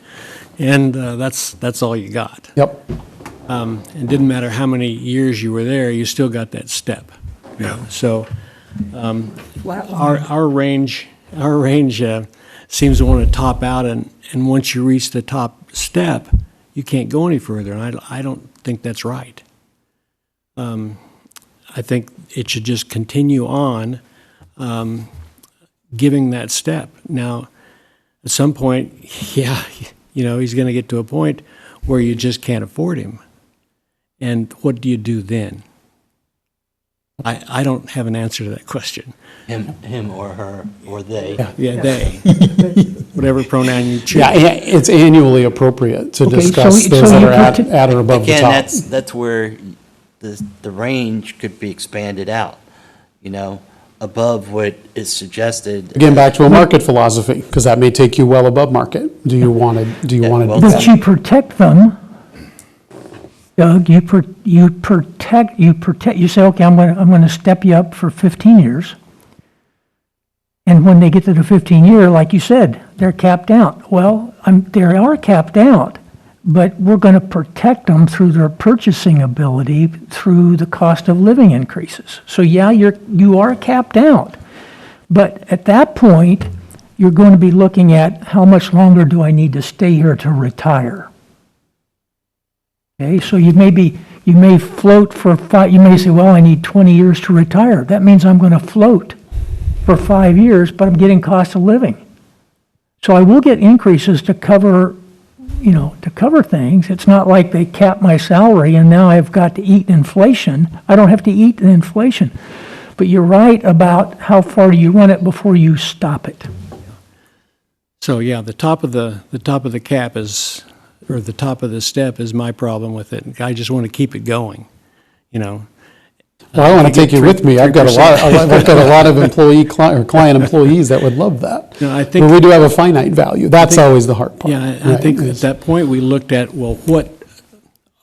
and that's all you got. Yep. It didn't matter how many years you were there, you still got that step. Yeah. So our range seems to want to top out, and once you reach the top step, you can't go any further, and I don't think that's right. I think it should just continue on giving that step. Now, at some point, he's going to get to a point where you just can't afford him. And what do you do then? I don't have an answer to that question. Him or her or they. Yeah, they. Whatever pronoun you choose. Yeah, it's annually appropriate to Okay, discuss so those that you are put at or above the Again, top. that's where the range could be expanded out, above what is suggested. Again, back to a market philosophy, because that may take you well above market. Do you want to do well, that? But you protect them, Doug, you protect, you say, okay, I'm going to step you up for 15 years. And when they get to the 15-year, like you said, they're capped out. Well, they are capped out, but we're going to protect them through their purchasing ability, through the cost of living increases. So yeah, you are capped out. But at that point, you're going to be looking at how much longer do I need to stay here to retire? Okay, so you may float for 5, you may say, well, I need 20 years to retire. That means I'm going to float for 5 years, but I'm getting cost of living. So I will get increases to cover things. It's not like they cap my salary and now I've got to eat inflation. I don't have to eat the inflation. But you're right about how far do you run it before you stop it. So yeah, the top of the cap is, or the top of the step is my problem with it. I just want to keep it going, Well, I want to take you with me. I've got a lot of client employees that would love that. No, I think- But we do have a finite value. That's always the hard part. Yeah, I Right. think at that point, we looked at, well, what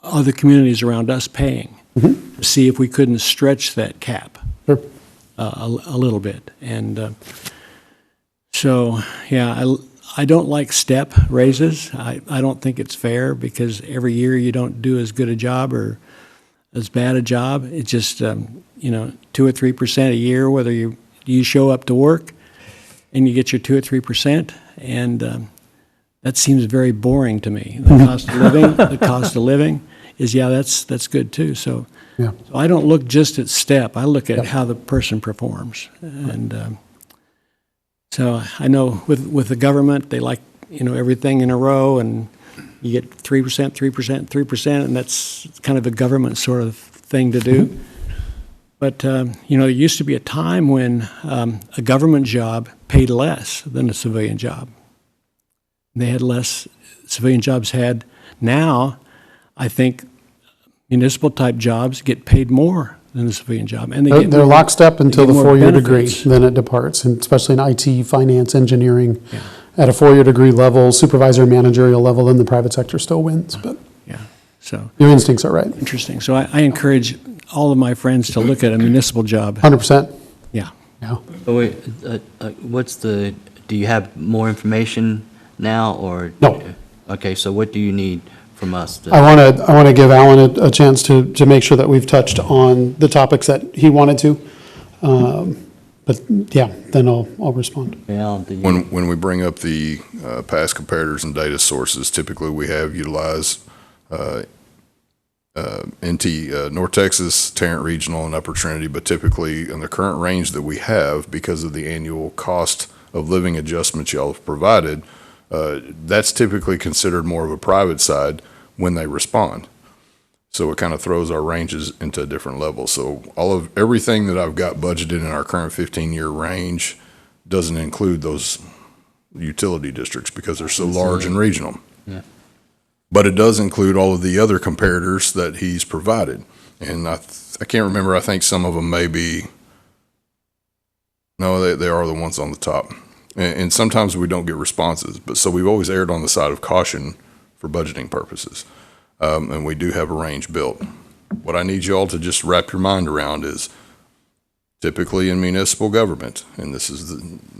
are the communities around us paying? To see if we couldn't stretch that cap Sure. a little bit. And so, yeah, I don't like step raises. I don't think it's fair, because every year you don't do as good a job or as bad a job. It's just, 2 or 3% a year, whether you show up to work and you get your 2 or 3%, and that seems very boring to me. The cost of living is, that's good too. So I don't look just at step. I look at how the person performs. And so I know with the government, they like, everything in a row, and you get 3%, 3%, 3%, and that's kind of a government sort of thing to do. But, there used to be a time when a government job paid less than a civilian job. They had less civilian jobs had. Now, I think municipal-type jobs get paid more than the civilian job, and They're lockstep until the more four-year degree, benefits. then it departs, and especially in IT, finance, engineering. At a four-year degree level, supervisor, managerial level, then the private sector still wins, but Yeah, so, your instincts are right. interesting. So I encourage all of my friends to look at a municipal job. 100%. Yeah. Yeah. Oh, wait, do you have more information now, or? No. Okay, so what do you need from us? I want to give Alan a chance to make sure that we've touched on the topics that he wanted to. But yeah, then I'll respond. Alan, do you? When we bring up the past comparators and data sources, typically we have utilized North Texas, Tarrant Regional, and Upper Trinity, but typically in the current range that we have, because of the annual cost of living adjustments y'all have provided, that's typically considered more of a private side when they respond. So it kind of throws our ranges into a different level. So everything that I've got budgeted in our current 15-year range doesn't include those utility districts because they're so large and regional. Yeah. But it does include all of the other comparators that he's provided. And I can't remember, I think some of them may be, no, they are the ones on the top. And sometimes we don't get responses, but so we've always erred on the side of caution for budgeting purposes. And we do have a range built. What I need you all to just wrap your mind around is typically in municipal government, and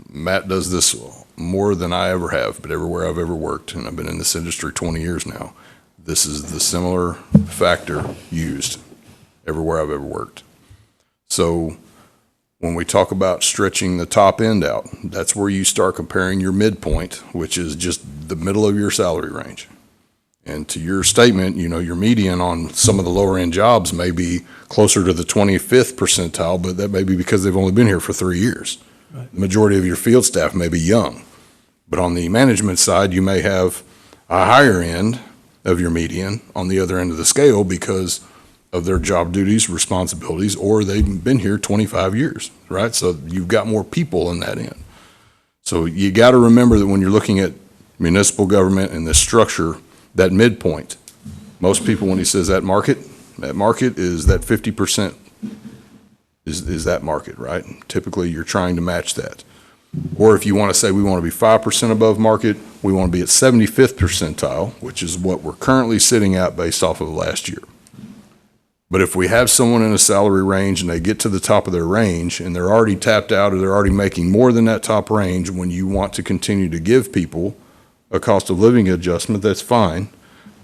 Matt does this more than I ever have, but everywhere I've ever worked, and I've been in this industry 20 years now, this is the similar factor used everywhere I've ever worked. So when we talk about stretching the top end out, that's where you start comparing your midpoint, which is just the middle of your salary range. And to your statement, your median on some of the lower end jobs may be closer to the 25th percentile, but that may be because they've only been here for 3 years. Right. The majority of your field staff may be young. But on the management side, you may have a higher end of your median on the other end of the scale because of their job duties, responsibilities, or they've been here 25 years, right? So you've got more people in that end. So you got to remember that when you're looking at municipal government and the structure, that midpoint, most people, when he says that market is that 50% is that market, right? Typically, you're trying to match that. Or if you want to say we want to be 5% above market, we want to be at 75th percentile, which is what we're currently sitting at based off of last year. But if we have someone in a salary range and they get to the top of their range and they're already tapped out or they're already making more than that top range, when you want to continue to give people a cost of living adjustment, that's fine.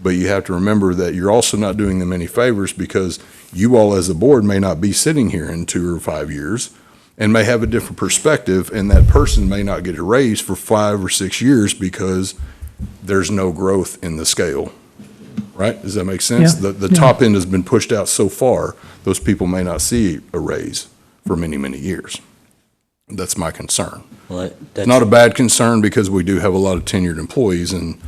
But you have to remember that you're also not doing them any favors because you all as a board may not be sitting here in 2 or 5 years and may have a different perspective, and that person may not get a raise for 5 or 6 years because there's no growth in the scale. Right? Does that make sense? Yeah. The top end has been pushed out so far, those people may not see a raise for many, many years. That's my concern. Well, It's not a bad concern because we do have a lot of tenured employees and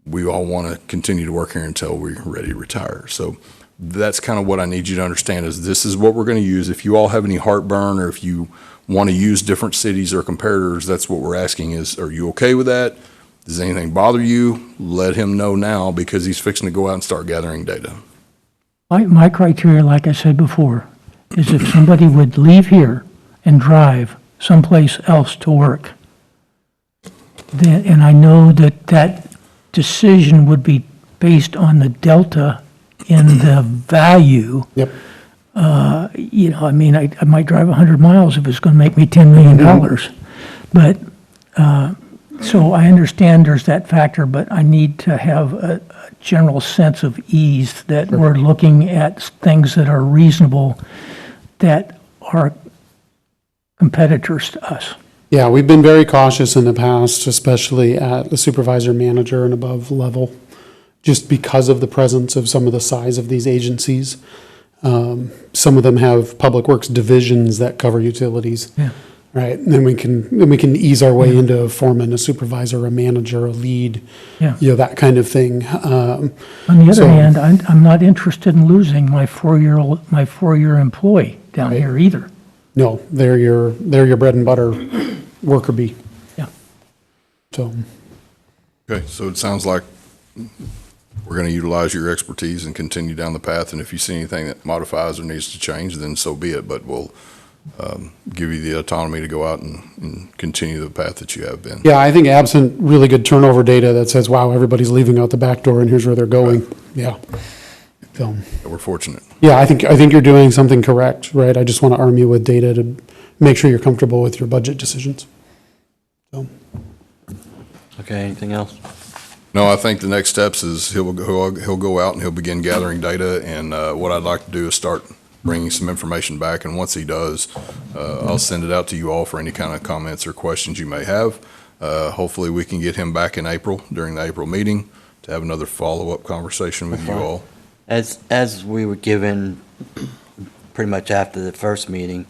we all want to continue to work here until we're ready to retire. So that's kind of what I need you to understand is this is what we're going to use. If you all have any heartburn or if you want to use different cities or comparators, that's what we're asking is, are you okay with that? Does anything bother you? Let him know now because he's fixing to go out and start gathering data. My criteria, like I said before, is if somebody would leave here and drive someplace else to work, then, and I know that decision would be based on the delta in the value. Yep. I mean, I might drive 100 miles if it's going to make me $10 million. But, so I understand there's that factor, but I need to have a general sense of ease that we're looking at things that are reasonable, that are competitors to us. Yeah, we've been very cautious in the past, especially at the supervisor, manager, and above level, just because of the presence of some of the size of these agencies. Some of them have public works divisions that cover utilities. Yeah. Right, and then we can ease our way into a foreman, a supervisor, a manager, a lead, Yeah. That kind of thing. On the other hand, I'm not interested in losing my four-year employee down here either. No, they're your bread and butter worker bee. Yeah. So, Okay, so it sounds like we're going to utilize your expertise and continue down the path, and if you see anything that modifies or needs to change, then so be it, but we'll give you the autonomy to go out and continue the path that you have been. Yeah, I think absent really good turnover data that says, wow, everybody's leaving out the back door and here's where they're going. Yeah. So, We're fortunate. yeah, I think you're doing something correct, right? I just want to arm you with data to make sure you're comfortable with your budget decisions. So, Okay, anything else? No, I think the next steps is he'll go out and he'll begin gathering data, and what I'd like to do is start bringing some information back, and once he does, I'll send it out to you all for any kind of comments or questions you may have. Hopefully, we can get him back in April, during the April meeting, to have another follow-up conversation with you all. As we were given pretty much after the first meeting,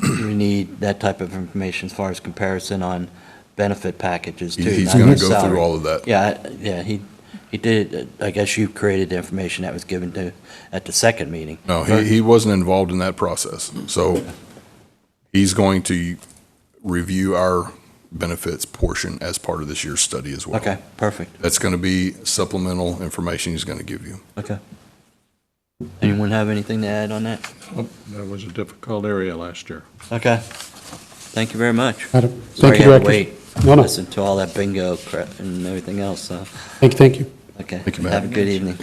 we need that type of information as far as comparison on benefit packages too. He's not going to just go salary. through all of that. Yeah, he did, I guess you created the information that was given to, at the second meeting. No, he wasn't involved in that process. So he's going to review our benefits portion as part of this year's study as well. Okay, perfect. That's going to be supplemental information he's going to give you. Okay. Anyone have anything to add on that? Oh, that was a difficult area last year. Okay. Thank you very much. Thank Sorry you, you had to Director. wait. No. Listen to all that bingo crap and everything else, so, Thank you. okay. Thank you, Matt. Have a good evening.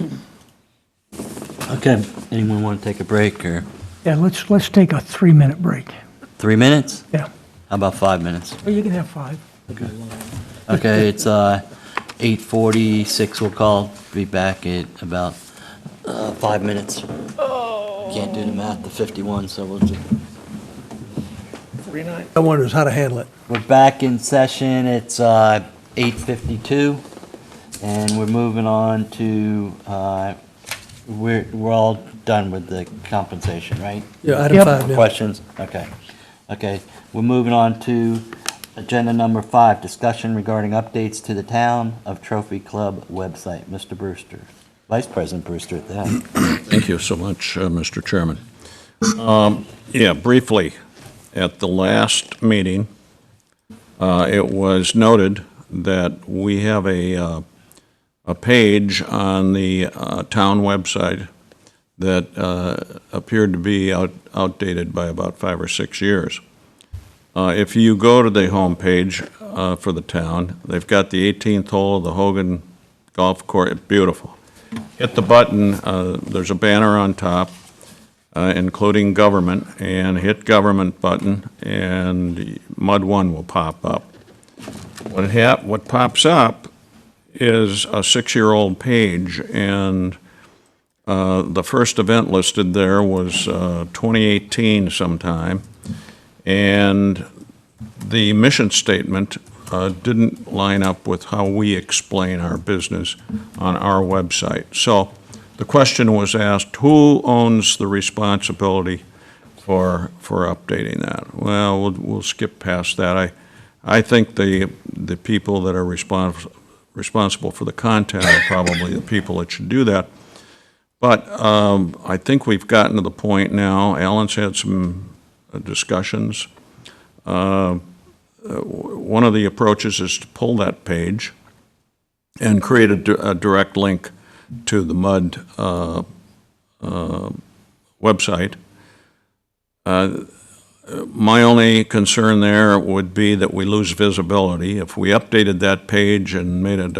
Okay, anyone want to take a break, or Yeah, let's take a 3-minute break. 3 minutes? Yeah. How about 5 minutes? Well, you can have 5. Okay, it's 8:46, we'll call, be back at about 5 minutes. Can't do the math to 51, so we'll just... I wonder is how to handle it. We're back in session, it's 8:52, and we're moving on to, we're all done with the compensation, right? Yeah, item Yep. 5 More now. questions? Okay, we're moving on to agenda number 5, discussion regarding updates to the Town of Trophy Club website. Mr. Brewster, Vice President Brewster at that. Thank you so much, Mr. Chairman. Yeah, briefly, at the last meeting, it was noted that we have a page on the town website that appeared to be outdated by about 5 or 6 years. If you go to the homepage for the town, they've got the 18th hole of the Hogan Golf Course, beautiful. Hit the button, there's a banner on top, including government, and hit government button, and MUD 1 will pop up. What pops up is a 6-year-old page, and the first event listed there was 2018 sometime, and the mission statement didn't line up with how we explain our business on our website. So the question was asked, who owns the responsibility for updating that? Well, we'll skip past that. I think the people that are responsible for the content are probably the people that should do that. But I think we've gotten to the point now, Alan's had some discussions. One of the approaches is to pull that page and create a direct link to the MUD website. My only concern there would be that we lose visibility. If we updated that page and made it,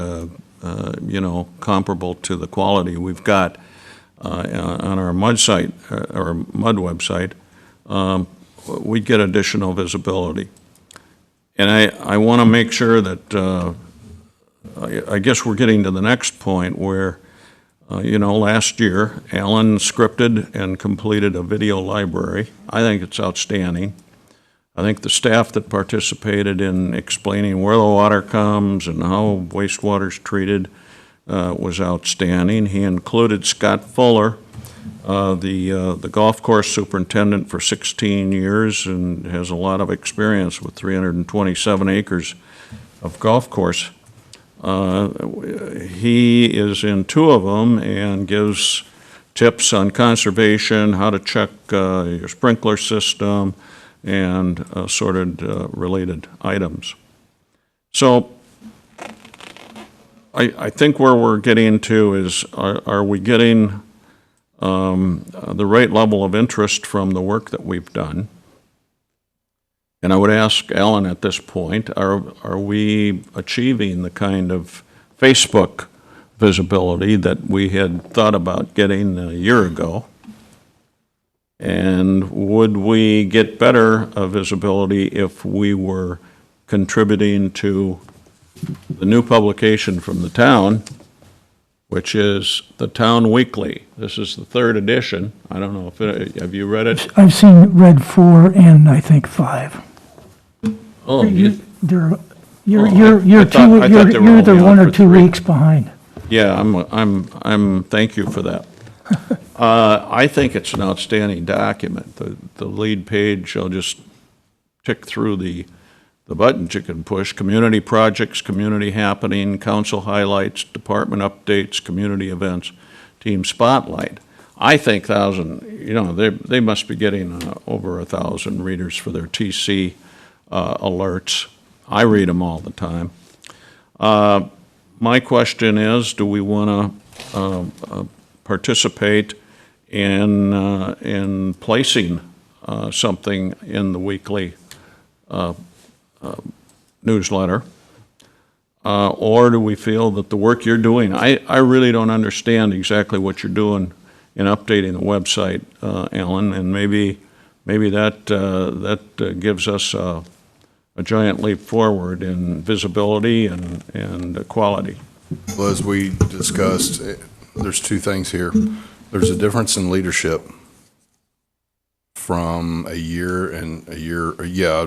comparable to the quality we've got on our MUD site, or MUD website, we'd get additional visibility. And I want to make sure that, I guess we're getting to the next point where, last year, Alan scripted and completed a video library. I think it's outstanding. I think the staff that participated in explaining where the water comes and how wastewater's treated was outstanding. He included Scott Fuller, the golf course superintendent for 16 years and has a lot of experience with 327 acres of golf course. He is in 2 of them and gives tips on conservation, how to check your sprinkler system, and assorted related items. So I think where we're getting to is, are we getting the right level of interest from the work that we've done? And I would ask Alan at this point, are we achieving the kind of Facebook visibility that we had thought about getting a year ago? And would we get better visibility if we were contributing to the new publication from the town, which is the Town Weekly? This is the 3rd edition. I don't know if have you read it? I've read 4 and I think 5. Oh, You're I you're thought they were you're either only 1 out or for 2 3. weeks behind. yeah, I'm, thank you for that. I think it's an outstanding document. The lead page, I'll just tick through the buttons you can push: community projects, community happening, council highlights, department updates, community events, team spotlight. I think they must be getting over 1,000 readers for their TC alerts. I read them all the time. My question is, do we want to participate in placing something in the weekly newsletter? Or do we feel that the work you're doing, I really don't understand exactly what you're doing in updating the website, Alan, and maybe that gives us a giant leap forward in visibility and quality. Well, as we discussed, there's 2 things here. There's a difference in leadership from I'd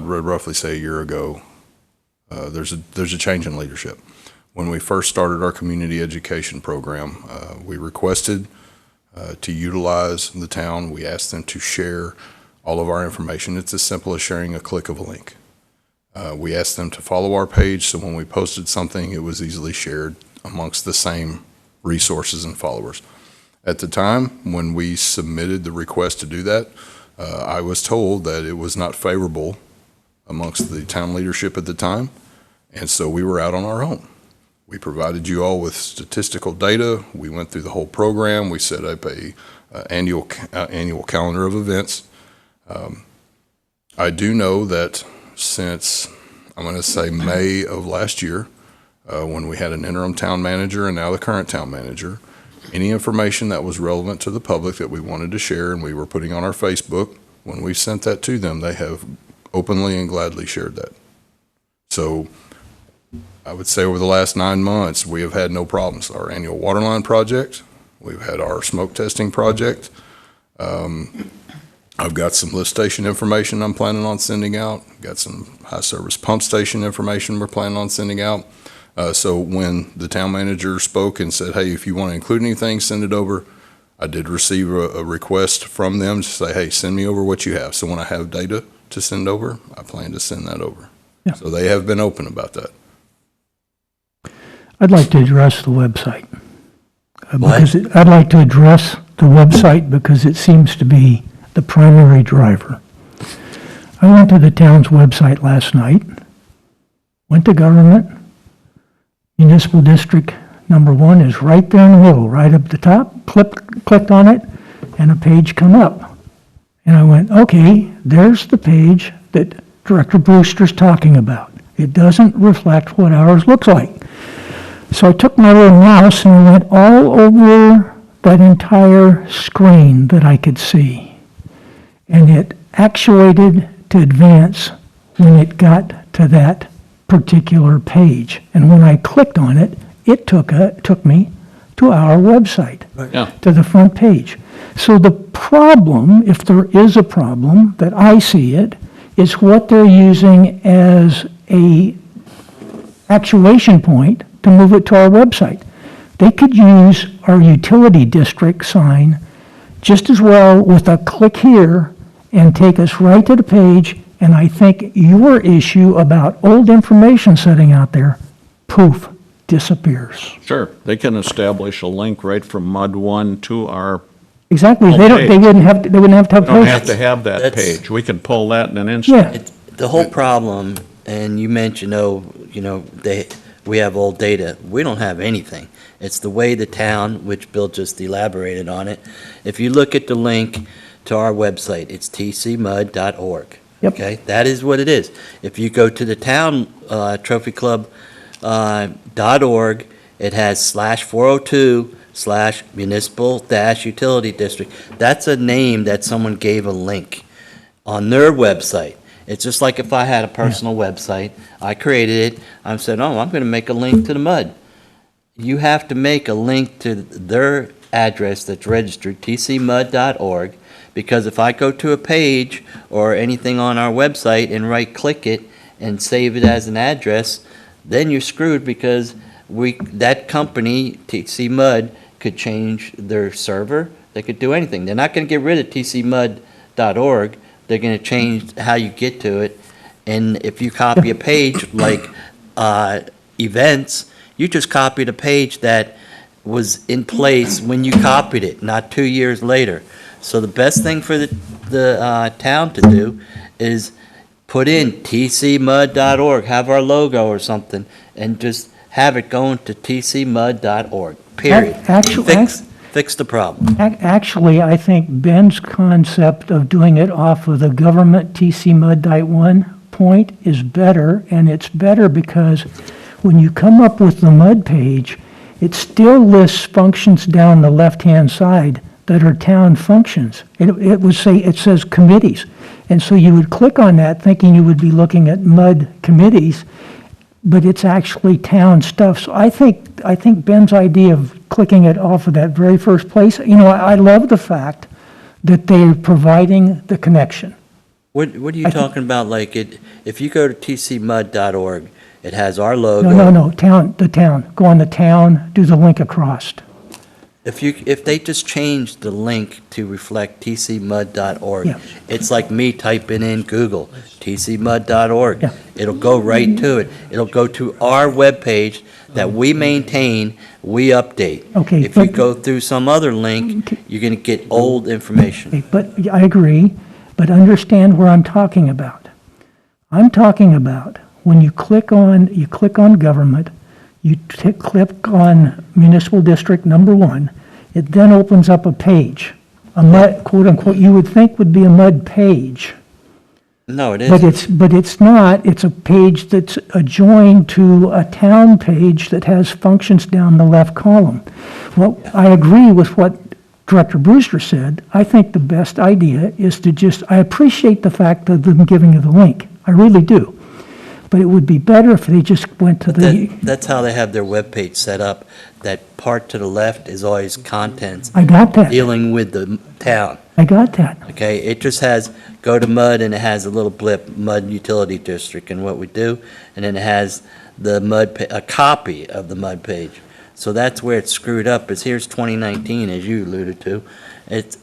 roughly say a year ago. There's a change in leadership. When we first started our community education program, we requested to utilize the town. We asked them to share all of our information. It's as simple as sharing a click of a link. We asked them to follow our page, so when we posted something, it was easily shared amongst the same resources and followers. At the time, when we submitted the request to do that, I was told that it was not favorable amongst the town leadership at the time, and so we were out on our own. We provided you all with statistical data. We went through the whole program. We set up a annual calendar of events. I do know that since, I'm going to say, May of last year, when we had an interim town manager and now the current town manager, any information that was relevant to the public that we wanted to share and we were putting on our Facebook, when we sent that to them, they have openly and gladly shared that. So I would say over the last 9 months, we have had no problems. Our annual waterline project, we've had our smoke testing project. I've got some lift station information I'm planning on sending out. Got some high service pump station information we're planning on sending out. So when the town manager spoke and said, hey, if you want to include anything, send it over, I did receive a request from them to say, hey, send me over what you have. So when I have data to send over, I plan to send that over. Yeah. So they have been open about that. I'd like to address the website. I'd like to address the website because it seems to be the primary driver. I went to the town's website last night, went to government, municipal district number 1 is right there in the middle, right up the top, clicked on it, and a page come up. And I went, okay, there's the page that Director Brewster's talking about. It doesn't reflect what ours looks like. So I took my little mouse and I went all over that entire screen that I could see. And it actuated to advance when it got to that particular page. And when I clicked on it, it took me to our website, to the front page. So the problem, if there is a problem that I see it, is what they're using as a actuation point to move it to our website. They could use our utility district sign just as well with a click here and take us right to the page, and I think your issue about old information sitting out there, poof, disappears. Sure, they can establish a link right from MUD 1 to our. Exactly, they wouldn't have to have We don't pages. have to have that That's- page. We can pull that in an instant. Yeah, The whole problem, and you mentioned, we have old data. We don't have anything. It's the way the town, which Bill just elaborated on it. If you look at the link to our website, it's tcmud.org. Yep. Okay, that is what it is. If you go to the town trophy club .org, it has /402/municipal-utility district. That's a name that someone gave a link on their website. It's just like if I had a personal website, I created it, I said, oh, I'm going to make a link to the mud. You have to make a link to their address that's registered, tcmud.org, because if I go to a page or anything on our website and right-click it and save it as an address, then you're screwed because that company, TC Mud, could change their server. They could do anything. They're not going to get rid of tcmud.org. They're going to change how you get to it. And if you copy a page like events, you just copied a page that was in place when you copied it, not 2 years later. So the best thing for the town to do is put in tcmud.org, have our logo or something, and just have it going to tcmud.org, period. Fix the problem. Actually, I think Ben's concept of doing it off of the government TCMud.1 point is better, and it's better because when you come up with the MUD page, it still lists functions down the left-hand side that are town functions. It says committees. And so you would click on that thinking you would be looking at MUD committees, but it's actually town stuff. So I think Ben's idea of clicking it off of that very first place, I love the fact that they're providing the connection. What are you talking about? Like if you go to tcmud.org, it has our logo. No, the town. Go on the town, do the link across. If they just change the link to reflect tcmud.org, Yeah. it's like me typing in Google, tcmud.org. Yeah. It'll go right to it. It'll go to our webpage that we maintain, we update. Okay, If you but- go through some other link, you're going to get old information. Okay, but I agree, but understand where I'm talking about. I'm talking about when you click on government, you click on municipal district number 1, it then opens up a page, a MUD, quote unquote, you would think would be a MUD page. No, it But isn't. it's not, it's a page that's adjoined to a town page that has functions down the left column. Well, I agree with what Director Brewster said. I think the best idea is to I appreciate the fact of them giving you the link. I really do. But it would be better if they just went to That's how they have their webpage set up. That part to the left is always contents I got that. dealing with the town. I got that. Okay, it just has, go to MUD, and it has a little blip, MUD Utility District, and what we do, and then it has the MUD, a copy of the MUD page. So that's where it's screwed up, is here's 2019, as you alluded to.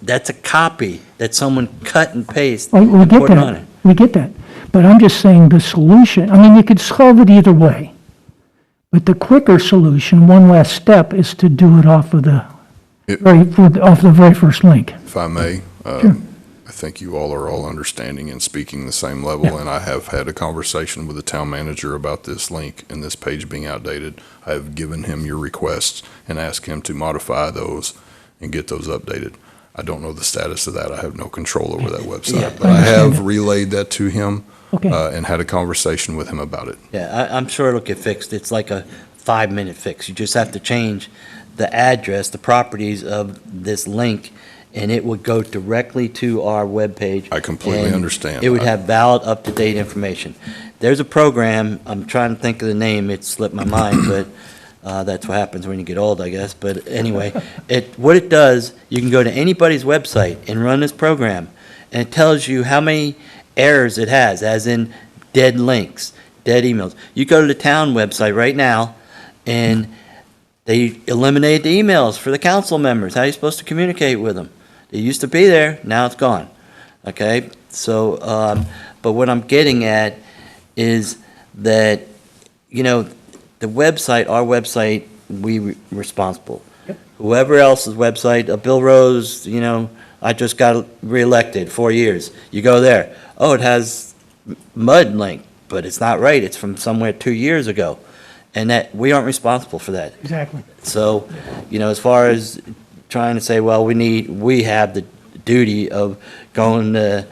That's a copy that someone cut and pasted We and get put on that. it. We get that. But I'm just saying the solution, you could solve it either way. But the quicker solution, one last step, is to do it off of the very first link. If I may, Sure. I think you all are all understanding and speaking the same level, Yeah. and I have had a conversation with the town manager about this link and this page being outdated. I have given him your requests and asked him to modify those and get those updated. I don't know the status of that. I have no control over that Yeah, website, but I I understand have relayed that to him Okay. and had a conversation with him about it. Yeah, I'm sure it'll get fixed. It's like a 5-minute fix. You just have to change the address, the properties of this link, and it would go directly to our webpage. I completely and understand. It would have valid, up-to-date information. There's a program, I'm trying to think of the name, it slipped my mind, but that's what happens when you get old, I guess. But anyway, what it does, you can go to anybody's website and run this program, and it tells you how many errors it has, as in dead links, dead emails. You go to the town website right now, and they eliminated the emails for the council members. How are you supposed to communicate with them? It used to be there, now it's gone. Okay? So, but what I'm getting at is that, the website, our website, we responsible. Whoever else's website, Bill Rose, I just got reelected 4 years. You go there. Oh, it has MUD link, but it's not right. It's from somewhere 2 years ago. and that we aren't responsible for that. Exactly. So, as far as trying to say, well, we have the duty of going to,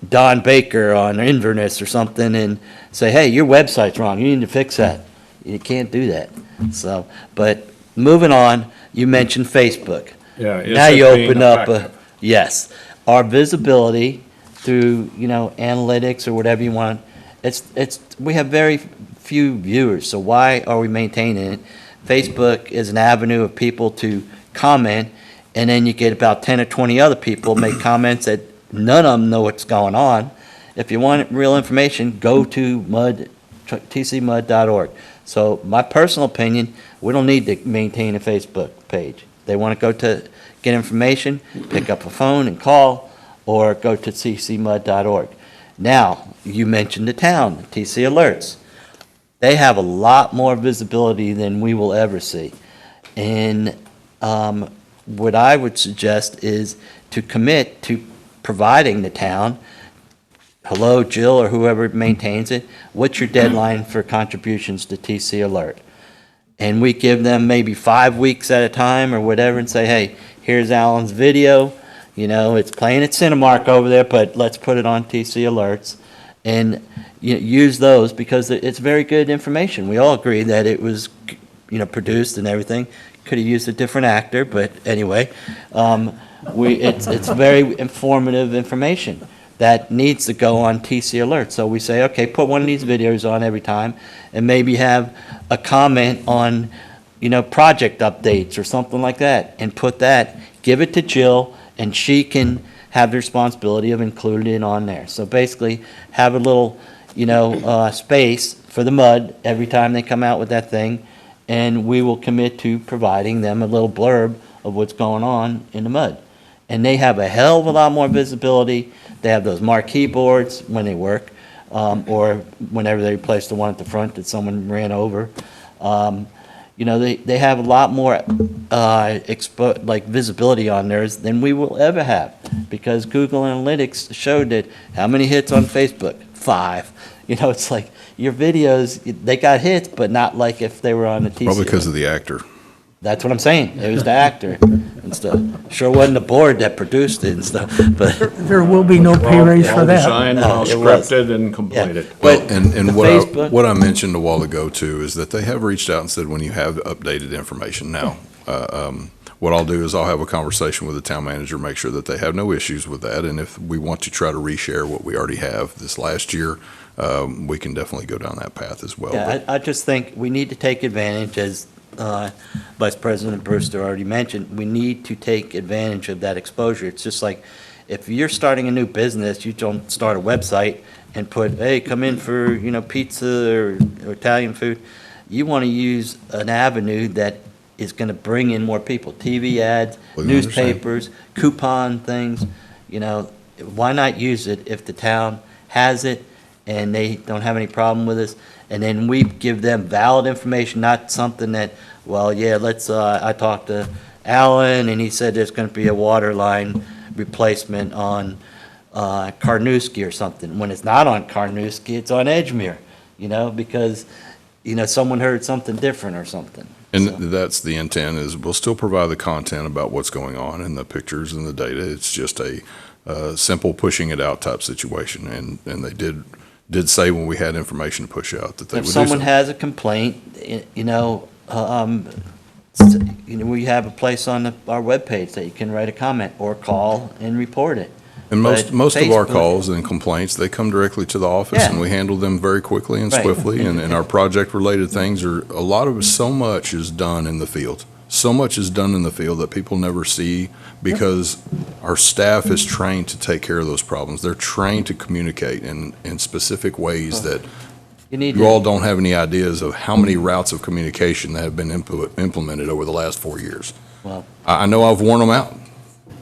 Don Baker on Inverness or something and say, hey, your website's wrong, you need to fix that. You can't do that. So, but moving on, you mentioned Facebook. Yeah, is Now it you being open up effective? yes, our visibility through, analytics or whatever you want, we have very few viewers, so why are we maintaining it? Facebook is an avenue of people to comment, and then you get about 10 or 20 other people make comments that none of them know what's going on. If you want real information, go to tcmud.org. So my personal opinion, we don't need to maintain a Facebook page. They want to go to get information, pick up a phone and call, or go to tcmud.org. Now, you mentioned the town, TC Alerts. They have a lot more visibility than we will ever see. And what I would suggest is to commit to providing the town, hello, Jill, or whoever maintains it, what's your deadline for contributions to TC Alert? And we give them maybe 5 weeks at a time or whatever and say, hey, here's Alan's video. It's playing at Cinemark over there, but let's put it on TC Alerts. And use those because it's very good information. We all agree that it was, produced and everything. Could have used a different actor, but anyway, it's very informative information that needs to go on TC Alert. So we say, okay, put one of these videos on every time, and maybe have a comment on, project updates or something like that, and put that, give it to Jill, and she can have the responsibility of including it on there. So basically, have a little, space for the mud every time they come out with that thing, and we will commit to providing them a little blurb of what's going on in the mud. And they have a hell of a lot more visibility. They have those marquee boards when they work, or whenever they replace the one at the front that someone ran over. They have a lot more visibility on theirs than we will ever have, because Google Analytics showed that how many hits on Facebook? 5. It's like your videos, they got hits, but not like if they were on the TC. Probably because of the actor. That's what I'm saying. It was the actor and stuff. Sure wasn't the board that produced it and stuff, but. There will be no pay raise for Well that. designed, well No, it was. scripted, and completed. Well, But and the what Facebook- what I mentioned a while ago too is that they have reached out and said when you have updated information now, what I'll do is I'll have a conversation with the town manager, make sure that they have no issues with that, and if we want to try to reshare what we already have this last year, we can definitely go down that path as well. Yeah, But I just think we need to take advantage, as Vice President Brewster already mentioned, we need to take advantage of that exposure. It's just like, if you're starting a new business, you don't start a website and put, hey, come in for, pizza or Italian food. You want to use an avenue that is going to bring in more people. TV ads, Well, you understand. newspapers, coupon things, why not use it if the town has it and they don't have any problem with us? And then we give them valid information, not something that, well, yeah, I talked to Alan and he said there's going to be a water line replacement on Carnoustie or something. When it's not on Carnoustie, it's on Edgemere, because, someone heard something different or something. And So- that's the intent, is we'll still provide the content about what's going on and the pictures and the data. It's just a simple pushing it out type situation. And they did say when we had information to push out that they would If do so. someone has a complaint, we have a place on our webpage that you can write a comment or call and report it. And But most of our Facebook- calls and complaints, they come directly to the office, Yeah. and we handle them very quickly and Right. swiftly. And our project-related things a lot of it, so much is done in the field. So much is done in the field that people never see, because our staff is trained to take care of those problems. They're trained to communicate in specific ways that you all don't have any ideas of how many routes of communication that have been implemented over the last 4 years. Well- I know I've worn them out.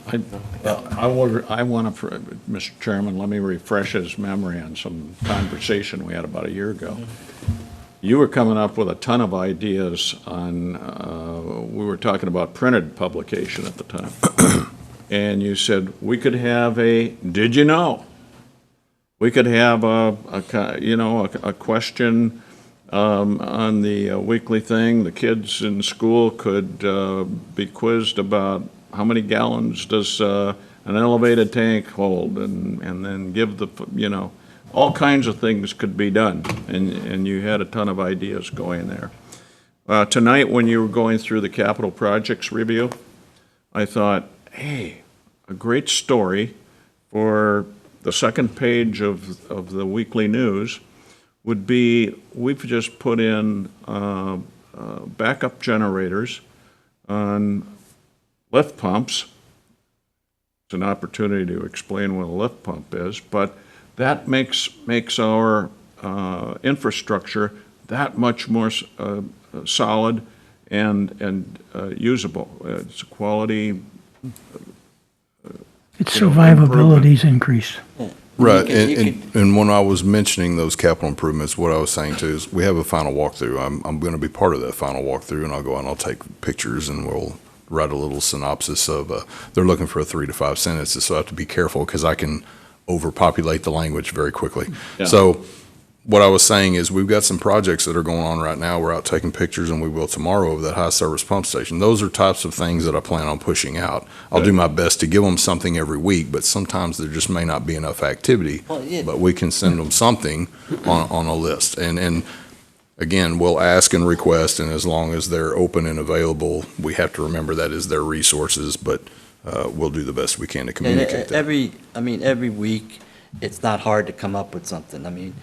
I want to, Mr. Chairman, let me refresh his memory on some conversation we had about a year ago. You were coming up with a ton of ideas on, we were talking about printed publication at the time. And you said, we could have did you know? We could have a question On the weekly thing, the kids in school could be quizzed about how many gallons does an elevated tank hold, and then give the, all kinds of things could be done, and you had a ton of ideas going there. Tonight, when you were going through the capital projects review, I thought, hey, a great story for the second page of the weekly news would be, we've just put in backup generators on lift pumps. It's an opportunity to explain what a lift pump is, but that makes our infrastructure that much more solid and usable. It's a quality. Its survivability's increased. Right, You could- and when I was mentioning those capital improvements, what I was saying too is, we have a final walkthrough. I'm going to be part of that final walkthrough, and I'll go out and I'll take pictures, and we'll write a little synopsis of, they're looking for 3 to 5 sentences, so I have to be careful, because I can overpopulate the language very quickly. Yeah. So what I was saying is, we've got some projects that are going on right now. We're out taking pictures, and we will tomorrow, of that high service pump station. Those are types of things that I plan on pushing out. I'll do my best to give them something every week, but sometimes there just may not be enough activity. Well, yeah. But we can send them something on a list. And again, we'll ask and request, and as long as they're open and available, we have to remember that is their resources, but we'll do the best we can to communicate that. Every week, it's not hard to come up with something. I mean,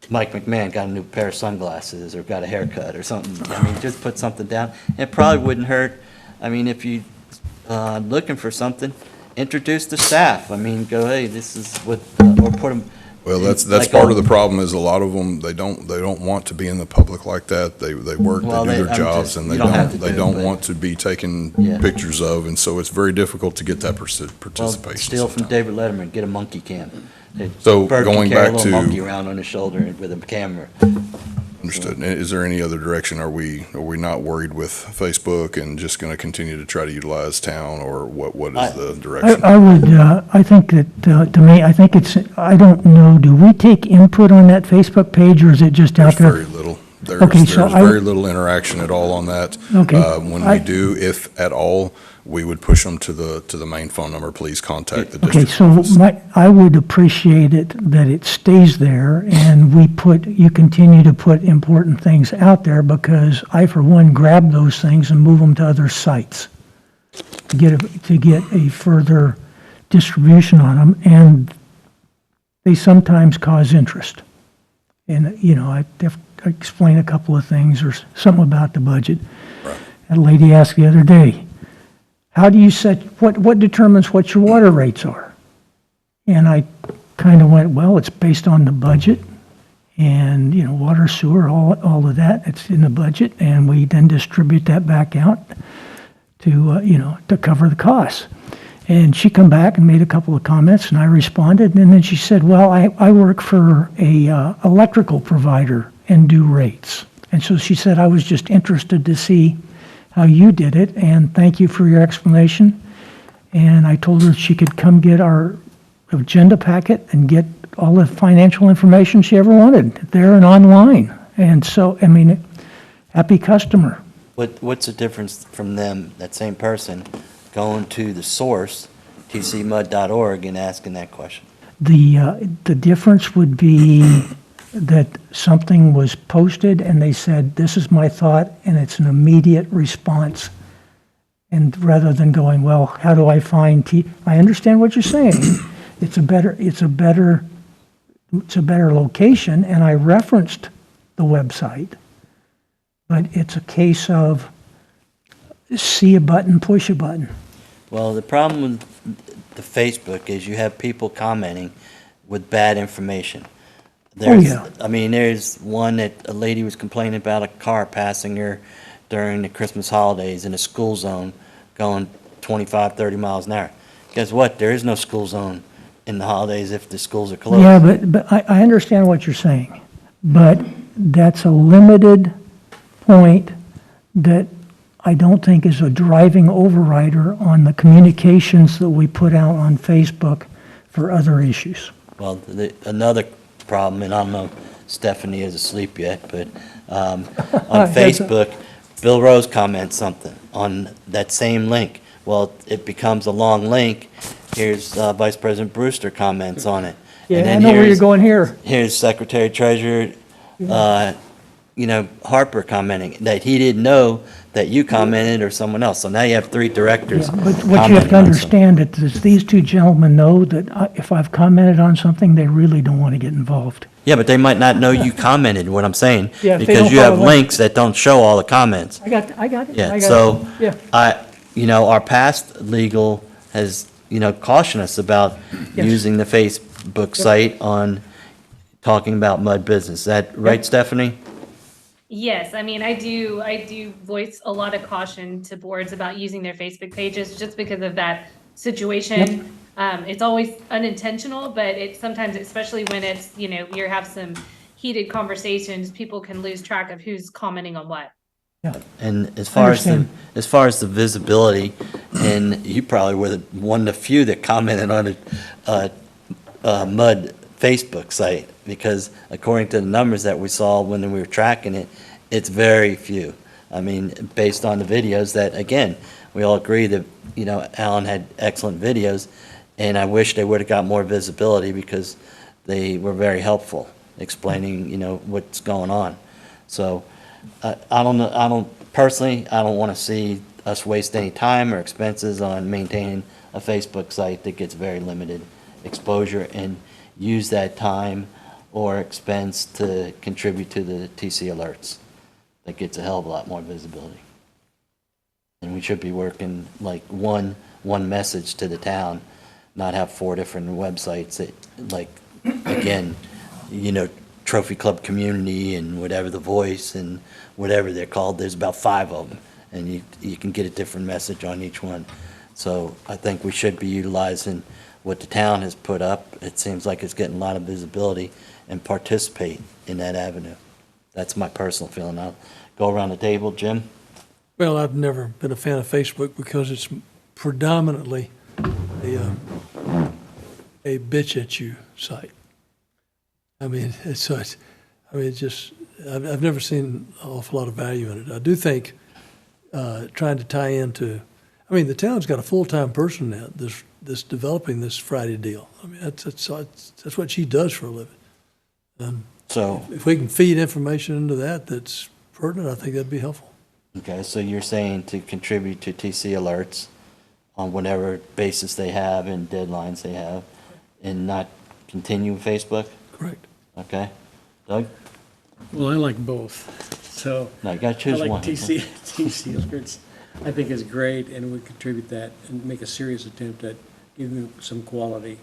Mike McMahon got a new pair of sunglasses or got a haircut or something. I mean, just put something down. It probably wouldn't hurt. I mean, if you looking for something, introduce the staff. I mean, go, hey, this is what, or put them. Well, that's like part of the problem, is a lot of them, they don't want to be in the public like that. They work, Well, they do they- their I'm jobs, just- and you don't have to they do it, don't but- want to be taken Yeah. pictures of, and so it's very difficult to get that Well, participation. steal from sometimes. David Letterman, get a monkey cam. So, Bert can going carry a back little to- monkey around on his shoulder with a camera. Understood. And is there any other direction? Are we not worried with Facebook and just going to continue to try to utilize town, or what is the direction? I would, I think that, to me, I think it's, I don't know, do we take input on that Facebook page, or is it just out There's there? very little. Okay, There's so I- very little interaction at all on that. Okay. When I- we do, if at all, we would push them to the main phone number. Please contact the Okay, district so office. I would appreciate it that it stays there, and you continue to put important things out there, because I, for one, grab those things and move them to other sites to get a further distribution on them, and they sometimes cause interest. And, I have to explain a couple of things, or something about the budget. A lady asked the other day, how do you set, what determines what your water rates are? And I kind of went, well, it's based on the budget, and, water, sewer, all of that, it's in the budget, and we then distribute that back out to, to cover the costs. And she come back and made a couple of comments, and I responded, and then she said, well, I work for a electrical provider and do rates. And so she said, I was just interested to see how you did it, and thank you for your explanation. And I told her she could come get our agenda packet and get all the financial information she ever wanted there and online. And so, happy customer. What's the difference from them, that same person, going to the source, tcmud.org, and asking that question? The difference would be that something was posted and they said, this is my thought, and it's an immediate response. And rather than going, well, how do I find I understand what you're saying. It's a better location, and I referenced the website. But it's a case of see a button, push a button. Well, the problem with the Facebook is you have people commenting with bad information. Yeah. There's one that a lady was complaining about a car passing her during the Christmas holidays in a school zone going 25, 30 miles an hour. Guess what? There is no school zone in the holidays if the schools are closed. Yeah, but I understand what you're saying, but that's a limited point that I don't think is a driving overrider on the communications that we put out on Facebook for other issues. Well, another problem, and I don't know, Stephanie is asleep yet, but on Facebook, Bill Rose comments something on that same link. Well, it becomes a long link. Here's Vice President Brewster comments on it. Yeah, And I then know where you're here's- going here. Here's Secretary Treasurer, Harper commenting that he didn't know that you commented or someone else. So now you have three directors Yeah, but what you have commenting to on something. understand is these two gentlemen know that if I've commented on something, they really don't want to get involved. Yeah, but they might not know you commented, what I'm saying, Yeah, if they because don't you have follow links that don't show all the comments. I got it. I Yeah, got so, it. Yeah. our past legal has, cautioned us about Yes. using the Facebook site on talking about mud business. Is that right, Stephanie? Yes, I mean, I do voice a lot of caution to boards about using their Facebook pages just because of that situation. It's always unintentional, but it's sometimes, especially when it's, you have some heated conversations, people can lose track of who's commenting on what. And as far as Understand. the visibility, and you probably were one of the few that commented on a mud Facebook site, because according to the numbers that we saw when we were tracking it, it's very few. I mean, based on the videos that, again, we all agree that, Alan had excellent videos, and I wish they would have got more visibility because they were very helpful explaining, what's going on. So, I don't know, personally, I don't want to see us waste any time or expenses on maintaining a Facebook site that gets very limited exposure, and use that time or expense to contribute to the TC alerts. That gets a hell of a lot more visibility. And we should be working like one message to the town, not have 4 different websites that, like, again, Trophy Club Community and whatever, The Voice and whatever they're called, there's about 5 of them, and you can get a different message on each one. So I think we should be utilizing what the town has put up. It seems like it's getting a lot of visibility, and participate in that avenue. That's my personal feeling. I'll go around the table. Jim? Well, I've never been a fan of Facebook because it's predominantly a bitch at you site. I mean, I've never seen an awful lot of value in it. I do think trying to tie into, the town's got a full-time person now that's developing this Friday deal. I mean, that's what she does for a living. And So, if we can feed information into that's pertinent, I think that'd be helpful. okay, so you're saying to contribute to TC alerts on whatever basis they have and deadlines they have, and not continue with Facebook? Correct. Okay. Doug? Well, I like both. So No, you gotta choose I like one. TC alerts. I think is great and would contribute that and make a serious attempt at giving some quality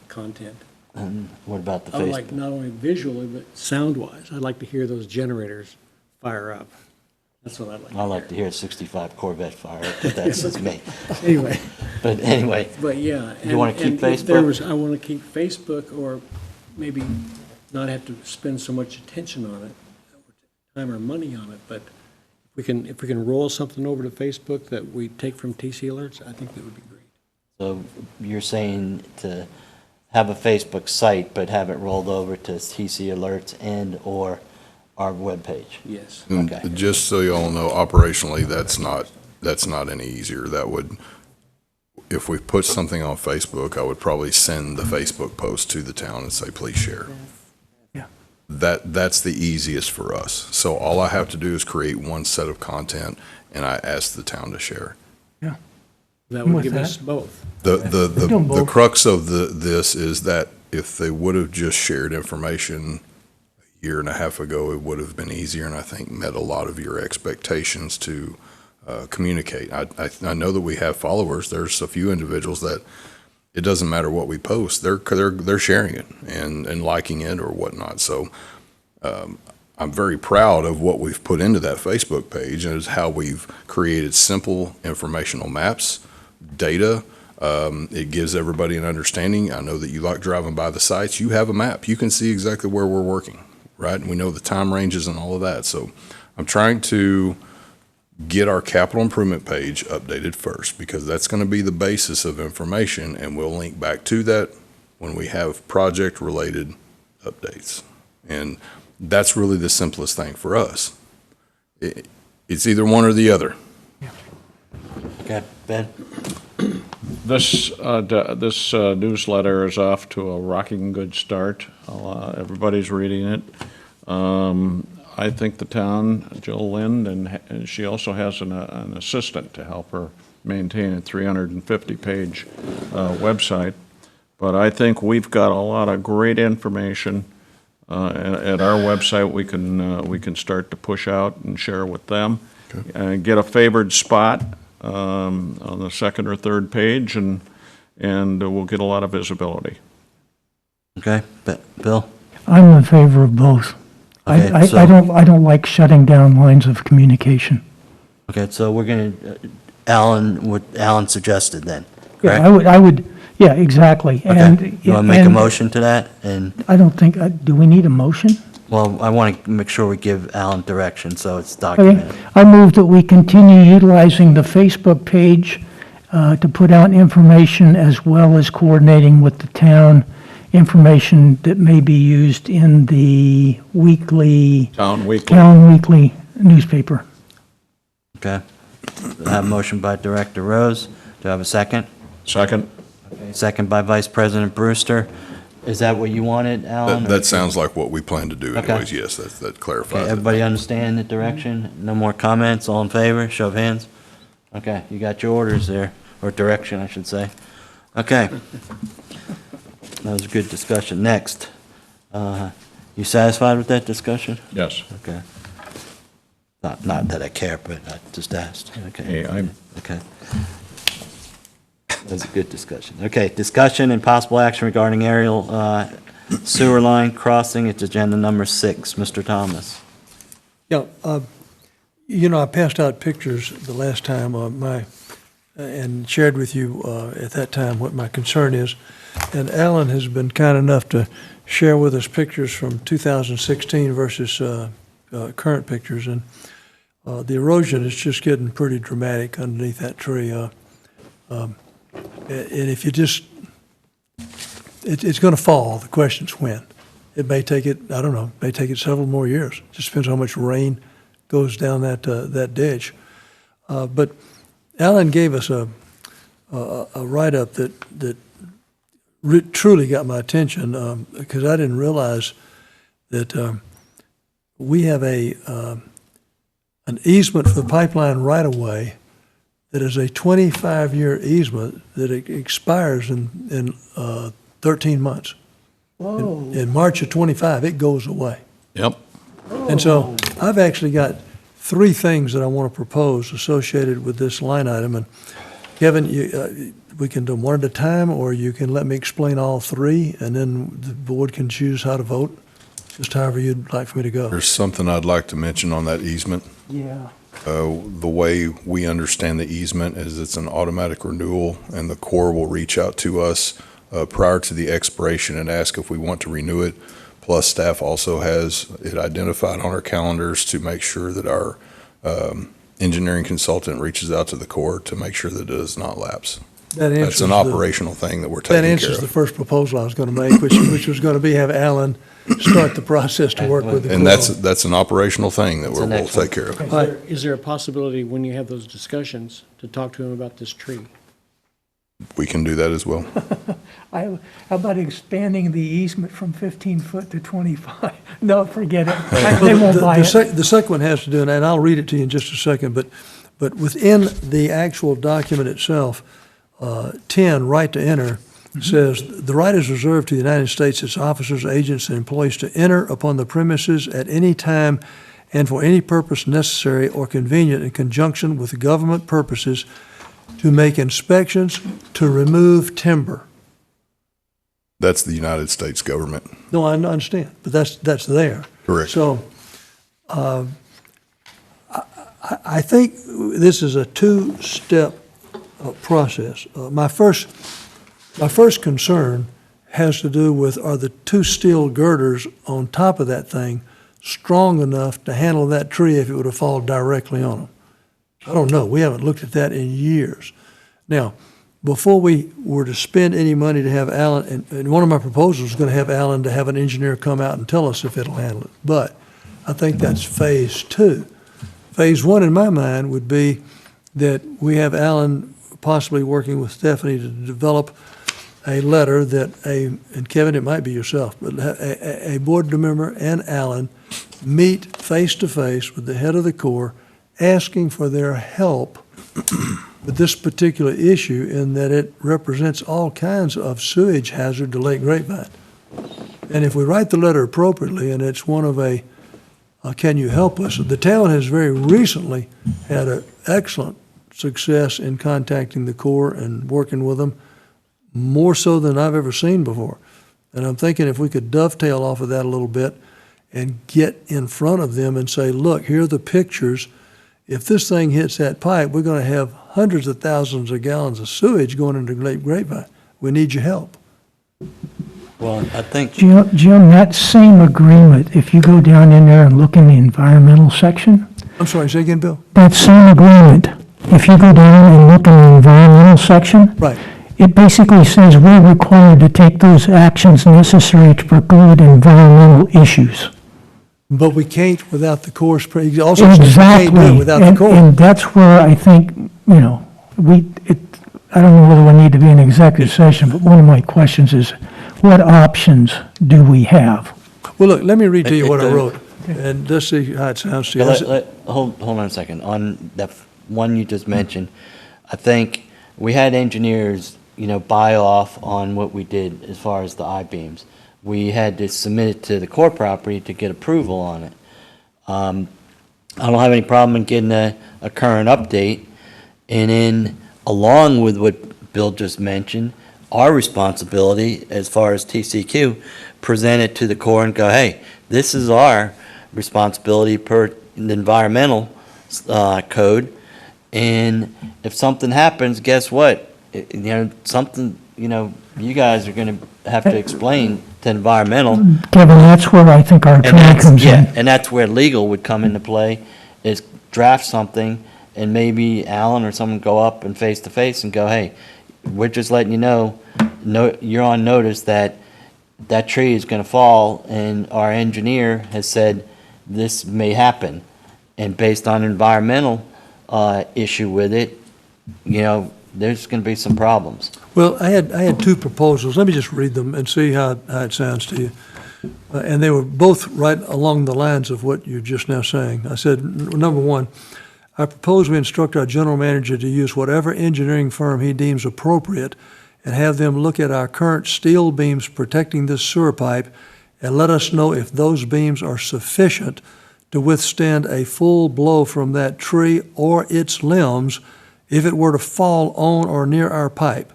content. And what about the I would like Facebook? not only visually, but sound-wise. I'd like to hear those generators fire up. That's what I'd like. I like to hear a 65 Corvette fire, but that's just me. Anyway, But anyway, but yeah. You wanna and keep if there Facebook? was- I want to keep Facebook, or maybe not have to spend so much attention on it, time or money on it, but if we can roll something over to Facebook that we take from TC alerts, I think that would be great. so you're saying to have a Facebook site, but have it rolled over to TC alerts and/or our webpage? Yes. And Okay. just so you all know, operationally, that's not any easier. That would, if we put something on Facebook, I would probably send the Facebook post to the town and say, please share. Yeah. That's the easiest for us. So all I have to do is create one set of content, and I ask the town to share. That I'm would with give us that. both. The doing both. crux of this is that if they would have just shared information a year and a half ago, it would have been easier, and I think met a lot of your expectations to communicate. I know that we have followers. There's a few individuals that it doesn't matter what we post, they're sharing it and liking it or whatnot. So I'm very proud of what we've put into that Facebook page, and is how we've created simple informational maps, data. It gives everybody an understanding. I know that you like driving by the sites. You have a map. You can see exactly where we're working, right? And we know the time ranges and all of that. So I'm trying to get our capital improvement page updated first, because that's going to be the basis of information, and we'll link back to that when we have project-related updates. And That's really the simplest thing for us. It's either one or the other. Okay, Ben? This newsletter is off to a rocking good start. Everybody's reading it. I think the town, Jill Lind, and she also has an assistant to help her maintain a 350-page website. But I think we've got a lot of great information at our website. We can start to push out and share with them. Okay. Get a favored spot on the second or third page, and we'll get a lot of visibility. Okay, Bill? I'm in favor of both. Okay, I don't like shutting down lines of communication. Okay, so we're going to, what Alan suggested then, Yeah, correct? I would, yeah, exactly. Okay, you want to make a motion to that? And, I don't think, do we need a motion? well, I want to make sure we give Alan direction, so it's Okay, documented. I move that we continue utilizing the Facebook page to put out information as well as coordinating with the town information that may be used in the Town Weekly. town weekly newspaper. Okay. I have a motion by Director Rose. Do I have a second? Second. Okay, second by Vice President Brewster. Is that what you wanted, Alan? That sounds like what we plan to do Okay. anyways, yes, that clarifies Okay, it. everybody understand the direction? No more comments? All in favor? Show of hands. Okay, you got your orders there, or direction, I should say. Okay. That was a good discussion. Next. You satisfied with that discussion? Yes. Okay. Not that I care, but I just asked. Okay. Hey, Okay. That was a good discussion. Okay, discussion and possible action regarding aerial sewer line crossing. It's agenda number 6. Mr. Thomas. Yeah, I passed out pictures the last time and shared with you at that time what my concern is. And Alan has been kind enough to share with us pictures from 2016 versus current pictures. And the erosion is just getting pretty dramatic underneath that tree. And if you just, it's going to fall. The question's when. It may take it, I don't know, may take it several more years. Just depends how much rain goes down that ditch. But Alan gave us a write-up that truly got my attention because I didn't realize that we have an easement for the pipeline right-of-way that is a 25-year easement that expires in 13 months. Whoa. In March of 25, it goes away. Yep. And so I've actually got 3 things that I want to propose associated with this line item. And Kevin, we can do them one at a time, or you can let me explain all 3, and then the board can choose how to vote, just however you'd like for me to go. There's something I'd like to mention on that easement. Yeah. The way we understand the easement is it's an automatic renewal, and the Corps will reach out to us prior to the expiration and ask if we want to renew it. Plus, staff also has it identified on our calendars to make sure that our engineering consultant reaches out to the Corps to make sure that it does not lapse. That's an operational thing that we're taking That care answers of. the first proposal I was going to make, which was going to be have Alan start the process to work with the Corps. And that's an operational thing that That's an we'll excellent- take care of. Is there a possibility when you have those discussions to talk to him about this tree? We can do that as well. How about expanding the easement from 15 foot to 25? No, forget it. They won't buy it. The second one has to do, and I'll read it to you in just a second, but within the actual document itself, 10, right to enter, says, "The right is reserved to the United States, its officers, agents, and employees to enter upon the premises at any time and for any purpose necessary or convenient in conjunction with government purposes to make inspections, to remove timber." That's the United States government. No, I understand, but that's there. Correct. So, I think this is a 2-step process. My first concern has to do with, are the 2 steel girders on top of that thing strong enough to handle that tree if it were to fall directly on them? I don't know. We haven't looked at that in years. Now, before we were to spend any money to have Alan, and one of my proposals is going to have Alan to have an engineer come out and tell us if it'll handle it. But I think that's phase two. Phase one, in my mind, would be that we have Alan possibly working with Stephanie to develop a letter that and Kevin, it might be yourself, but a board member and Alan meet face-to-face with the head of the Corps, asking for their help with this particular issue in that it represents all kinds of sewage hazard to Lake Grapevine. And if we write the letter appropriately, and it's one of can you help us? The town has very recently had an excellent success in contacting the Corps and working with them, more so than I've ever seen before. And I'm thinking if we could dovetail off of that a little bit and get in front of them and say, look, here are the pictures. If this thing hits that pipe, we're going to have hundreds of thousands of gallons of sewage going into Lake Grapevine. We need your help. Well, I think, Jim, that same agreement, if you go down in there and look in the environmental section, I'm sorry, say again, Bill? that same agreement, if you go down and look in the environmental section, Right. it basically says we're required to take those actions necessary to preclude environmental issues. But we can't without the Corps. He also says we Exactly. can't do it without the And- Corps. And that's where I think, I don't know whether we need to be in executive session, but one of my questions is, what options do we have? Well, look, let me read to you what I It- wrote, and let's see how it sounds to you. hold on a second. On that one you just mentioned, I think we had engineers, buy off on what we did as far as the I-beams. We had to submit it to the Corps property to get approval on it. I don't have any problem in getting a current update. And then, along with what Bill just mentioned, our responsibility as far as TCQ, present it to the Corps and go, hey, this is our responsibility per the environmental code. And if something happens, guess what? You guys are going to have to explain to environmental. Kevin, that's where I think our attorney comes in. And that's where legal would come into play, is draft something, and maybe Alan or someone go up and face-to-face and go, hey, we're just letting you know, you're on notice that that tree is going to fall, and our engineer has said this may happen. And based on environmental issue with it, there's going to be some problems. Well, I had two proposals. Let me just read them and see how it sounds to you. And they were both right along the lines of what you're just now saying. I said, number one, I propose we instruct our general manager to use whatever engineering firm he deems appropriate and have them look at our current steel beams protecting this sewer pipe and let us know if those beams are sufficient to withstand a full blow from that tree or its limbs if it were to fall on or near our pipe.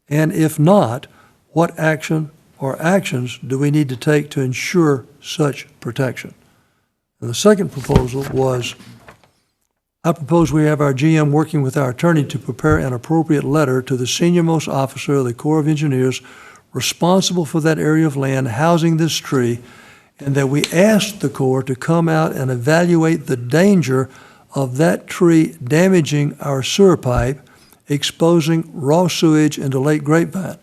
And if not, what action or actions do we need to take to ensure such protection? And the second proposal was, I propose we have our GM working with our attorney to prepare an appropriate letter to the senior-most officer of the Corps of Engineers responsible for that area of land housing this tree, and that we ask the Corps to come out and evaluate the danger of that tree damaging our sewer pipe, exposing raw sewage into Lake Grapevine.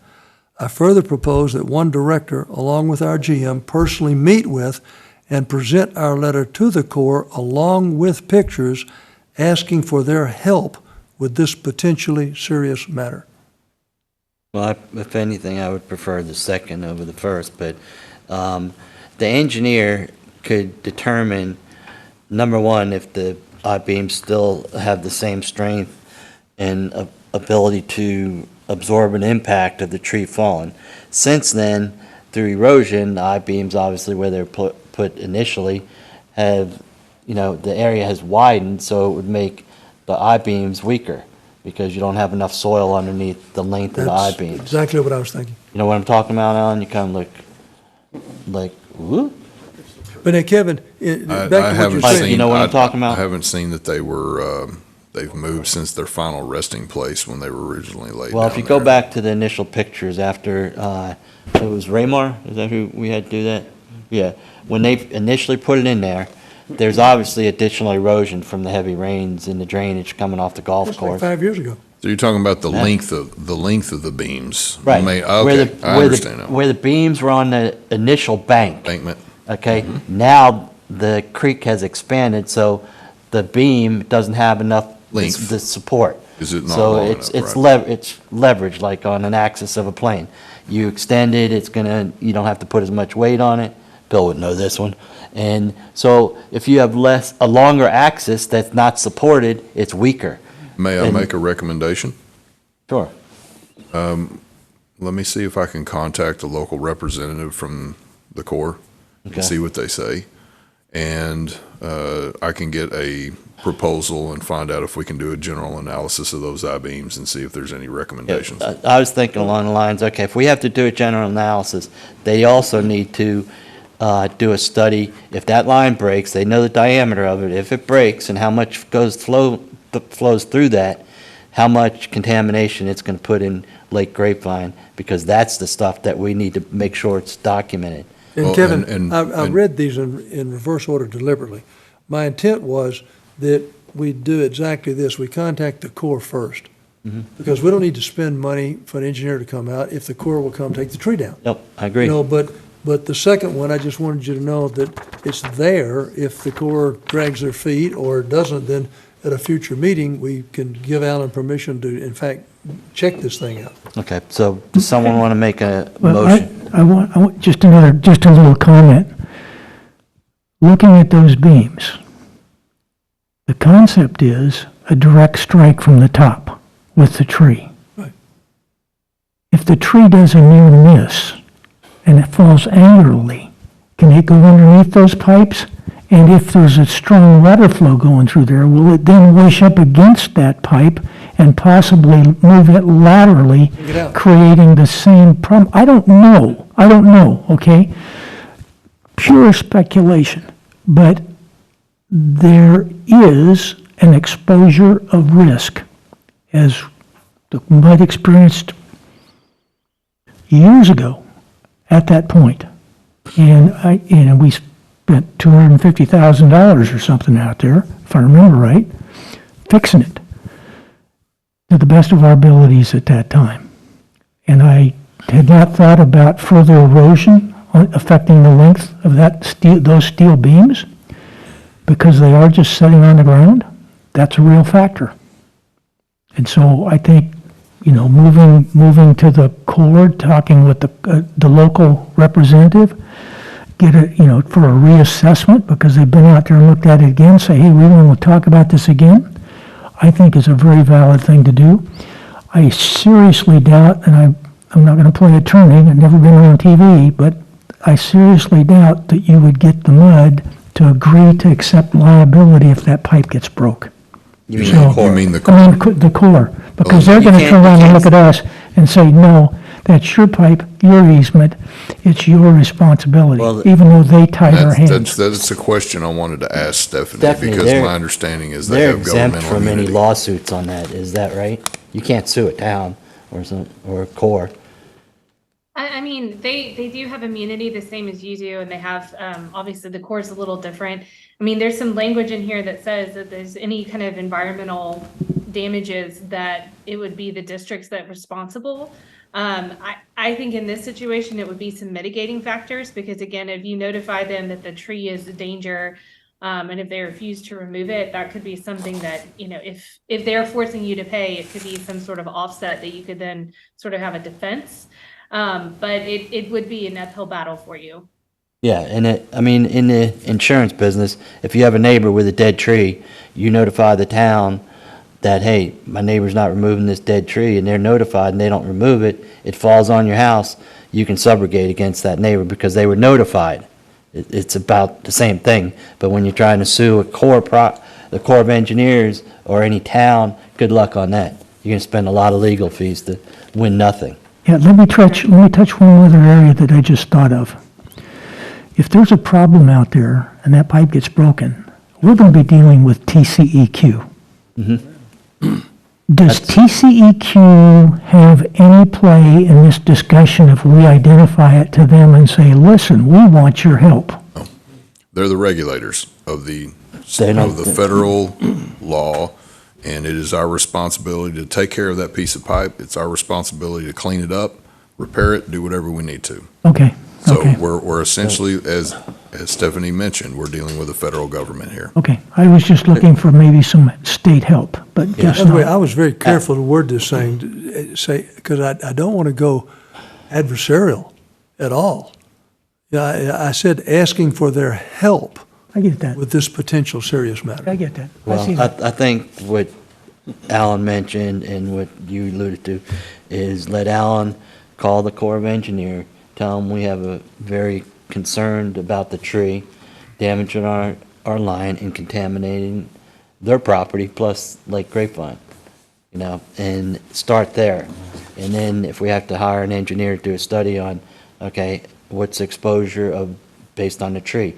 I further propose that one director, along with our GM, personally meet with and present our letter to the Corps along with pictures asking for their help with this potentially serious matter. Well, if anything, I would prefer the second over the first, but the engineer could determine, number one, if the I-beams still have the same strength and ability to absorb an impact of the tree falling. Since then, through erosion, the I-beams, obviously where they're put initially, have, the area has widened, so it would make the I-beams weaker because you don't have enough soil underneath the length of the That's I-beams. exactly what I was thinking. You know what I'm talking about, Alan? You kind of look like, whoop. But now, Kevin, back to what you're saying. You know what I'm talking about? I haven't seen that they were, they've moved since their final resting place when they were originally laid down. Well, if you go there. back to the initial pictures after, it was Raymar, is that who we had to do that? Yeah, when they initially put it in there, there's obviously additional erosion from the heavy rains and the drainage coming off the golf That's like course. 5 years ago. So you're talking about the Yeah. length of the beams? Right. Okay, I Where understand now. Where the beams were on the initial bank, Embankment. okay? Now the creek has expanded, so the beam doesn't have enough Length. the support. Is it not So long it's enough, it's right? it's leveraged like on an axis of a plane. You extend it, you don't have to put as much weight on it. Bill would know this one. And so if you have a longer axis that's not supported, it's weaker. May I And- make a recommendation? Sure. Let me see if I can contact a local representative from the Corps Okay. and see what they say. And I can get a proposal and find out if we can do a general analysis of those I-beams and see if there's any recommendations. I was thinking along the lines, okay, if we have to do a general analysis, they also need to do a study. If that line breaks, they know the diameter of it. If it breaks and how much flows through that, how much contamination it's going to put in Lake Grapevine, because that's the stuff that we need to make sure it's documented. And Well, Kevin, and- I and- read these in reverse order deliberately. My intent was that we do exactly this. We contact the Corps first. Mm-hmm. Because we don't need to spend money for an engineer to come out if the Corps will come take the tree down. Yep, I agree. You know, but the second one, I just wanted you to know that it's there. If the Corps drags their feet or doesn't, then at a future meeting, we can give Alan permission to, in fact, check this thing out. Okay, so does someone want to make a Well, motion? I want just a little comment. Looking at those beams, the concept is a direct strike from the top with the tree. Right. If the tree does a near miss and it falls angularly, can it go underneath those pipes? And if there's a strong water flow going through there, will it then wish up against that pipe and possibly move it laterally, Take it out. creating the same problem? I don't know, okay? Pure speculation, but there is an exposure of risk, as the mud experienced years ago at that point. And we spent $250,000 or something out there, if I remember right, fixing it to the best of our abilities at that time. And I had not thought about further erosion affecting the length of those steel beams, because they are just sitting on the ground. That's a real factor. And so I think, moving to the Corps, talking with the local representative, get for a reassessment, because they've been out there and looked at it again, say, hey, we want to talk about this again, I think is a very valid thing to do. I seriously doubt, and I'm not going to play attorney, I've never been on TV, but I seriously doubt that you would get the mud to agree to accept liability if that pipe gets broke. You mean So- the Corps? You mean the I mean, the Corps, because they're going to turn around and look at us and say, no, that's your pipe, your easement, it's your responsibility, Well, even though they tied our hands. That's a question I wanted to ask Stephanie, Stephanie, because they're- my understanding is they They're have exempt governmental from any immunity. lawsuits on that, is that right? You can't sue a town or a Corps. I mean, they do have immunity the same as you do, and they have, obviously, the Corps is a little different. I mean, there's some language in here that says that there's any kind of environmental damages that it would be the districts that are responsible. I think in this situation, it would be some mitigating factors, because again, if you notify them that the tree is a danger, and if they refuse to remove it, that could be something that, if they're forcing you to pay, it could be some sort of offset that you could then sort of have a defense. But it would be an uphill battle for you. Yeah, and in the insurance business, if you have a neighbor with a dead tree, you notify the town that, hey, my neighbor's not removing this dead tree, and they're notified and they don't remove it, it falls on your house, you can subrogate against that neighbor because they were notified. It's about the same thing, but when you're trying to sue the Corps of Engineers or any town, good luck on that. You're gonna spend a lot of legal fees to win nothing. Yeah, let me touch one other area that I just thought of. If there's a problem out there and that pipe gets broken, we're going to be dealing with TCEQ. Does TCEQ have any play in this discussion if we identify it to them and say, listen, we want your help? They're the regulators of the They're not- federal law And it is our responsibility to take care of that piece of pipe. It's our responsibility to clean it up, repair it, do whatever we need to. Okay, So okay, we're essentially, as Stephanie mentioned, we're dealing with the federal government here. okay. I was just looking for maybe some state help, but guess By the way, I not. was very careful to word this because I don't want to go adversarial at all. Yeah, I said asking for their help I get that. with this potential serious matter. I get that. I Well, see that. I think what Alan mentioned and what you alluded to is let Alan call the Corps of Engineer, tell him we have a very concerned about the tree damaging our line and contaminating their property plus Lake Grapevine, and start there. And then if we have to hire an engineer to do a study on, okay, what's exposure based on the tree?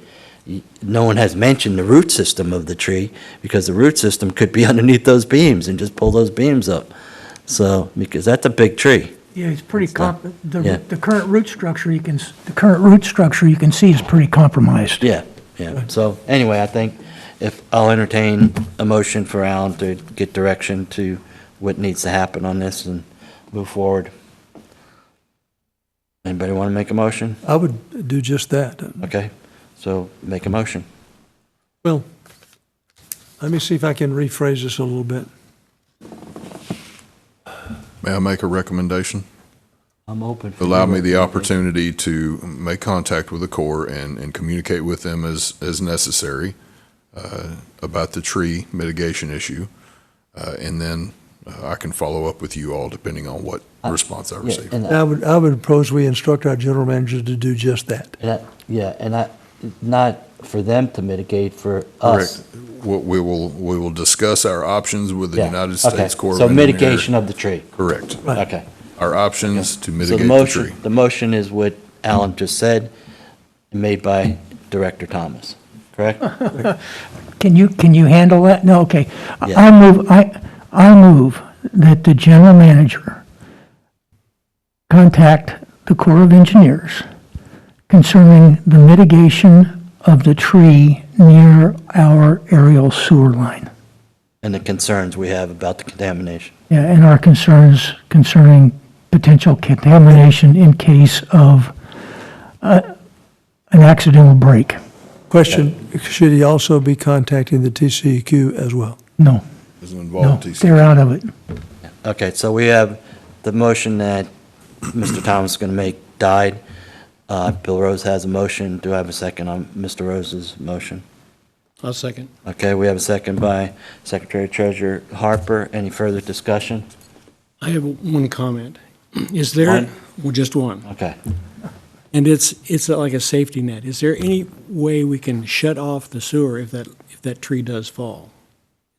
No one has mentioned the root system of the tree, because the root system could be underneath those beams and just pull those beams up. So, because that's a big tree. Yeah, it's pretty Yeah. the current root structure you can see is pretty compromised. Yeah. So anyway, I think I'll entertain a motion for Alan to get direction to what needs to happen on this and move forward. Anybody want to make a motion? I would do just that. Okay, so make a motion. Well, let me see if I can rephrase this a little bit. May I make a recommendation? I'm open. for Allow your me the recommendation. opportunity to make contact with the Corps and communicate with them as necessary about the tree mitigation issue. And then I can follow up with you all depending on what response I Yeah, receive. and I would propose we instruct our general manager to do just that. not for them to mitigate, for us. Correct. We will discuss our options with the Yeah, United okay. States Corps of So Engineers. mitigation of the tree. Correct. Okay. Our options to So mitigate the the motion, tree. the motion is what Alan just said, made by Director Thomas, correct? Can you handle that? No, okay. Yeah. I move that the general manager contact the Corps of Engineers concerning the mitigation of the tree near our aerial sewer line. And the concerns we have about the contamination. Yeah, and our concerns concerning potential contamination in case of an accidental break. Question, should he also be contacting the TCEQ as well? No, Doesn't no, involve TC. they're out of it. Okay, so we have the motion that Mr. Thomas is going to make died. Bill Rose has a motion. Do I have a second on Mr. Rose's motion? I'll second. Okay, we have a second by Secretary Treasurer Harper. Any further discussion? I have one comment. Is there, One? well, just one, Okay. and it's like a safety net. Is there any way we can shut off the sewer if that tree does fall?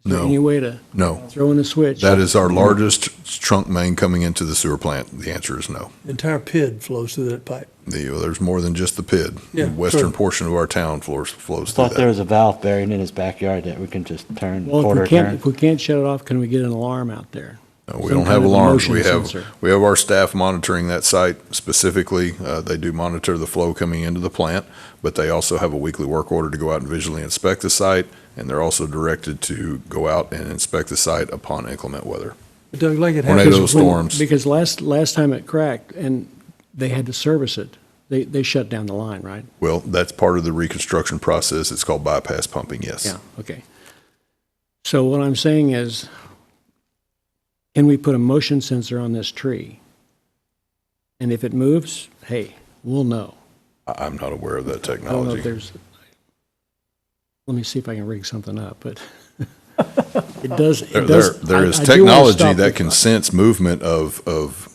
Is there No. any way to No. throw in a switch? That is our largest trunk main coming into the sewer plant. The answer is no. Entire PID flows through that pipe. There's more than just the PID. Yeah, The western sure. portion of our town flows through Thought there that. was a valve buried in his backyard that we can just turn, Well, quarter turn. if we can't shut it off, can we get an alarm out there? No, we Some don't kind have of a alarms. motion We sensor. have our staff monitoring that site specifically. They do monitor the flow coming into the plant, but they also have a weekly work order to go out and visually inspect the site, and they're also directed to go out and inspect the site upon inclement weather. Doug, like it Tornadoes, happens, storms. Because last time it cracked and they had to service it, they shut down the line, right? Well, that's part of the reconstruction process. It's called bypass pumping, yes. Yeah, okay. So what I'm saying is, can we put a motion sensor on this tree? And if it moves, hey, we'll know. I'm not aware of that I don't know if technology. there's, let me see if I can rig something up, but it does. There is I do wanna technology stop that the- can sense movement of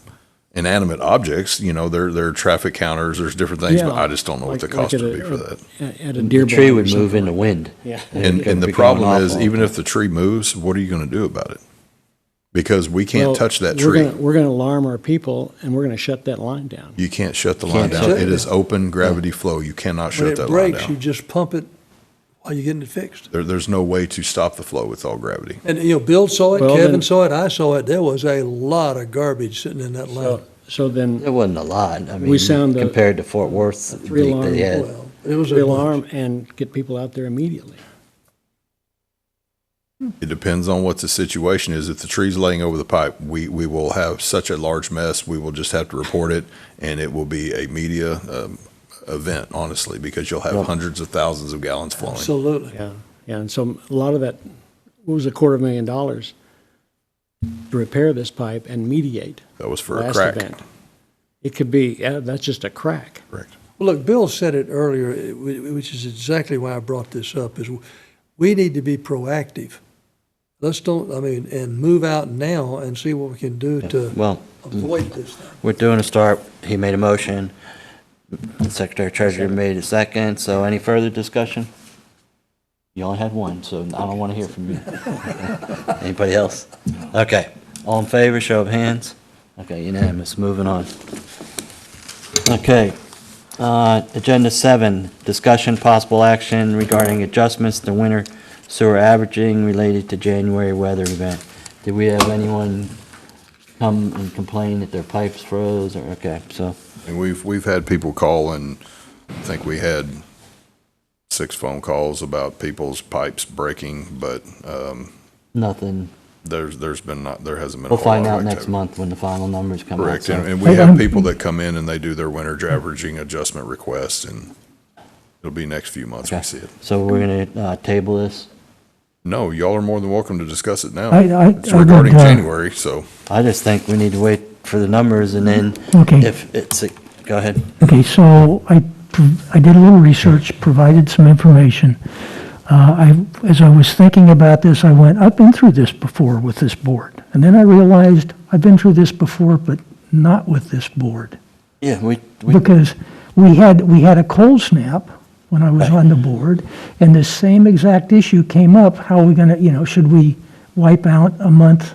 inanimate objects. There are traffic counters, there's different things, but Yeah, I just don't know what the like cost at would a- be for that. At a deer The tree blind or would move something in the like wind. that. Yeah. And It'd the be problem going is, off even all if the tree moves, what are you going to do about it? Because we can't Well, touch that we're tree. We're gonna alarm our people and we're gonna shut that line down. You can't shut the line Can't down. shut It it. is open gravity flow. You cannot when shut it that line breaks, you down. just pump it while you're getting it fixed. There's no way to stop the flow. It's all gravity. And, Bill saw it, Well, Kevin then- saw it, I saw it. There was a lot of garbage sitting in that line. So then, It wasn't a lot. I We mean, sound a- compared to Fort Worth, a three-alarm- they had. Well, it was a the bunch. alarm and get people out there immediately. It depends on what the situation is. If the tree's laying over the pipe, we will have such a large mess, we will just have to report it, and it will be a media event, honestly, because you'll have hundreds of thousands of gallons flowing. Absolutely. Yeah, yeah, and so a lot of that, what was $250,000 to repair this pipe and mediate? That was for a last crack. event. It could be, yeah, that's just a crack. Correct. Well, look, Bill said it earlier, which is exactly why I brought this up, is we need to be proactive. And move out now and see what we can do to Well, avoid this thing. we're doing a start. He made a motion. The Secretary Treasurer made a second. So any further discussion? You only had one, so I don't want to hear from you. Anybody else? Okay. All in favor, show of hands. Okay, unanimous. Moving on. Okay. Agenda 7, discussion possible action regarding adjustments to winter sewer averaging related to January weather event. Did we have anyone come and complain that their pipes froze or, okay, so, And we've had people call, and I think we had 6 phone calls about people's pipes breaking, but nothing. there hasn't been a We'll whole find lot out of next activity. month when the final numbers come out. Correct, so- and we have people that come in and they do their winter averaging adjustment requests, and it'll be next few months we Okay. see it. So we're gonna table this? No, y'all are more than welcome to discuss it now. It's I regarding would, January, so. I just think we need to wait for the numbers and then Okay. if it's, go ahead. Okay, so I did a little research, provided some information. As I was thinking about this, I went, I've been through this before with this board. And then I realized I've been through this before, but not with this board. Yeah, we Because we had a cold snap when I was on the board, and the same exact issue came up. How are we going to, should we wipe out a month?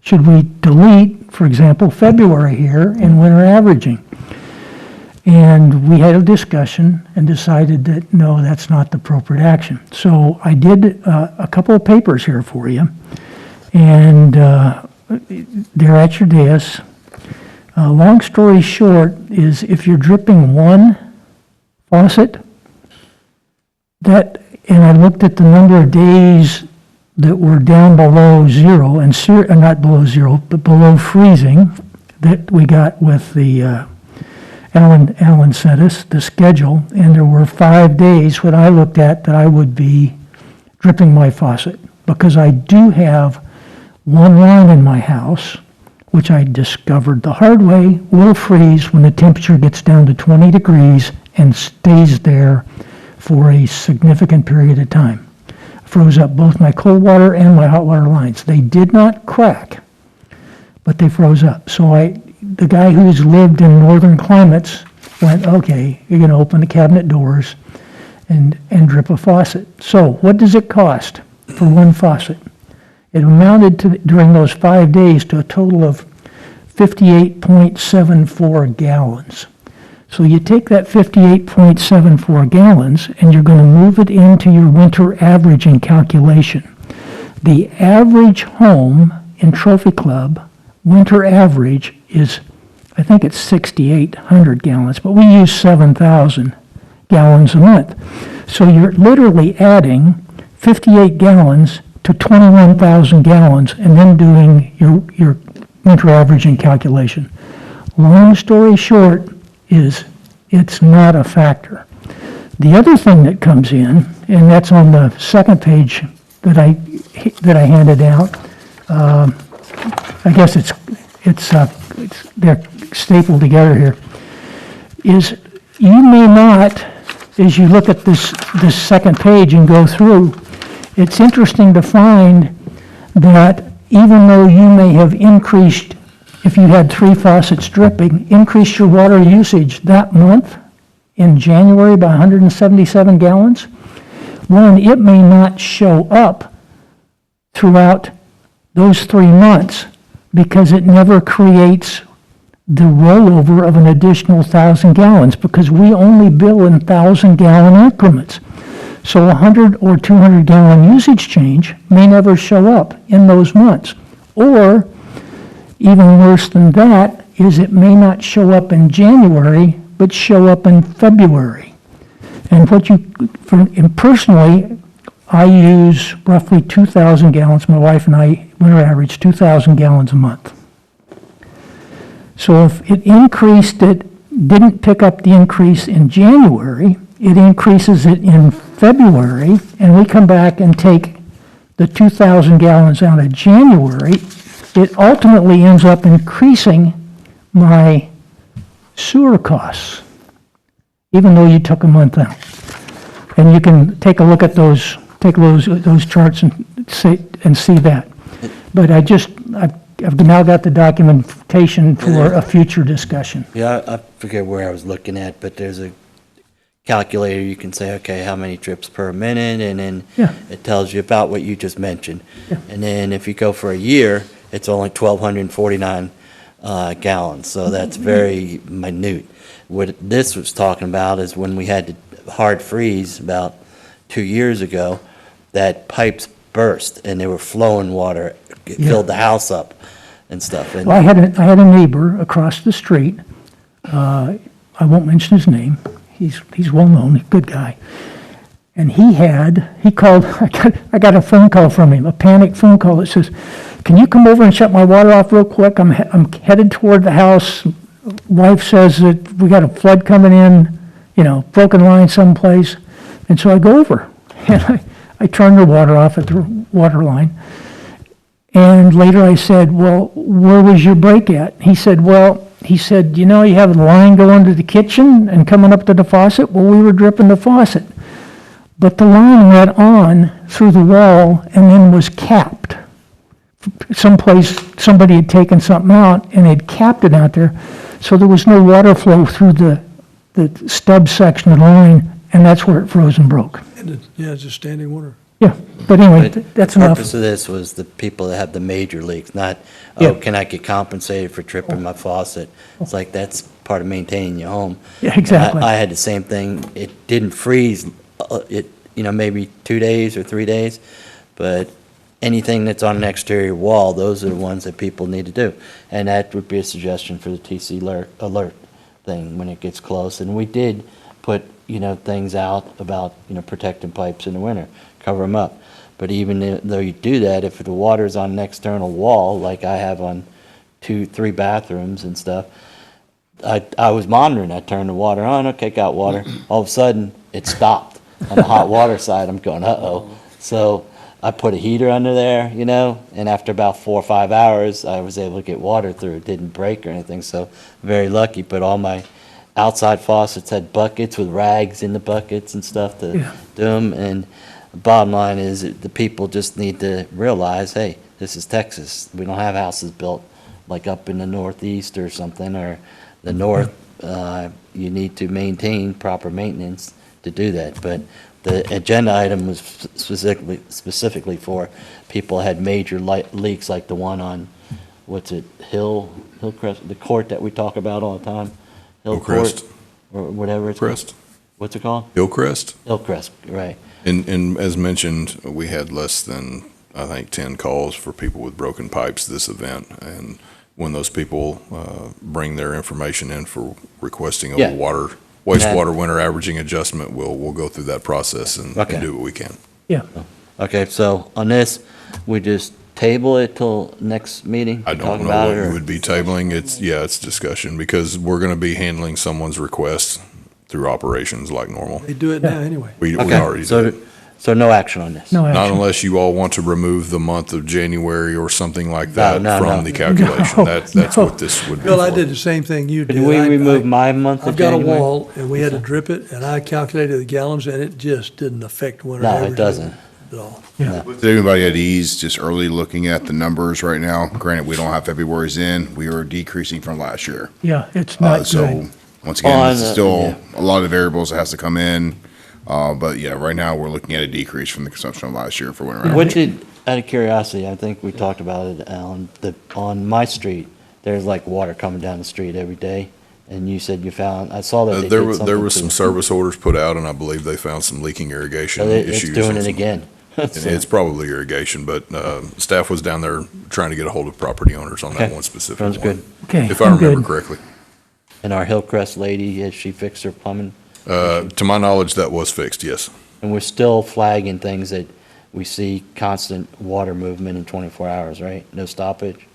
Should we delete, for example, February here in winter averaging? And we had a discussion and decided that, no, that's not the appropriate action. So I did a couple of papers here for you, and they're at your dais. Long story short is if you're dripping one faucet, and I looked at the number of days that were down below zero, and not below zero, but below freezing, that we got with the Alan sent us the schedule, and there were 5 days when I looked at that I would be dripping my faucet, because I do have one line in my house, which I discovered the hard way, will freeze when the temperature gets down to 20 degrees and stays there for a significant period of time. Froze up both my cold water and my hot water lines. They did not crack, but they froze up. So the guy who's lived in northern climates went, okay, you're going to open the cabinet doors and drip a faucet. So what does it cost for one faucet? It amounted to, during those 5 days, to a total of 58.74 gallons. So you take that 58.74 gallons and you're going to move it into your winter averaging calculation. The average home in Trophy Club winter average is, I think it's 6,800 gallons, but we use 7,000 gallons a month. So you're literally adding 58 gallons to 21,000 gallons and then doing your winter averaging calculation. Long story short is it's not a factor. The other thing that comes in, and that's on the second page that I handed out, I guess they're stapled together here, is you may not, as you look at this second page and go through, it's interesting to find that even though you may have increased, if you had 3 faucets dripping, increased your water usage that month in January by 177 gallons, one, it may not show up throughout those 3 months because it never creates the rollover of an additional 1,000 gallons, because we only bill in 1,000-gallon increments. So 100 or 200 gallon usage change may never show up in those months. Or, even worse than that, is it may not show up in January, but show up in February. And personally, I use roughly 2,000 gallons. My wife and I, winter average 2,000 gallons a month. So if it increased, it didn't pick up the increase in January, it increases it in February, and we come back and take the 2,000 gallons out of January, it ultimately ends up increasing my sewer costs, even though you took a month out. And you can take a look at those charts and see that. But I've now got the documentation for a future discussion. Yeah, I forget where I was looking at, but there's a calculator. You can say, okay, how many trips per minute, and then Yeah. it tells you about what you just mentioned. Yeah. And then if you go for a year, it's only 1,249 gallons, so that's very minute. What this was talking about is when we had the hard freeze about 2 years ago, that pipes burst and they were flowing water, it filled the house up and stuff. And Well, I had a neighbor across the street, I won't mention his name, he's well-known, a good guy. And he called, I got a phone call from him, a panic phone call that says, "Can you come over and shut my water off real quick? I'm headed toward the house. Wife says that we got a flood coming in, broken line someplace." And so I go over, and I turn the water off at the water line. And later I said, "Well, where was your break at?" He said, "You have a line going to the kitchen and coming up to the faucet?" Well, we were dripping the faucet. But the line went on through the wall and then was capped. Someplace, somebody had taken something out and had capped it out there, so there was no water flow through the stub section of the line, and that's where it froze and broke. It's just standing water. Yeah, but anyway, But that's the enough. purpose of this was the people that have the major leaks, not, Yeah. can I get compensated for tripping my faucet? It's like, that's part of maintaining your home. Yeah, exactly. I had the same thing. It didn't freeze, maybe 2 days or 3 days, but anything that's on an exterior wall, those are the ones that people need to do. And that would be a suggestion for the TC alert thing when it gets close. And we did put, things out about, protecting pipes in the winter, cover them up. But even though you do that, if the water's on an external wall, like I have on 2-3 bathrooms and stuff, I was monitoring. I turned the water on, okay, got water. All of a sudden, it stopped. On the hot water side, I'm going, uh-oh. So I put a heater under there, and after about 4 or 5 hours, I was able to get water through. It didn't break or anything, so very lucky. But all my outside faucets had buckets with rags in the buckets and stuff to do them. And the bottom line is that the people just need to realize, hey, this is Texas. We don't have houses built like up in the Northeast or something, or the North. You need to maintain proper maintenance to do that. But the agenda item was specifically for people who had major leaks, like the one on, Hillcrest, the court that we talk about all the time? Hillcrest. Or whatever it's Crest. called. What's it called? Hillcrest. Hillcrest, right. And as mentioned, we had less than, I think, 10 calls for people with broken pipes this event. And when those people bring their information in for requesting Yeah. a wastewater winter averaging adjustment, we'll go through that process and Okay. do what we can. Yeah. Okay, so on this, we just table it till next meeting? I Talk don't know about what it, you or- would be tabling. It's discussion, because we're going to be handling someone's request through operations like normal. They do it now anyway. We Okay, already did. so no action on this? No Not action. unless you all want to remove the month of January or something like No, that no, from no. the calculation. No, That's no. what this would be Bill, I for. did the same thing you did. Did we I- remove I- my month of I've got a January? wall, and we had to drip it, and I calculated the gallons, and it just didn't affect winter No, it averages doesn't. at all. With everybody at ease, just early looking at the numbers right now, granted, we don't have February's in, we are decreasing from last year. Yeah, it's not So, good. once again, On it's the- still a lot of variables that has to come in. But yeah, right now, we're looking at a decrease from the consumption of last year for winter average. What did, out of curiosity, I think we talked about it, Alan, on my street, there's like water coming down the street every day, and you said you found, I saw that they There did was something some to- service orders put out, and I believe they found some leaking irrigation So issues. it's doing on it some- again. And it's probably irrigation, but staff was down there trying to get a hold of property owners on that Okay. one specific Sounds one. good. Okay, If I I'm remember good. correctly. And our Hillcrest lady, has she fixed her plumbing? To my knowledge, that was fixed, yes. And we're still flagging things that we see constant water movement in 24 hours, right? No stoppage?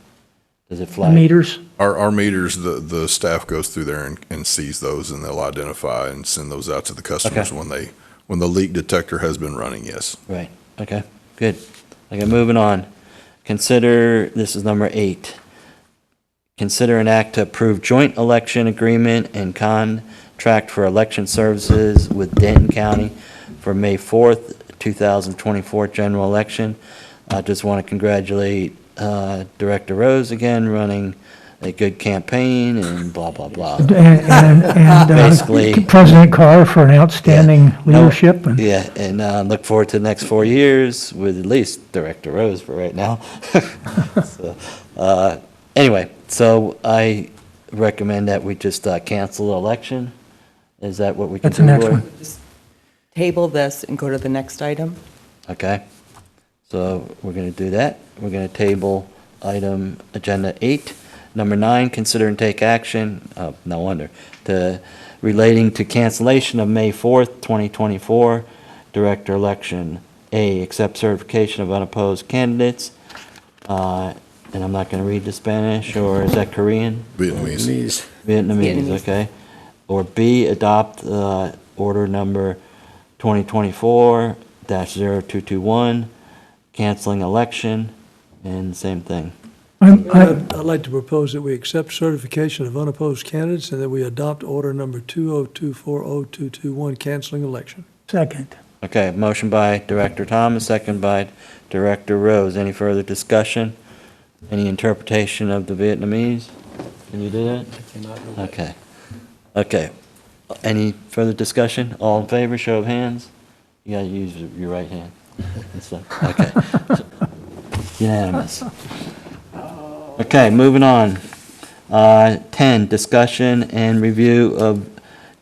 Does it flag? Meters? Our meters, the staff goes through there and sees those, and they'll identify and send those out to the customers Okay. when the leak detector has been running, yes. Right, okay, good. Okay, moving on. Consider, this is number 8. Consider an act to approve joint election agreement and contract for election services with Denton County for May 4th, 2024 general election. I just want to congratulate Director Rose again, running a good campaign and blah, blah, blah. And Basically- President Carr for an outstanding No, leadership. And Yeah, and look forward to the next 4 years with at least Director Rose for right now. So, anyway, so I recommend that we just cancel the election. Is that what we can That's do, the next Lori? one. Table this and go to the next item. Okay, so we're going to do that. We're going to table item agenda 8. Number 9, consider and take action, no wonder, relating to cancellation of May 4th, 2024, director election. A, accept certification of unopposed candidates, and I'm not going to read the Spanish, or is that Korean? Vietnamese. Vietnamese, okay. Or B, adopt order number 2024-0221, canceling election, and same thing. I'd like to propose that we accept certification of unopposed candidates and that we adopt order number 2024-0221, canceling election. Second. Okay, motion by Director Thomas, second by Director Rose. Any further discussion? Any interpretation of the Vietnamese? Can you do that? Okay. Okay. Any further discussion? All in favor, show of hands? You gotta use your right hand. and stuff. Okay. Unanimous. Okay, moving on. 10, discussion and review of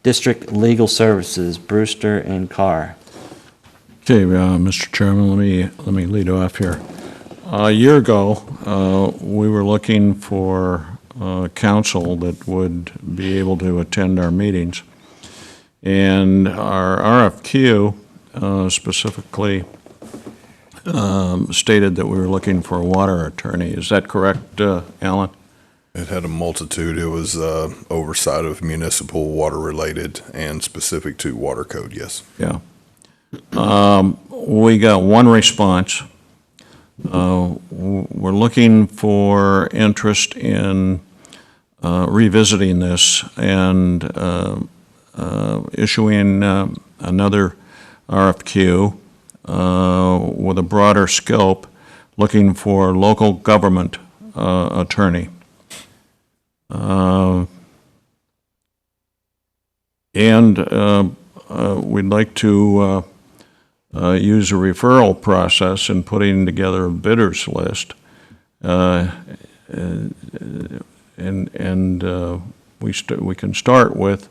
district legal services, Brewster and Carr. Okay, Mr. Chairman, let me lead off here. A year ago, we were looking for counsel that would be able to attend our meetings. And our RFQ specifically stated that we were looking for a water attorney. Is that correct, Alan? It had a multitude. It was oversight of municipal water-related and specific to water code, yes. Yeah. We got one response. We're looking for interest in revisiting this and issuing another RFQ with a broader scope, looking for local government attorney. And we'd like to use a referral process in putting together a bidders list. We can start with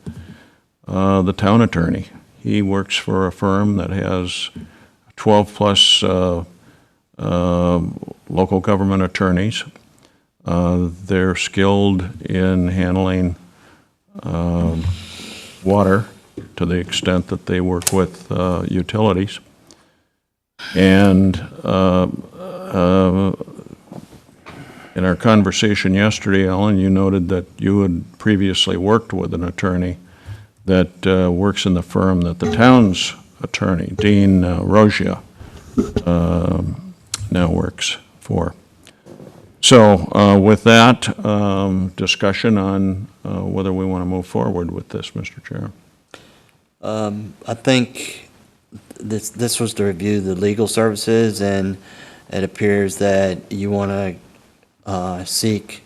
the town attorney. He works for a firm that has 12-plus local government attorneys. They're skilled in handling water to the extent that they work with utilities. And in our conversation yesterday, Ellen, you noted that you had previously worked with an attorney that works in the firm that the town's attorney, Dean Rogia, now works for. So with that, discussion on whether we want to move forward with this, Mr. Chair. I think this was to review the legal services, and it appears that you want to seek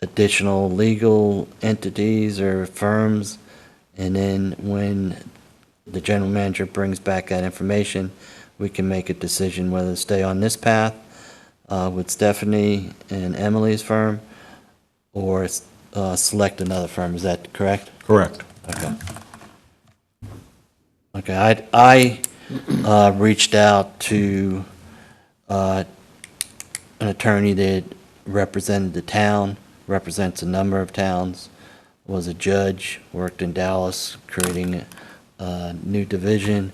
additional legal entities or firms, and then when the general manager brings back that information, we can make a decision whether to stay on this path with Stephanie and Emily's firm, or select another firm. Is that correct? Correct. Okay. Okay, I reached out to an attorney that represented the town, represents a number of towns, was a judge, worked in Dallas, creating a new division,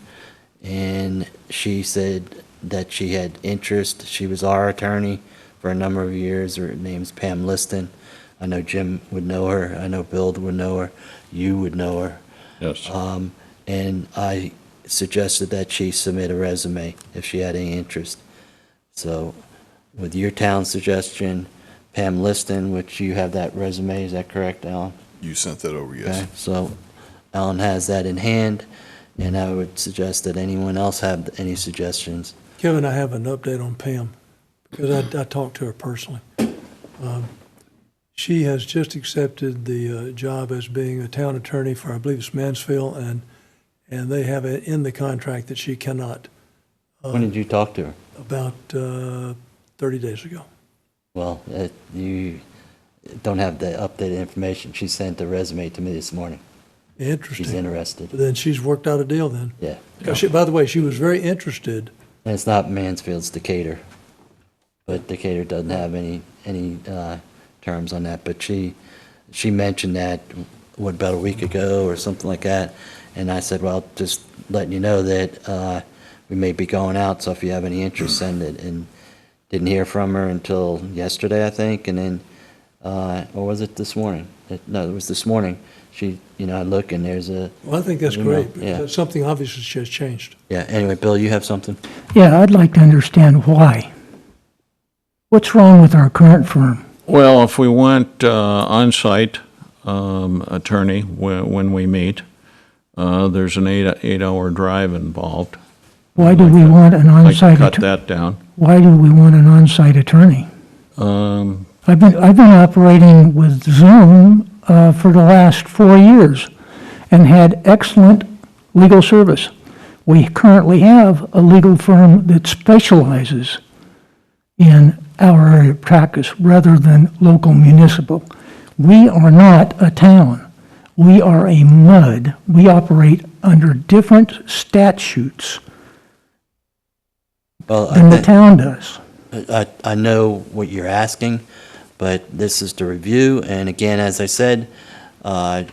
and she said that she had interest. She was our attorney for a number of years. Her name's Pam Liston. I know Jim would know her. I know Bill would know her. You would know her. Yes. And I suggested that she submit a resume if she had any interest. So with your town suggestion, Pam Liston, which you have that resume, is that correct, Alan? You sent that over, yes. Okay, so Alan has that in hand, and I would suggest that anyone else have any suggestions. Kevin, I have an update on Pam, because I talked to her personally. She has just accepted the job as being a town attorney for, I believe it's Mansfield, and they have it in the contract that she cannot. When did you talk to her? About 30 days ago. Well, you don't have the updated information. She sent the resume to me this morning. Interesting. She's interested. Then she's worked out a deal then. Yeah. By the way, she was very interested. And it's not Mansfield, it's Decatur. But Decatur doesn't have any terms on that. But she mentioned that, about a week ago or something like that. And I said, well, just letting you know that we may be going out, so if you have any interest, send it. And didn't hear from her until yesterday, I think, and then, or was it this morning? No, it was this morning. She, I look and there's a... Well, I think that's email. great. Yeah. Because something obviously has changed. Yeah, anyway, Bill, you have something? Yeah, I'd like to understand why. What's wrong with our current firm? Well, if we want on-site attorney when we meet, there's an eight-hour drive involved. Why do we want an on-site Cut attorney? that down. Why do we want an on-site attorney? I've been operating with Zoom for the last 4 years and had excellent legal service. We currently have a legal firm that specializes in our area of practice rather than local municipal. We are not a town. We are a MUD. We operate under different statutes than the town does. I know what you're asking, but this is to review, and again, as I said, after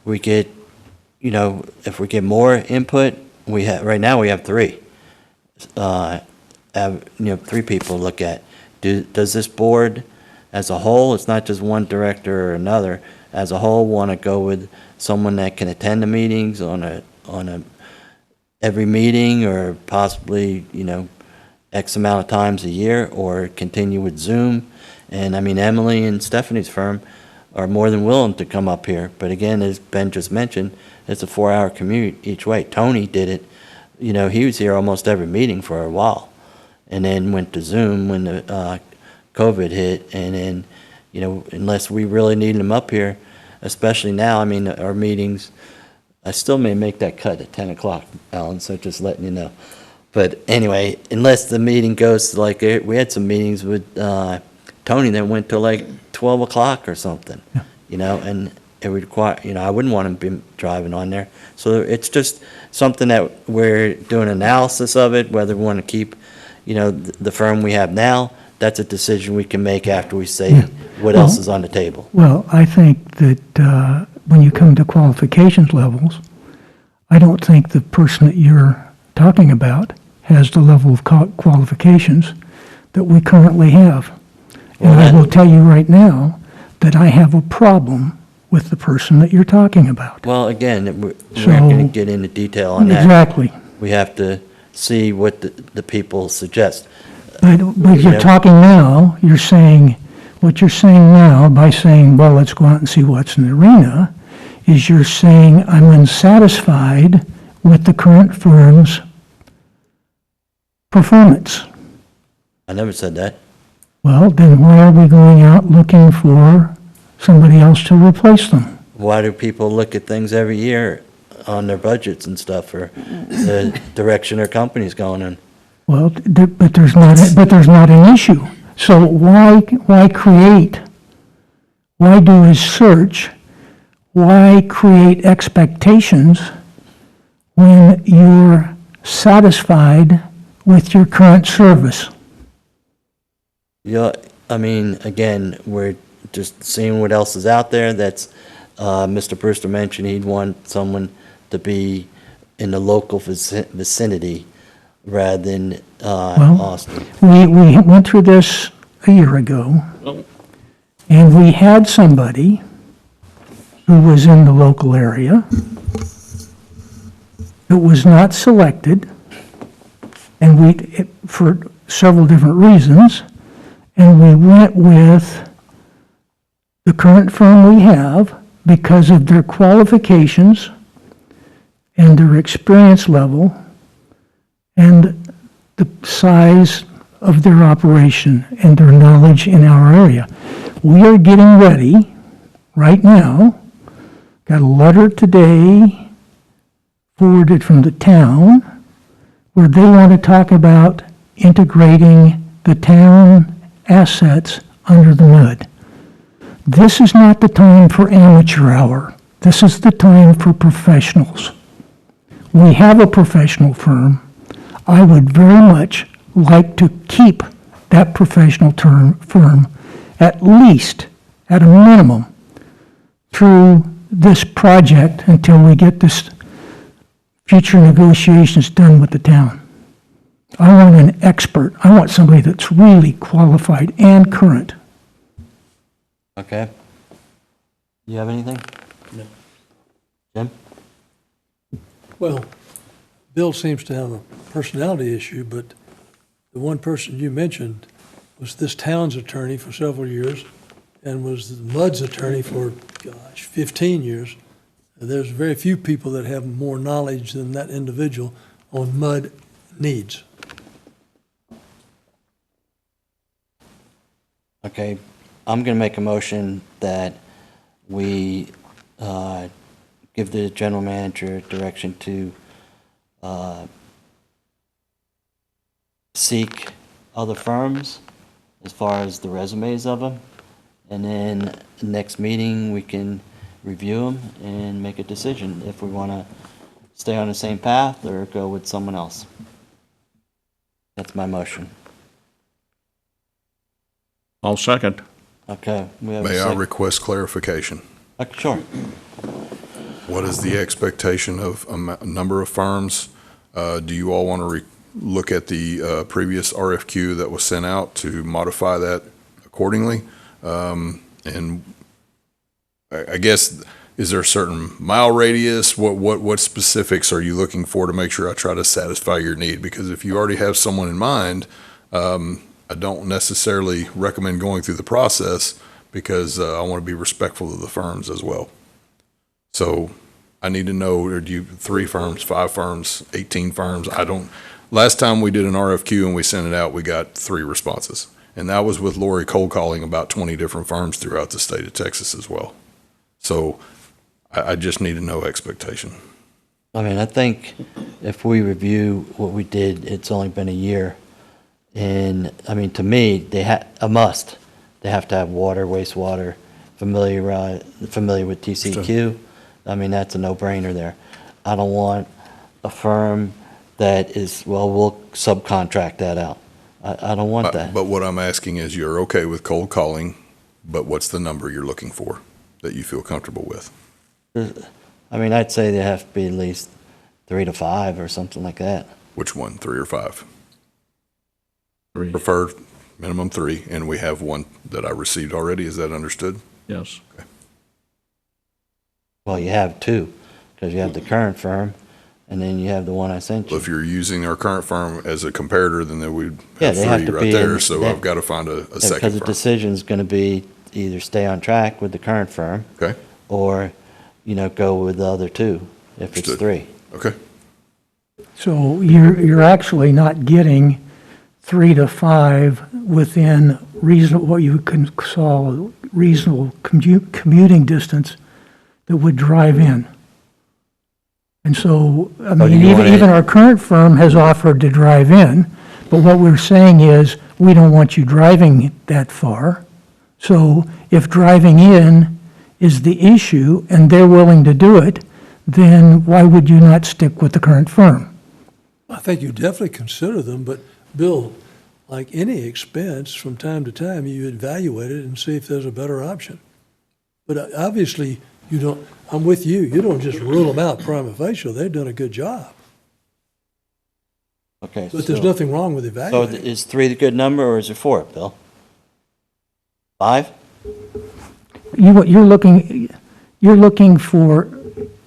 we get, if we get more input, right now we have three. Three people to look at. Does this board as a whole, it's not just one director or another, as a whole want to go with someone that can attend the meetings on a every meeting, or possibly, X amount of times a year, or continue with Zoom? And I mean, Emily and Stephanie's firm are more than willing to come up here. But again, as Ben just mentioned, it's a 4-hour commute each way. Tony did it, he was here almost every meeting for a while, and then went to Zoom when the COVID hit. And then, unless we really needed him up here, especially now, I mean, our meetings, I still may make that cut at 10 o'clock, Alan, so just letting you know. But anyway, unless the meeting goes to we had some meetings with Tony that went to 12 o'clock or something, and it would require, I wouldn't want him to be driving on there. So it's just something that we're doing analysis of it, whether we want to keep, the firm we have now. That's a decision we can make after we say what else is on the table. Well, I think that when you come to qualifications levels, I don't think the person that you're talking about has the level of qualifications that we currently have. And I will tell you right now that I have a problem with the person that you're talking about. Well, again, we're not going to get into detail on that. Exactly. We have to see what the people suggest. But you're talking now, what you're saying now by saying, well, let's go out and see what's in the arena, is you're saying I'm unsatisfied with the current firm's performance. I never said that. Well, then why are we going out looking for somebody else to replace them? Why do people look at things every year on their budgets and stuff, or the direction their company's going in? Well, but there's not an issue. So why do a search? Why create expectations when you're satisfied with your current service? Yeah, I mean, again, we're just seeing what else is out there. That's, Mr. Brewster mentioned he'd want someone to be in the local vicinity rather than Well, Austin. We went through this a year ago, and we had somebody who was in the local area that was not selected, and for several different reasons, and we went with the current firm we have because of their qualifications and their experience level and the size of their operation and their knowledge in our area. We are getting ready right now, got a letter today forwarded from the town where they want to talk about integrating the town assets under the MUD. This is not the time for amateur hour. This is the time for professionals. We have a professional firm. I would very much like to keep that professional firm at least, at a minimum, through this project until we get this future negotiations done with the town. I want an expert. I want somebody that's really qualified and current. Okay. You have anything? No. Jim? Well, Bill seems to have a personality issue, but the one person you mentioned was this town's attorney for several years and was the MUD's attorney for, 15 years. And there's very few people that have more knowledge than that individual on MUD needs. Okay, I'm going to make a motion that we give the general manager direction to seek other firms as far as the resumes of them. And then the next meeting, we can review them and make a decision if we want to stay on the same path or go with someone else. That's my motion. I'll second. Okay. We have a May I second. request clarification? Sure. What is the expectation of a number of firms? Do you all want to look at the previous RFQ that was sent out to modify that accordingly? And I guess, is there a certain mile radius? What specifics are you looking for to make sure I try to satisfy your need? Because if you already have someone in mind, I don't necessarily recommend going through the process because I want to be respectful of the firms as well. So I need to know, or do you 3 firms, 5 firms, 18 firms? Last time we did an RFQ and we sent it out, we got 3 responses. And that was with Lori cold calling about 20 different firms throughout the state of Texas as well. So I just need to know expectation. I mean, I think if we review what we did, it's only been a year. And, I mean, to me, a must. They have to have water, wastewater, familiar with TCQ. I mean, that's a no-brainer there. I don't want a firm that is, well, we'll subcontract that out. I don't want that. But what I'm asking is, you're okay with cold calling, but what's the number you're looking for that you feel comfortable with? I mean, I'd say they have to be at least 3 to 5 or something like that. Which one, 3 or 5? 3. Preferred minimum 3, and we have one that I received already. Is that understood? Yes. Okay. Well, you have 2, because you have the current firm, and then you have the one I sent you. Well, if you're using our current firm as a comparator, then we'd Yeah, have they have 3 to right be there, in- so they- I've got to find a second Because the firm. decision's going to be either stay on track with the current firm, Okay, or, go with the other 2, if it's Understood. 3. okay. So you're actually not getting 3 to 5 within reasonable, what you can call reasonable commuting distance that would drive in. And so, I do mean, you want even it- our current firm has offered to drive in, but what we're saying is, we don't want you driving that far. So if driving in is the issue and they're willing to do it, then why would you not stick with the current firm? I think you definitely consider them, but Bill, like any expense, from time to time, you evaluate it and see if there's a better option. But obviously, You don't, I'm with you. You don't just rule them out prima facie. They've done a good job. Okay. But there's so- nothing wrong with So evaluating. is 3 the good number, or is it 4, Bill? 5? You're looking for,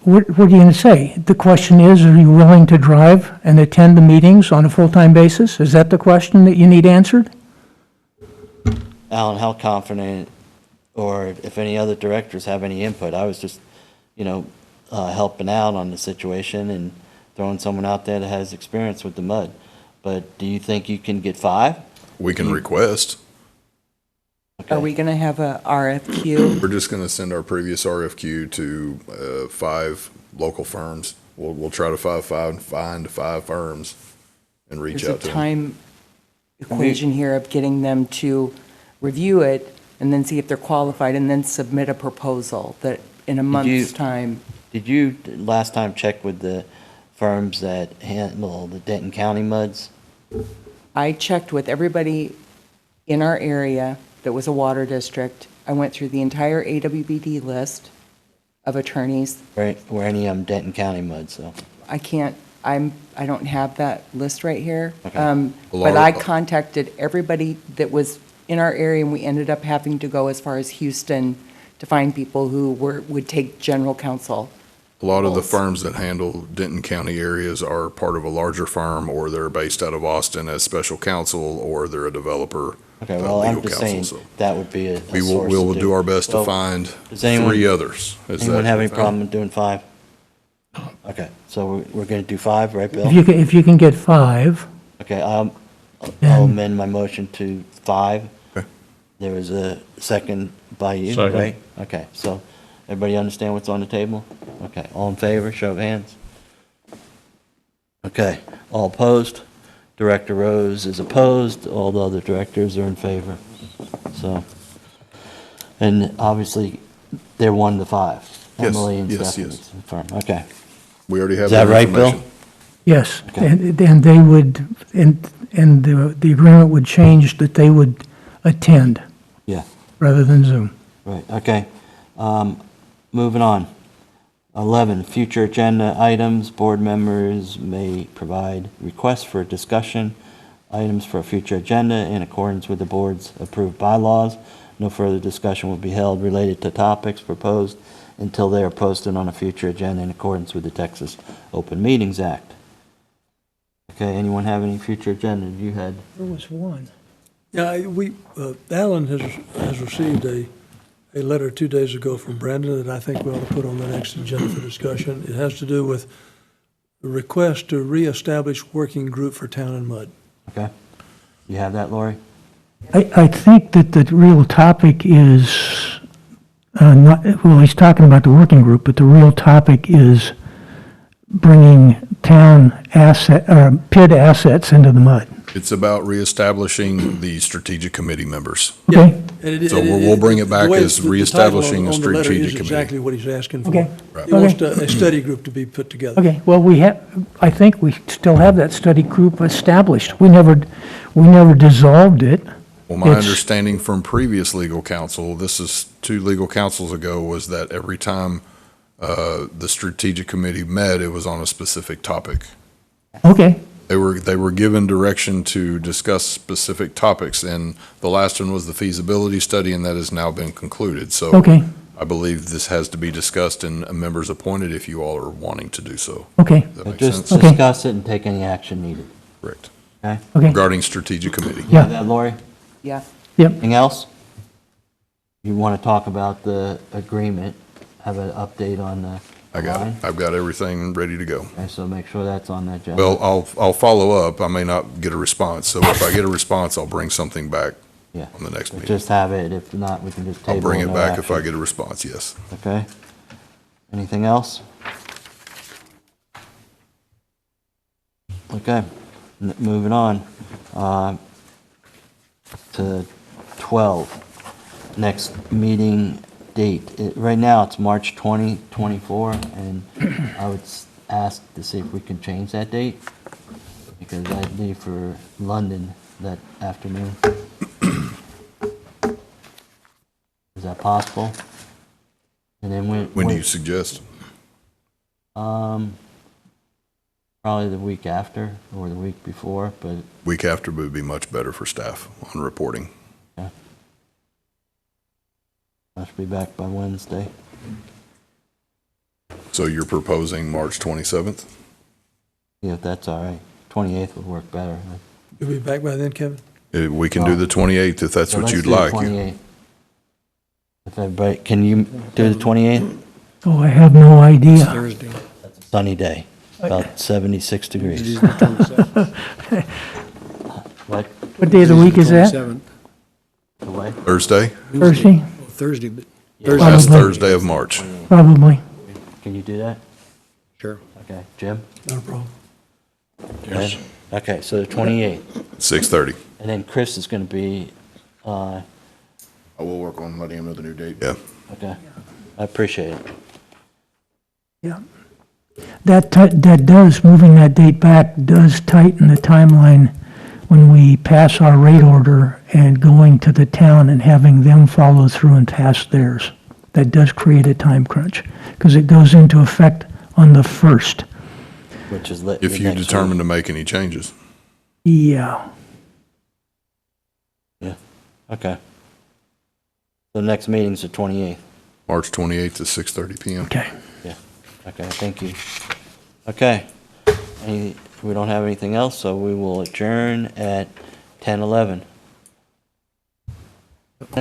what are you going to say? The question is, are you willing to drive and attend the meetings on a full-time basis? Is that the question that you need answered? Alan, how confident, or if any other directors have any input? I was just, helping out on the situation and throwing someone out there that has experience with the mud. But do you think you can get 5? We can request. Are we going to have a RFQ? We're just going to send our previous RFQ to 5 local firms. We'll try to find 5 firms and reach There's out a to them. time equation here of getting them to review it and then see if they're qualified and then submit a proposal that in a month's time. Did you last time check with the firms that handle the Denton County muds? I checked with everybody in our area that was a water district. I went through the entire AWBD list of attorneys. Were any of them Denton County muds, so? I don't have that list right here. Okay. But I contacted everybody that was in our area, and we ended up having to go as far as Houston to find people who would take general counsel. A lot of the firms that handle Denton County areas are part of a larger firm, or they're based out of Austin as special counsel, or they're a developer. Okay, well, legal I'm just counsel, saying so that would be a We source will to do our best to Well, find does anyone- 3 others. Is Anyone that have any fine? problem with doing 5? Okay, so we're going to do 5, right, Bill? If you can get 5, Okay, I'll Then- amend my motion to 5. Okay. There was a second by you, Second. right? Okay, so everybody understand what's on the table? Okay, all in favor, show of hands. Okay, all opposed? Director Rose is opposed, all the other directors are in favor. So, and obviously, they're 1 to 5. Yes, Emily and yes, Stephanie's yes. firm, okay. We already have Is that right, Bill? information. yes. Okay. And they would, and the agreement would change that they would attend Yeah. rather than Zoom. Right, okay. Moving on. 11, future agenda items. Board members may provide requests for discussion items for a future agenda in accordance with the board's approved bylaws. No further discussion will be held related to topics proposed until they are posted on a future agenda in accordance with the Texas Open Meetings Act. Okay, anyone have any future agenda? You had, There was one. Yeah, Alan has received a letter 2 days ago from Brandon that I think we ought to put on the next agenda for discussion. It has to do with the request to reestablish working group for Town and Mud. okay? You have that, Lori? I think that the real topic is not, well, he's talking about the working group, but the real topic is bringing town PID assets into the mud. It's about reestablishing the strategic committee members. Okay? So we'll bring it back The way as the title reestablishing a on the letter strategic is committee. exactly what he's asking for. Okay. Right. He wants a study group to be put together. Okay, well, I think we still have that study group established. We never dissolved it. Well, my It's- understanding from previous legal counsel, this is 2 legal counsels ago, was that every time the strategic committee met, it was on a specific topic. Okay, They were given direction to discuss specific topics, and the last one was the feasibility study, and that has now been concluded. So okay, I believe this has to be discussed and members appointed if you all are wanting to do so. okay, Does that make Just sense? Okay. discuss it and take any action needed, Correct. okay? okay. Regarding strategic committee. Yeah. Have that, Lori? Yeah. Yep, Anything else? You want to talk about the agreement, have an update on the I got it. line? I've got everything ready to go. Okay, so make sure that's on the agenda. Well, I'll follow up. I may not get a response. So if I get a response, I'll bring something back Yeah. on the next meeting. Just have it, if not, we can just table. I'll bring it no back if I action. get a response, yes. Okay. Anything else? Okay, moving on. To 12, next meeting date. Right now, it's March 2024, and I would ask to see if we can change that date, because I leave for London that afternoon. Is that possible? And then When do you suggest? Probably the week after or the week before, but Week after would be much better for staff on reporting. I should be back by Wednesday. So you're proposing March 27th? Yeah, if that's all right. 28th would work better. You'll be back by then, Kevin? We can do the 28th if that's So what let's you'd do the like. 28th. If everybody, can you do the 28th? Oh, I have no idea. Thursday. Sunny day, about 76 degrees. What? What day of the week is that? 27th. The way? Thursday? Thursday? Thursday, but Last Probably. Thursday of March. Probably. Can you do that? sure. Okay, Jim? Not a problem. Yes. Okay, so the 28th. 6:30. And then Chris is going to be, I will work on letting him know the new date. Yeah. okay, I appreciate it. Yeah. That does, moving that date back does tighten the timeline when we pass our rate order and going to the town and having them follow through and pass theirs. That does create a time crunch, because it goes into effect on the 1st. Which is If you determine to make any changes. Yeah. Okay. The next meeting's the 28th. March 28th at 6:30 PM. Okay. Okay, thank you. Okay. We don't have anything else, so we will adjourn at 10:11.